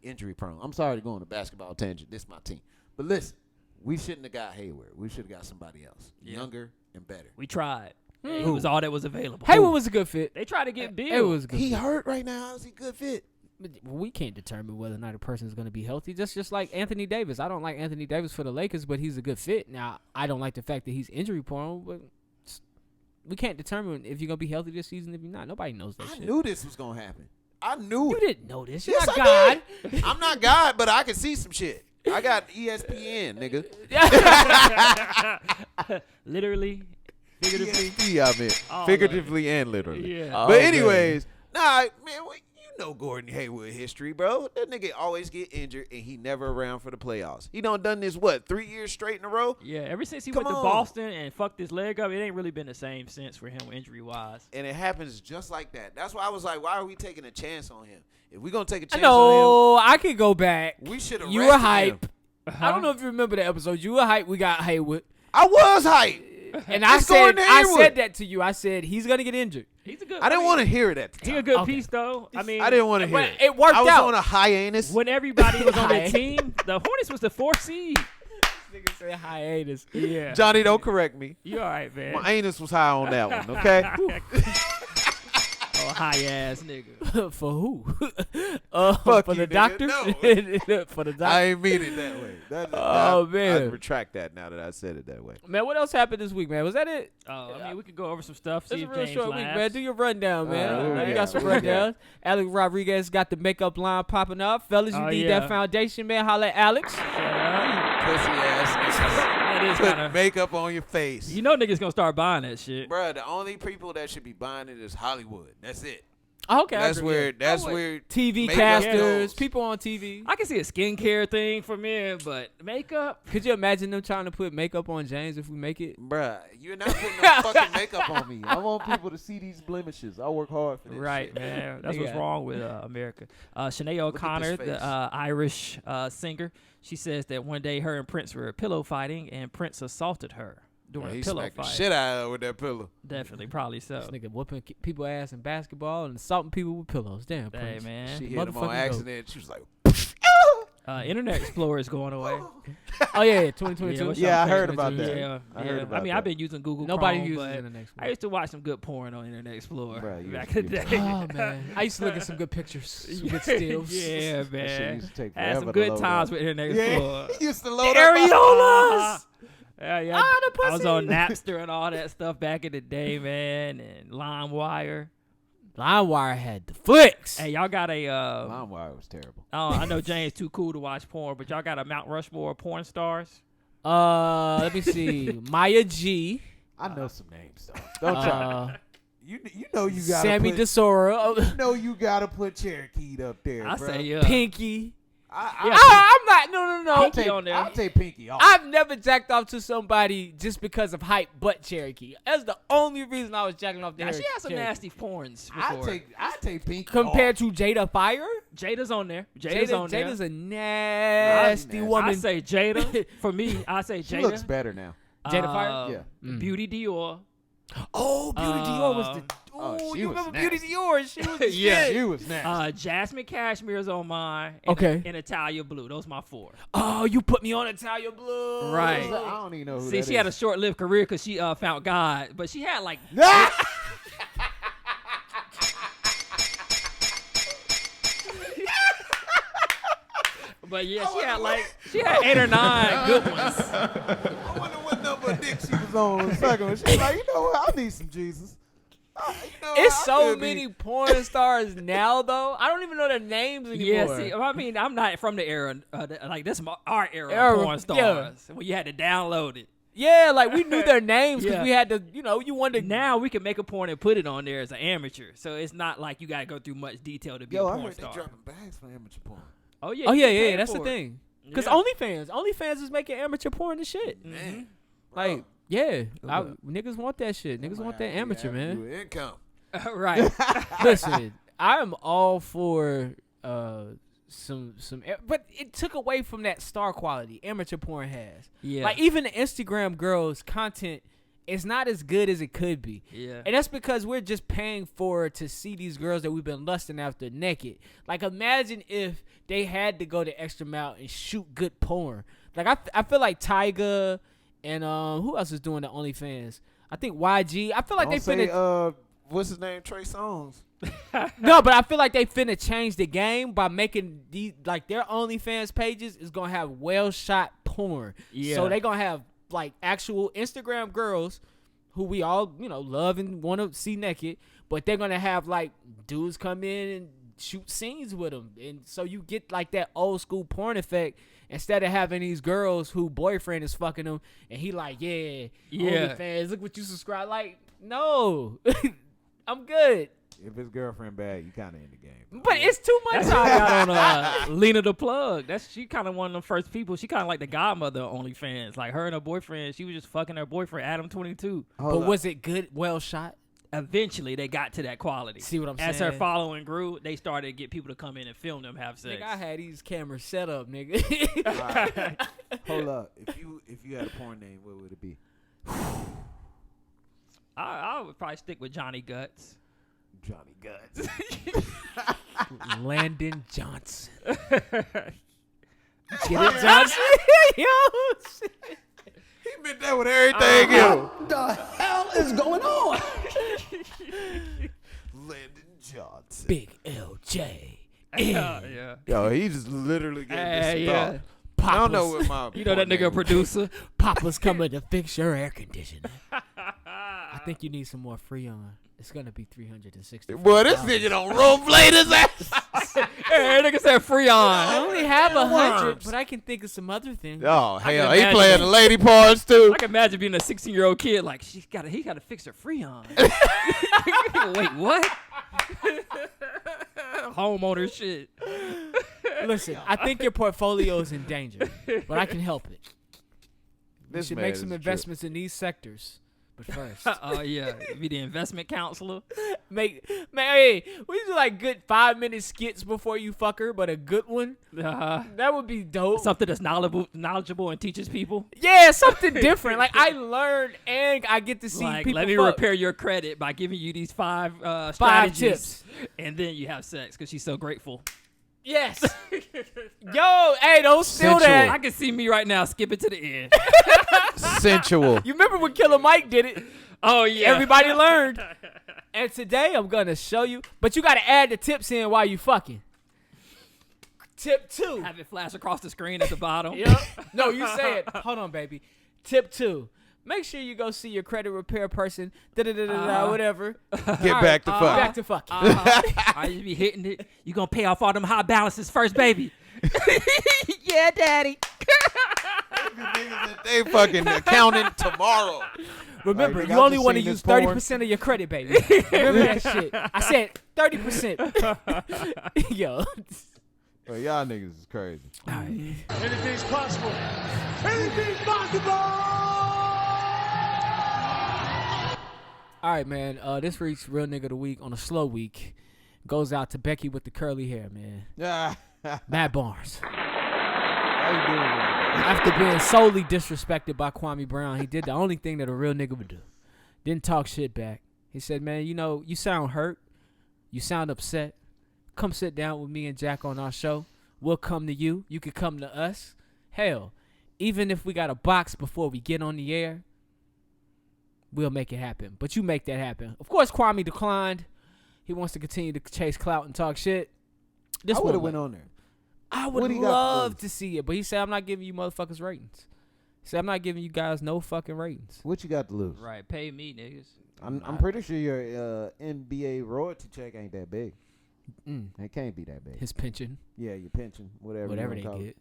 Speaker 4: injury prone. I'm sorry to go on a basketball tangent. This is my team, but listen, we shouldn't have got Hayward. We should have got somebody else, younger and better.
Speaker 3: We tried. It was all that was available.
Speaker 2: Hayward was a good fit.
Speaker 3: They tried to get Bill.
Speaker 2: It was a good.
Speaker 4: He
Speaker 2: fit.
Speaker 4: hurt right now. How's he good fit?
Speaker 2: But we can't determine whether or not a person is going to be healthy. Just like Anthony Davis. I don't like Anthony Davis for the Lakers, but he's a good fit. Now, I don't like the fact that he's injury prone, but we can't determine if you're going to be healthy this season if you're not. Nobody knows that
Speaker 4: I
Speaker 2: shit.
Speaker 4: knew this was gonna happen. I knew
Speaker 2: You
Speaker 4: it.
Speaker 2: didn't know this. You're
Speaker 4: Yes,
Speaker 2: not
Speaker 4: I
Speaker 2: God.
Speaker 4: did. I'm not God, but I can see some shit. I got ESPN, nigga.
Speaker 3: Literally, figuratively.
Speaker 4: ESP, I meant.
Speaker 3: Oh,
Speaker 4: Figuratively and literally.
Speaker 3: Yeah.
Speaker 2: Oh,
Speaker 4: But
Speaker 2: man.
Speaker 4: anyways, man, you know Gordon Hayward history, bro. That nigga always get injured, and he never around for the playoffs. He done this, 3 years straight in a row?
Speaker 3: Yeah, ever since he
Speaker 4: Come
Speaker 3: went to
Speaker 4: on.
Speaker 3: Boston and fucked his leg up, it ain't really been the same since for him injury-wise.
Speaker 4: And it happens just like that. That's why I was like, why are we taking a chance on him? If we're going to take a
Speaker 2: I
Speaker 4: chance on
Speaker 2: know. I could go back.
Speaker 4: him, we should have
Speaker 2: You were hype. I don't know if you remember the episode. You were hype. We got Hayward.
Speaker 4: I was hype.
Speaker 2: And I
Speaker 4: It's Gordon
Speaker 2: said
Speaker 4: Hayward.
Speaker 2: that to you. I said he's going to get injured.
Speaker 3: He's a good.
Speaker 4: I didn't want to hear it at the
Speaker 3: He
Speaker 4: time.
Speaker 3: a good
Speaker 2: Okay.
Speaker 3: piece though. I mean,
Speaker 4: I didn't want to hear
Speaker 2: But
Speaker 4: it.
Speaker 2: it worked
Speaker 4: I was
Speaker 2: out.
Speaker 4: on a hiatus.
Speaker 3: when everybody was on the
Speaker 2: Hi.
Speaker 3: team, the Hornets was the 4th seed.
Speaker 2: Nigga say hiatus.
Speaker 3: Yeah,
Speaker 4: Johnny, don't correct me.
Speaker 3: you all right, man?
Speaker 4: My anus was high on that one, okay?
Speaker 3: Oh, High ass nigga.
Speaker 2: For who?
Speaker 4: Fuck
Speaker 2: for
Speaker 4: you,
Speaker 2: the
Speaker 4: nigga.
Speaker 2: doctor?
Speaker 4: No.
Speaker 2: For the doctor?
Speaker 4: I ain't mean it that way.
Speaker 2: Man.
Speaker 4: I retract that now that I said it that way.
Speaker 2: Man, what else happened this week, man? Was that it?
Speaker 3: I mean, we could go over some stuff.
Speaker 2: It's
Speaker 3: See
Speaker 2: a
Speaker 3: if
Speaker 2: real
Speaker 3: James
Speaker 2: short
Speaker 3: laughs.
Speaker 2: week, man. Do your rundown, man.
Speaker 4: All right,
Speaker 2: I know you
Speaker 4: yeah,
Speaker 2: got some
Speaker 4: yeah.
Speaker 2: rundowns. Alex Rodriguez got the makeup line popping up. Fellas, you need that foundation, man. Holla at Alex.
Speaker 4: Pussy ass niggas.
Speaker 3: That is
Speaker 4: Put
Speaker 3: kind of.
Speaker 4: makeup on your face.
Speaker 3: You know niggas gonna start buying that shit.
Speaker 4: Bruh, the only people that should be buying it is Hollywood. That's it.
Speaker 2: Oh, okay,
Speaker 4: That's where
Speaker 2: TV
Speaker 4: makeup
Speaker 2: casters,
Speaker 4: goes.
Speaker 2: people on TV.
Speaker 3: I can see a skincare thing for men, but makeup.
Speaker 2: Could you imagine them trying to put makeup on James if we make it?
Speaker 4: Bruh, you're not putting no fucking makeup on me. I want people to see these blemishes. I work hard for this
Speaker 3: Right,
Speaker 4: shit.
Speaker 3: man. That's
Speaker 2: Yeah.
Speaker 3: what's wrong with America. Sinead O'Connor,
Speaker 4: this
Speaker 3: the
Speaker 4: face.
Speaker 3: Irish singer, she says that one day her and Prince were pillow fighting, and Prince assaulted her during
Speaker 4: He
Speaker 3: a pillow
Speaker 4: smacked the
Speaker 3: fight.
Speaker 4: shit out of her with that pillow.
Speaker 3: Definitely, probably so.
Speaker 2: This nigga whooping people ass in basketball and assaulting people with pillows. Damn,
Speaker 3: Hey,
Speaker 2: Prince.
Speaker 3: man.
Speaker 4: She hit him on
Speaker 2: Motherfucking
Speaker 4: accident. She was like,
Speaker 3: Internet Explorer is going away.
Speaker 2: Oh yeah, 2022.
Speaker 3: what's
Speaker 8: Yeah,
Speaker 3: up,
Speaker 8: I heard
Speaker 3: Facebook?
Speaker 8: about that.
Speaker 3: Yeah,
Speaker 8: I
Speaker 3: yeah.
Speaker 8: heard about
Speaker 3: I mean,
Speaker 8: that.
Speaker 3: I've been using Google
Speaker 2: Nobody
Speaker 3: Chrome,
Speaker 2: uses
Speaker 3: but
Speaker 2: it in the next
Speaker 3: I used to watch some good porn on Internet Explorer
Speaker 8: Bruh, you
Speaker 3: back
Speaker 8: used
Speaker 3: in the
Speaker 8: to
Speaker 3: day.
Speaker 2: Oh man, I used to look at some good pictures, some good stills.
Speaker 3: Yeah,
Speaker 8: That shit
Speaker 3: man.
Speaker 8: used to take
Speaker 3: Had some
Speaker 8: forever to
Speaker 3: good
Speaker 8: load
Speaker 3: times
Speaker 8: up.
Speaker 3: with Internet
Speaker 4: yeah.
Speaker 3: Explorer.
Speaker 4: He used to load
Speaker 2: Areolas.
Speaker 3: Yeah.
Speaker 2: Ah, the
Speaker 3: I was on
Speaker 2: pussy.
Speaker 3: Napster and all that stuff back in the day, man, and LimeWire.
Speaker 2: LimeWire had the flicks.
Speaker 3: Hey, y'all got a
Speaker 8: LimeWire was terrible.
Speaker 3: I know James too cool to watch porn, but y'all got a Mount Rushmore of porn stars?
Speaker 2: Let me see. Maya G.
Speaker 8: I know some names though. Don't try. You know you gotta
Speaker 2: Sammy
Speaker 8: put,
Speaker 2: DeSora.
Speaker 8: you know you gotta put Cherokee up there.
Speaker 3: I
Speaker 8: bro.
Speaker 3: say
Speaker 2: Pinky.
Speaker 3: Yeah,
Speaker 2: I'm not. No.
Speaker 8: I'll
Speaker 3: Pinky
Speaker 8: take,
Speaker 3: on there.
Speaker 8: I'll take Pinky off.
Speaker 2: I've never jacked off to somebody just because of hype but Cherokee. That's the only reason I was jacking off to
Speaker 3: Now, she had some
Speaker 2: Cherokee.
Speaker 3: nasty porns
Speaker 8: I
Speaker 3: before.
Speaker 8: take Pinky
Speaker 2: Compared
Speaker 8: off.
Speaker 2: to Jada Fire?
Speaker 3: Jada's on there. Jada's on there.
Speaker 2: Jada's a nasty
Speaker 8: nasty.
Speaker 2: woman.
Speaker 3: I say Jada. For me, I say
Speaker 8: She
Speaker 3: Jada.
Speaker 8: looks better now.
Speaker 2: Jada Fire?
Speaker 8: Yeah.
Speaker 3: Beauty Dior.
Speaker 2: Oh, Beauty Dior was the.
Speaker 8: oh,
Speaker 2: Oh,
Speaker 8: she
Speaker 2: you
Speaker 8: was
Speaker 2: remember
Speaker 8: nasty.
Speaker 2: Beauty Dior? She was the
Speaker 3: Yeah.
Speaker 2: shit.
Speaker 8: She was nasty.
Speaker 3: Jasmine Cashmere's on mine.
Speaker 2: Okay.
Speaker 3: And Italia Blue. Those my four.
Speaker 2: Oh, you put me on Italia Blue.
Speaker 3: Right.
Speaker 8: I don't even know who
Speaker 3: See,
Speaker 8: that
Speaker 3: she had a
Speaker 8: is.
Speaker 3: short-lived career because she found God, but she had like. But yeah, she had 8 or 9 good ones.
Speaker 8: I wonder what number of dick she was on the second one. She was like, you know what? I need some Jesus.
Speaker 2: It's so many porn stars now, though. I don't even know their names
Speaker 3: Yeah,
Speaker 2: anymore.
Speaker 3: see, I mean, I'm not from the era, like this is our era
Speaker 2: Era,
Speaker 3: of porn stars. When you had to download it.
Speaker 2: Yeah, like we knew their names because
Speaker 3: Yeah.
Speaker 2: we had to, you wanted.
Speaker 3: Now we can make a porn and put it on there as an amateur. So it's not like you got to go through much detail to be
Speaker 8: Yo,
Speaker 3: a
Speaker 8: I
Speaker 3: porn
Speaker 8: heard
Speaker 3: star.
Speaker 4: They dropping bags for amateur porn.
Speaker 3: Oh, yeah.
Speaker 2: Oh
Speaker 3: you
Speaker 2: yeah,
Speaker 3: get
Speaker 2: yeah,
Speaker 3: paid
Speaker 2: that's the
Speaker 3: for it.
Speaker 2: thing. Because
Speaker 3: Yeah.
Speaker 2: OnlyFans is making amateur porn and shit.
Speaker 4: Man.
Speaker 2: Like, yeah,
Speaker 8: Okay.
Speaker 2: niggas want that shit. Niggas want that amateur, man.
Speaker 4: You income.
Speaker 3: Right.
Speaker 2: Listen, I am all for some, but it took away from that star quality amateur porn has.
Speaker 3: Yeah.
Speaker 2: Like even the Instagram girls' content is not as good as it could be.
Speaker 3: Yeah.
Speaker 2: And that's because we're just paying for to see these girls that we've been lusting after naked. Like imagine if they had to go the extra mile and shoot good porn. Like I feel like Tyga and who else is doing the OnlyFans? I think YG. I feel like
Speaker 8: Don't
Speaker 2: they finna
Speaker 8: say,
Speaker 4: What's his name? Trey Songz.
Speaker 2: no, but I feel like they finna change the game by making these like their OnlyFans pages is gonna have well shot porn.
Speaker 3: Yeah.
Speaker 2: So they gonna have like actual Instagram girls who we all love and want to see naked, but they're gonna have like dudes come in and shoot scenes with them, and so you get like that old school porn effect instead of having these girls who boyfriend is fucking them and he like yeah OnlyFans, look what you subscribe. Like no. I'm good.
Speaker 8: if his girlfriend bad, you kind of in the game.
Speaker 2: But it's too much.
Speaker 3: That's how I got on Lena the Plug. She kind of one of the first people. She kind of like the godmother of OnlyFans. Like her and her boyfriend, she was just fucking her boyfriend, Adam 22.
Speaker 2: But was it good, well shot?
Speaker 3: Eventually, they got to that quality.
Speaker 2: See what I'm
Speaker 3: As
Speaker 2: saying?
Speaker 3: her following grew, they started to get people to come in and film them have sex.
Speaker 2: Nigga, I had these cameras set up, nigga.
Speaker 8: Hold up. If you had a porn name, what would it be?
Speaker 3: I would probably stick with Johnny Guts.
Speaker 8: Johnny Guts.
Speaker 2: Landon Johnson. Get it, Johnson? Yo, shit.
Speaker 4: He meant that with everything, yo.
Speaker 9: What the hell is going on?
Speaker 4: Landon
Speaker 8: Johnson.
Speaker 2: Big LJ.
Speaker 3: Yeah.
Speaker 4: Yo, he just literally gave this a thought. I don't know what my
Speaker 3: You know that nigga producer.
Speaker 2: Papa's coming to fix your air conditioner. I think you need some more Freon. It's gonna be $360.
Speaker 4: Boy, this nigga don't roleplay his ass.
Speaker 3: Hey, nigga said Freon.
Speaker 2: I only have 100, but I can think of some other things.
Speaker 4: Oh, hell, he
Speaker 3: imagine
Speaker 4: playing
Speaker 3: that.
Speaker 4: the lady parts too.
Speaker 3: I can imagine being a 16-year-old kid like he got to fix her Freon. Wait, what? Homeowner shit.
Speaker 2: Listen, I think your portfolio is in danger, but I can help it. You
Speaker 4: This
Speaker 2: should
Speaker 4: man
Speaker 2: make
Speaker 4: is
Speaker 2: some
Speaker 4: a
Speaker 2: investments in these sectors. But first,
Speaker 3: Oh yeah, be the investment counselor.
Speaker 2: hey, we do like good 5-minute skits before you fuck her, but a good one. That would be dope.
Speaker 3: Something that's knowledgeable and teaches people.
Speaker 2: Yeah, something different. Like I learned and I get to see
Speaker 3: Like,
Speaker 2: people
Speaker 3: let me
Speaker 2: fuck.
Speaker 3: repair your credit by giving you these 5
Speaker 2: 5
Speaker 3: strategies,
Speaker 2: tips.
Speaker 3: and then you have sex because she's so grateful.
Speaker 2: Yes. Yo, hey, don't steal that.
Speaker 3: I can see me right now skipping to the end.
Speaker 4: Sensual.
Speaker 2: You remember when Killer Mike did it?
Speaker 3: Oh yeah,
Speaker 2: Everybody learned. And today I'm gonna show you, but you gotta add the tips in while you fucking. Tip 2.
Speaker 3: have it flash across the screen at the bottom.
Speaker 2: Yep. No, you say it. Hold on, baby. Tip 2. Make sure you go see your credit repair person. Whatever.
Speaker 4: Get back to fuck.
Speaker 2: Back to fucking.
Speaker 3: I just be hitting it. You gonna pay off all them high balances first, baby? Yeah, daddy.
Speaker 4: They fucking accounting tomorrow.
Speaker 2: Remember,
Speaker 8: Like,
Speaker 2: you
Speaker 8: y'all
Speaker 2: only
Speaker 8: just
Speaker 2: want to
Speaker 8: seen
Speaker 2: use
Speaker 8: this porn?
Speaker 2: 30% of your credit, baby. Remember that shit. I said 30%. Yo.
Speaker 8: Well, y'all niggas is crazy.
Speaker 9: Anything's possible. Anything's possible.
Speaker 2: All right, man. This week's Real Nigga of the Week on a slow week goes out to Becky with the curly hair, man. Matt Barnes.
Speaker 8: How you doing, man?
Speaker 2: After being solely disrespected by Kwame Brown, he did the only thing that a real nigga would do. Didn't talk shit back. He said, man, you know, you sound hurt. You sound upset. Come sit down with me and Jack on our show. We'll come to you. You can come to us. Hell, even if we got a box before we get on the air, we'll make it happen. But you make that happen. Of course, Kwame declined. He wants to continue to chase clout and talk shit. This
Speaker 8: I would have
Speaker 2: one
Speaker 8: went on there.
Speaker 2: I would
Speaker 8: What he got to
Speaker 2: love
Speaker 8: lose?
Speaker 2: to see it, but he said, I'm not giving you motherfuckers ratings. He said, I'm not giving you guys no fucking ratings.
Speaker 8: What you got to lose?
Speaker 3: Right, pay me, niggas.
Speaker 8: I'm pretty sure your NBA royalty check ain't that big. It can't be that big.
Speaker 2: His pension,
Speaker 8: Yeah, your pension, whatever
Speaker 2: whatever they
Speaker 8: you wanna call
Speaker 2: get.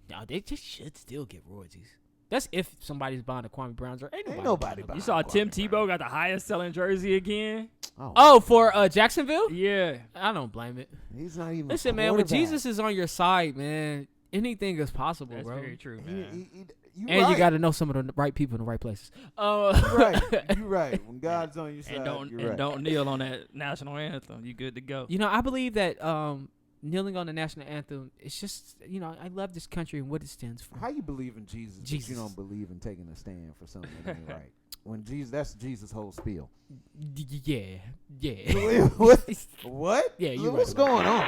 Speaker 2: No, they just should still get royalties. That's if somebody's buying a Kwame Brown's or
Speaker 8: Ain't nobody buying
Speaker 3: You saw
Speaker 8: Kwame
Speaker 3: Tim
Speaker 8: Brown.
Speaker 3: Tebow got the highest selling jersey again.
Speaker 2: Oh, for Jacksonville?
Speaker 3: Yeah.
Speaker 2: I don't blame it.
Speaker 8: He's not even.
Speaker 2: Listen, man, when Jesus is on your side, man, anything is possible,
Speaker 3: That's
Speaker 2: bro.
Speaker 3: very true, man.
Speaker 2: And you got to know some of the right people in the right places.
Speaker 8: You're right. You're right. When God's on your side, you're right.
Speaker 3: Don't kneel on that national anthem. You good to go.
Speaker 2: You know, I believe that kneeling on the national anthem, it's just, you know, I love this country and what it stands for.
Speaker 8: How you believe in Jesus, but
Speaker 2: Jesus.
Speaker 8: you don't believe in taking a stand for something that ain't right? When Jesus, that's Jesus' whole spiel.
Speaker 2: Yeah.
Speaker 8: What?
Speaker 2: Yeah, you're
Speaker 8: What's
Speaker 2: right.
Speaker 8: going on?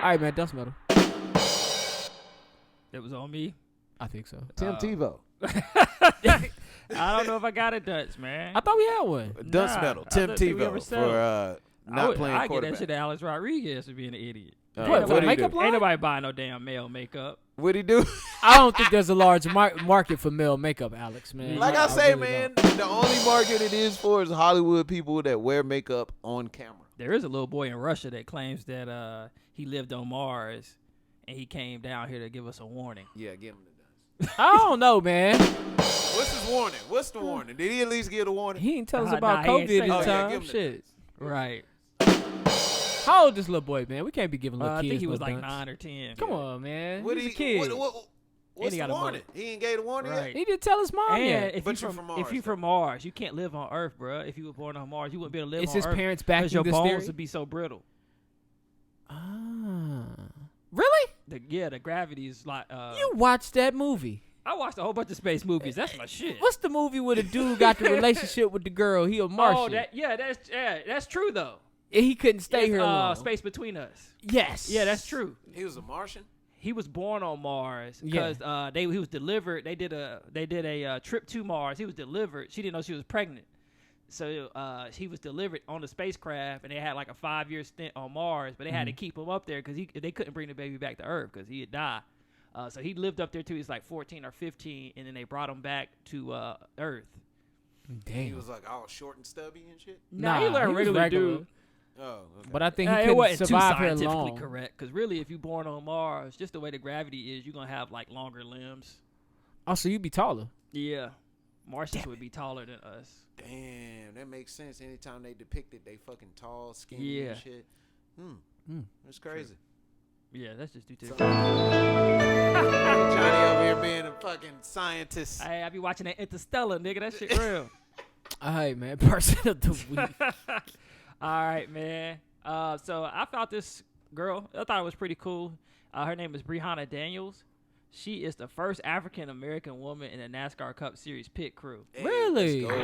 Speaker 2: All right, man, dust metal.
Speaker 3: It was on me.
Speaker 2: I think so.
Speaker 8: Tim Tebow.
Speaker 3: I don't know if I got a Dutch, man.
Speaker 2: I thought we had one.
Speaker 4: Dunce
Speaker 3: Nah,
Speaker 4: metal.
Speaker 3: I
Speaker 4: Tim
Speaker 3: don't think we ever
Speaker 4: Tebow
Speaker 3: said
Speaker 4: for not playing
Speaker 3: I get
Speaker 4: quarterback.
Speaker 3: that shit to Alex Rodriguez for being an idiot.
Speaker 2: What,
Speaker 3: Ain't
Speaker 2: for
Speaker 3: nobody-
Speaker 2: makeup line?
Speaker 3: Ain't nobody buying no damn male makeup.
Speaker 4: What'd he do?
Speaker 2: I don't think there's a large market for male makeup, Alex, man.
Speaker 4: Like I say,
Speaker 2: really
Speaker 4: man,
Speaker 2: don't.
Speaker 4: the only market it is for is Hollywood people that wear makeup on camera.
Speaker 3: There is a little boy in Russia that claims that he lived on Mars and he came down here to give us a warning.
Speaker 4: Yeah, give him the Dunce.
Speaker 2: I don't know, man.
Speaker 4: What's his warning? What's the warning? Did he at least give a warning?
Speaker 2: He didn't tell us
Speaker 3: Nah,
Speaker 2: about
Speaker 3: he ain't
Speaker 2: COVID
Speaker 3: say
Speaker 2: in
Speaker 3: that.
Speaker 4: Oh, yeah,
Speaker 2: time.
Speaker 4: give him the
Speaker 2: Shit.
Speaker 3: Right.
Speaker 2: How old is this little boy, man? We can't be giving little
Speaker 3: I
Speaker 2: kids
Speaker 3: think he
Speaker 2: no
Speaker 3: was like
Speaker 2: dunce.
Speaker 3: 9 or 10.
Speaker 2: Come on, man.
Speaker 4: What
Speaker 2: He's a
Speaker 4: he-
Speaker 2: kid.
Speaker 4: What's
Speaker 3: he
Speaker 4: the
Speaker 3: got a
Speaker 4: warning? He ain't gave the warning
Speaker 3: Right.
Speaker 4: yet?
Speaker 2: He didn't tell his mom
Speaker 3: And
Speaker 2: yet.
Speaker 3: if
Speaker 4: But
Speaker 3: you
Speaker 4: you
Speaker 3: from
Speaker 4: from
Speaker 3: if you
Speaker 4: Mars,
Speaker 3: from Mars, you can't live on Earth, bro. If you were born on Mars, you wouldn't be able to live
Speaker 2: Is
Speaker 3: on
Speaker 2: his
Speaker 3: Earth
Speaker 2: parents
Speaker 3: because
Speaker 2: backing
Speaker 3: your
Speaker 2: this
Speaker 3: bones
Speaker 2: theory?
Speaker 3: would be so brittle.
Speaker 2: Ah. Really?
Speaker 3: The gravity is like.
Speaker 2: You watched that movie.
Speaker 3: I watched a whole bunch of space movies. That's my shit.
Speaker 2: What's the movie where the dude got the relationship with the girl? He a Martian.
Speaker 3: Oh, that's true though.
Speaker 2: And he couldn't stay here long.
Speaker 3: Space Between Us.
Speaker 2: Yes.
Speaker 3: Yeah, that's true.
Speaker 4: He was a Martian?
Speaker 3: He was born on Mars because he was delivered. They did a trip to Mars. He was delivered. She didn't know she was pregnant, So he was delivered on the spacecraft, and they had like a 5-year stint on Mars, but they had to keep him up there because they couldn't bring the baby back to Earth because he had died. So he lived up there till he was like 14 or 15, and then they brought him back to Earth.
Speaker 2: Damn.
Speaker 4: He was like all short and stubby and shit.
Speaker 3: Nah, he was like a
Speaker 2: was
Speaker 3: regular dude.
Speaker 4: Oh, okay.
Speaker 2: But I think he
Speaker 3: It
Speaker 2: couldn't
Speaker 3: wasn't too
Speaker 2: survive here
Speaker 3: scientifically
Speaker 2: long.
Speaker 3: correct because really, if you're born on Mars, just the way the gravity is, you're gonna have like longer limbs.
Speaker 2: Oh, so you'd be taller.
Speaker 3: Yeah, Martians would be taller than us.
Speaker 4: Damn, that makes sense. Anytime they depict it, they fucking tall, skinny
Speaker 3: Yeah.
Speaker 4: and shit. That's crazy.
Speaker 3: Yeah, that's just due to.
Speaker 4: Johnny over here being a fucking scientist.
Speaker 3: Hey, I be watching that Interstellar, nigga. That shit real.
Speaker 2: All right, man. Person of the week.
Speaker 3: All right, man. So I found this girl. I thought it was pretty cool. Her name is Brianna Daniels. She is the first African American woman in the NASCAR Cup Series pit crew.
Speaker 2: Really?
Speaker 3: So she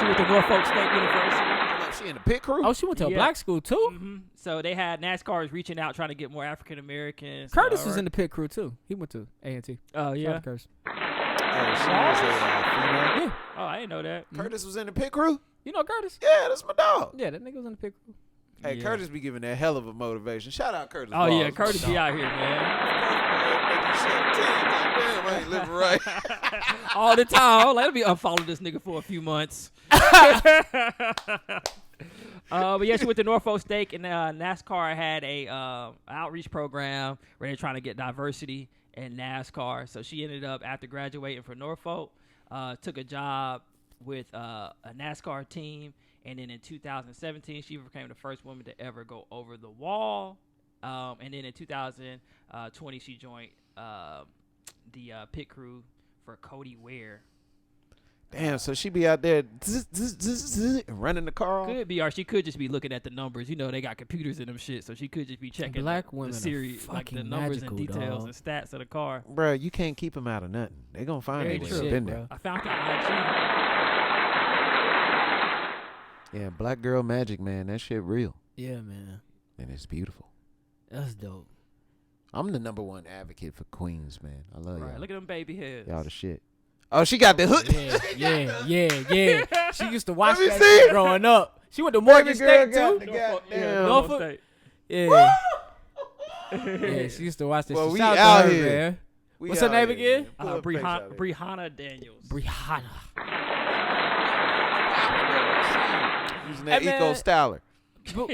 Speaker 3: went to Norfolk State University.
Speaker 4: She in the pit crew?
Speaker 2: Oh, she went to a black school too.
Speaker 3: Mm-hmm. So they had NASCARs reaching out trying to get more African Americans.
Speaker 2: Curtis was in the pit crew too. He went to A&T.
Speaker 3: Oh yeah.
Speaker 2: Curtis.
Speaker 4: Oh, she was a female?
Speaker 2: Yeah.
Speaker 3: Oh, I didn't know that.
Speaker 4: Curtis was in the pit crew?
Speaker 2: You know Curtis?
Speaker 4: Yeah, that's my dog.
Speaker 2: Yeah, that nigga was in the pit crew.
Speaker 4: Hey,
Speaker 3: Yeah.
Speaker 4: Curtis be giving that hell of a motivation. Shout out Curtis.
Speaker 3: Oh yeah,
Speaker 4: Balls.
Speaker 3: Curtis be out here, man.
Speaker 4: Damn, I ain't living right.
Speaker 3: All the time. Let me unfollow this nigga for a few months. But yeah, she went to Norfolk State, and NASCAR had a outreach program where they're trying to get diversity in NASCAR. So she ended up, after graduating from Norfolk, took a job with a NASCAR team, and then in 2017, she became the first woman to ever go over the wall. And then in 2020, she joined the pit crew for Cody Ware.
Speaker 4: Damn, so she be out there running the car off?
Speaker 3: Could be, or she could just be looking at the numbers. You know, they got computers in them shit, so she could just be checking
Speaker 2: Black
Speaker 3: the
Speaker 2: women are
Speaker 3: series, like the
Speaker 2: fucking
Speaker 3: numbers and
Speaker 2: magical,
Speaker 3: details
Speaker 2: dog.
Speaker 3: and stats of the car.
Speaker 4: Bro, you can't keep them out of nothing. They gonna find
Speaker 3: Very
Speaker 4: it when
Speaker 3: true.
Speaker 4: they've been
Speaker 2: Shit,
Speaker 4: there.
Speaker 3: I found her IG.
Speaker 4: Yeah, black girl magic, man. That shit real.
Speaker 2: Yeah, man.
Speaker 4: And it's beautiful.
Speaker 2: That's dope.
Speaker 4: I'm the #1 advocate for queens, man. I love
Speaker 3: Right,
Speaker 4: y'all.
Speaker 3: look at them baby heads.
Speaker 4: Y'all the shit. Oh, she got the hood.
Speaker 2: Yeah. She used to watch
Speaker 4: Let me
Speaker 2: that
Speaker 4: see.
Speaker 2: shit growing up. She went to Morgan State too.
Speaker 3: Norfolk State.
Speaker 2: Yeah. Yeah, she used to watch this.
Speaker 4: Well,
Speaker 2: shit.
Speaker 4: we
Speaker 2: Shout
Speaker 4: out
Speaker 2: to her,
Speaker 4: here.
Speaker 2: man.
Speaker 4: We
Speaker 2: What's her
Speaker 4: out
Speaker 2: name
Speaker 4: here,
Speaker 2: again?
Speaker 4: man. Pull up picture out there.
Speaker 3: Brianna Daniels.
Speaker 2: Brianna.
Speaker 4: Using that
Speaker 2: Hey, man.
Speaker 4: eco styler.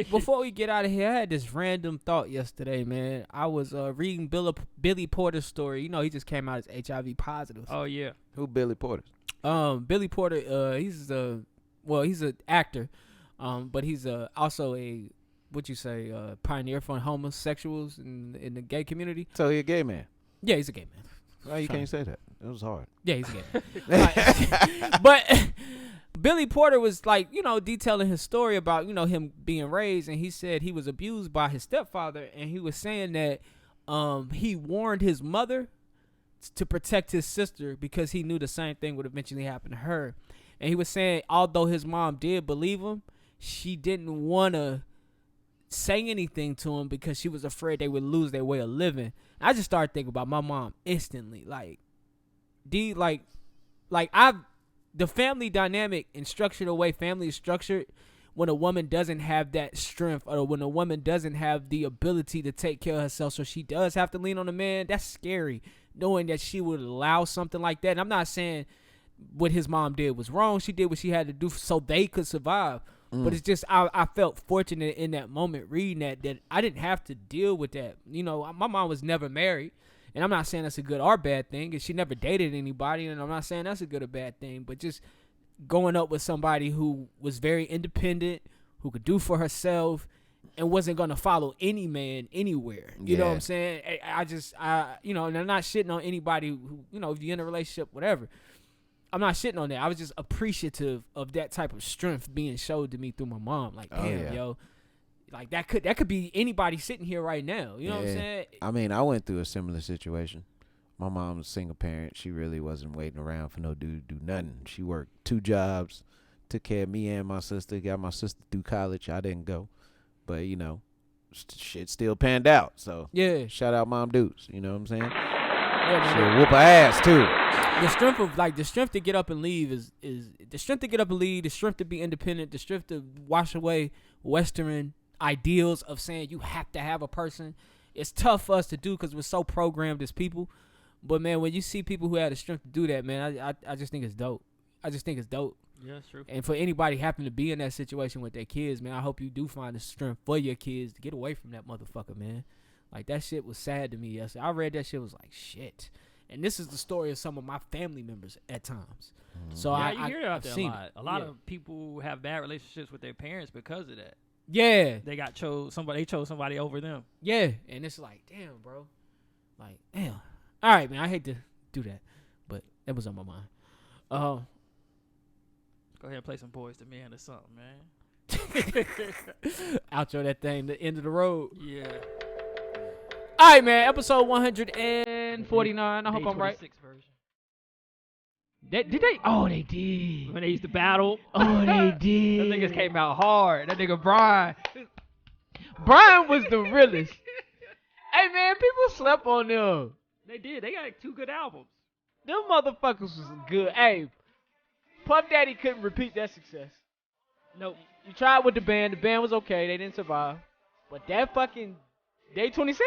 Speaker 2: Before we get out of here, I had this random thought yesterday, man. I was reading Billy Porter's story. You know, he just came out as HIV positive.
Speaker 3: Oh yeah.
Speaker 4: Who Billy Porter?
Speaker 2: Billy Porter, he's an actor, but he's also a pioneer for homosexuals in the gay community.
Speaker 4: So he a gay man.
Speaker 2: Yeah, he's a gay man.
Speaker 4: Why you can't say that? It was hard.
Speaker 2: Yeah, he's a gay man. But Billy Porter was like, detailing his story about, him being raised, and he said he was abused by his stepfather, and he was saying that he warned his mother to protect his sister because he knew the same thing would eventually happen to her. And he was saying, although his mom did believe him, she didn't want to say anything to him because she was afraid they would lose their way of living. I just started thinking about my mom instantly. The family dynamic and structure, the way family is structured, when a woman doesn't have that strength, or when a woman doesn't have the ability to take care of herself, so she does have to lean on a man, that's scary, knowing that she would allow something like that. And I'm not saying what his mom did was wrong. She did what she had to do so they could survive. But it's just, I felt fortunate in that moment reading that I didn't have to deal with that. My mom was never married. And I'm not saying that's a good or bad thing. And she never dated anybody. And I'm not saying that's a good or bad thing. But just going up with somebody who was very independent, who could do for herself, and wasn't going to follow any man anywhere. You know what I'm saying? And I'm not shitting on anybody who, if you're in a relationship, whatever. I'm not shitting on that. I was just appreciative of that type of strength being showed to me through my mom. Like, damn, yo. Like, that could be anybody sitting here right now. You know what I'm saying?
Speaker 4: I mean, I went through a similar situation. My mom was a single parent. She really wasn't waiting around for no dude to do nothing. She worked 2 jobs, took care of me and my sister, got my sister through college. I didn't go. But, shit still panned out. So,
Speaker 2: yeah.
Speaker 4: Shout out Mom Dukes. You know what I'm saying? She'll whoop her ass too.
Speaker 2: The strength to get up and leave is the strength to get up and leave, the strength to be independent, the strength to wash away Western ideals of saying you have to have a person. It's tough for us to do because we're so programmed as people. But man, when you see people who have the strength to do that, man, I just think it's dope. I just think it's dope.
Speaker 3: Yeah, that's true.
Speaker 2: And for anybody happen to be in that situation with their kids, man, I hope you do find the strength for your kids to get away from that motherfucker, man. Like, that shit was sad to me yesterday. I read that shit, was like, shit. And this is the story of some of my family members at times. So
Speaker 3: yeah,
Speaker 2: I
Speaker 3: you hear that out
Speaker 2: I've
Speaker 3: there a
Speaker 2: seen
Speaker 3: lot.
Speaker 2: it.
Speaker 3: A lot
Speaker 2: Yeah.
Speaker 3: of people have bad relationships with their parents because of that.
Speaker 2: Yeah.
Speaker 3: They chose somebody over them.
Speaker 2: Yeah. And it's like, damn, bro. Like, damn. All right, man. I hate to do that, but that was on my mind.
Speaker 3: Go ahead and play some Boys to Men or something, man.
Speaker 2: Outro that thing, the end of the road.
Speaker 3: Yeah.
Speaker 2: All right, man. Episode 149. I hope I'm right.
Speaker 3: Version.
Speaker 2: Did they? Oh, they did.
Speaker 3: When they used to battle.
Speaker 2: Oh, they did.
Speaker 3: Them niggas came out hard. That nigga Brian.
Speaker 2: Brian was the realest. Hey, man, people slept on them.
Speaker 3: They did. They got 2 good albums.
Speaker 2: Them motherfuckers was good. Hey, Puff Daddy couldn't repeat that success.
Speaker 3: Nope.
Speaker 2: You tried with the band. The band was okay. They didn't survive. But that fucking Day 26?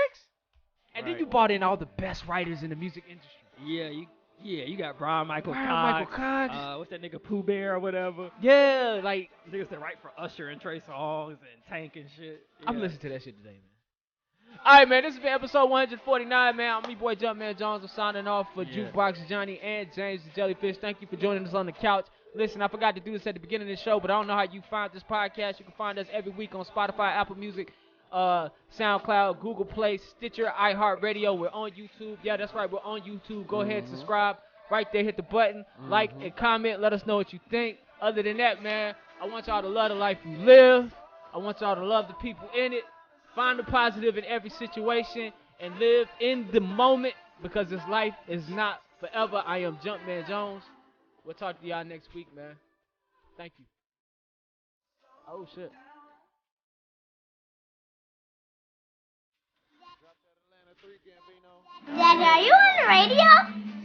Speaker 2: And then you brought in all the best writers in the music industry.
Speaker 3: Yeah, you got Brian Michael
Speaker 2: Cox.
Speaker 3: What's that nigga Pooh Bear or whatever?
Speaker 2: Yeah, like
Speaker 3: niggas that write for Usher and Trey Songz and Tank and shit. Yeah.
Speaker 2: I'm listening to that shit today, man. All right, man. This has been episode 149, man. I'm me boy Jumpman Jones. I'm signing off for Jukebox Johnny and James the Jellyfish. Thank you for joining us on the couch. Listen, I forgot to do this at the beginning of the show, but I don't know how you find this podcast. You can find us every week on Spotify, Apple Music, SoundCloud, Google Play, Stitcher, iHeartRadio. We're on YouTube. Yeah, that's right. We're on YouTube. Go ahead and subscribe. Right there, hit the button. Like and comment. Let us know what you think. Other than that, man, I want y'all to love the life you live. I want y'all to love the people in it. Find the positive in every situation and live in the moment because this life is not forever. I am Jumpman Jones. We'll talk to y'all next week, man. Thank you. Oh, shit.
Speaker 5: Daddy, are you on the radio?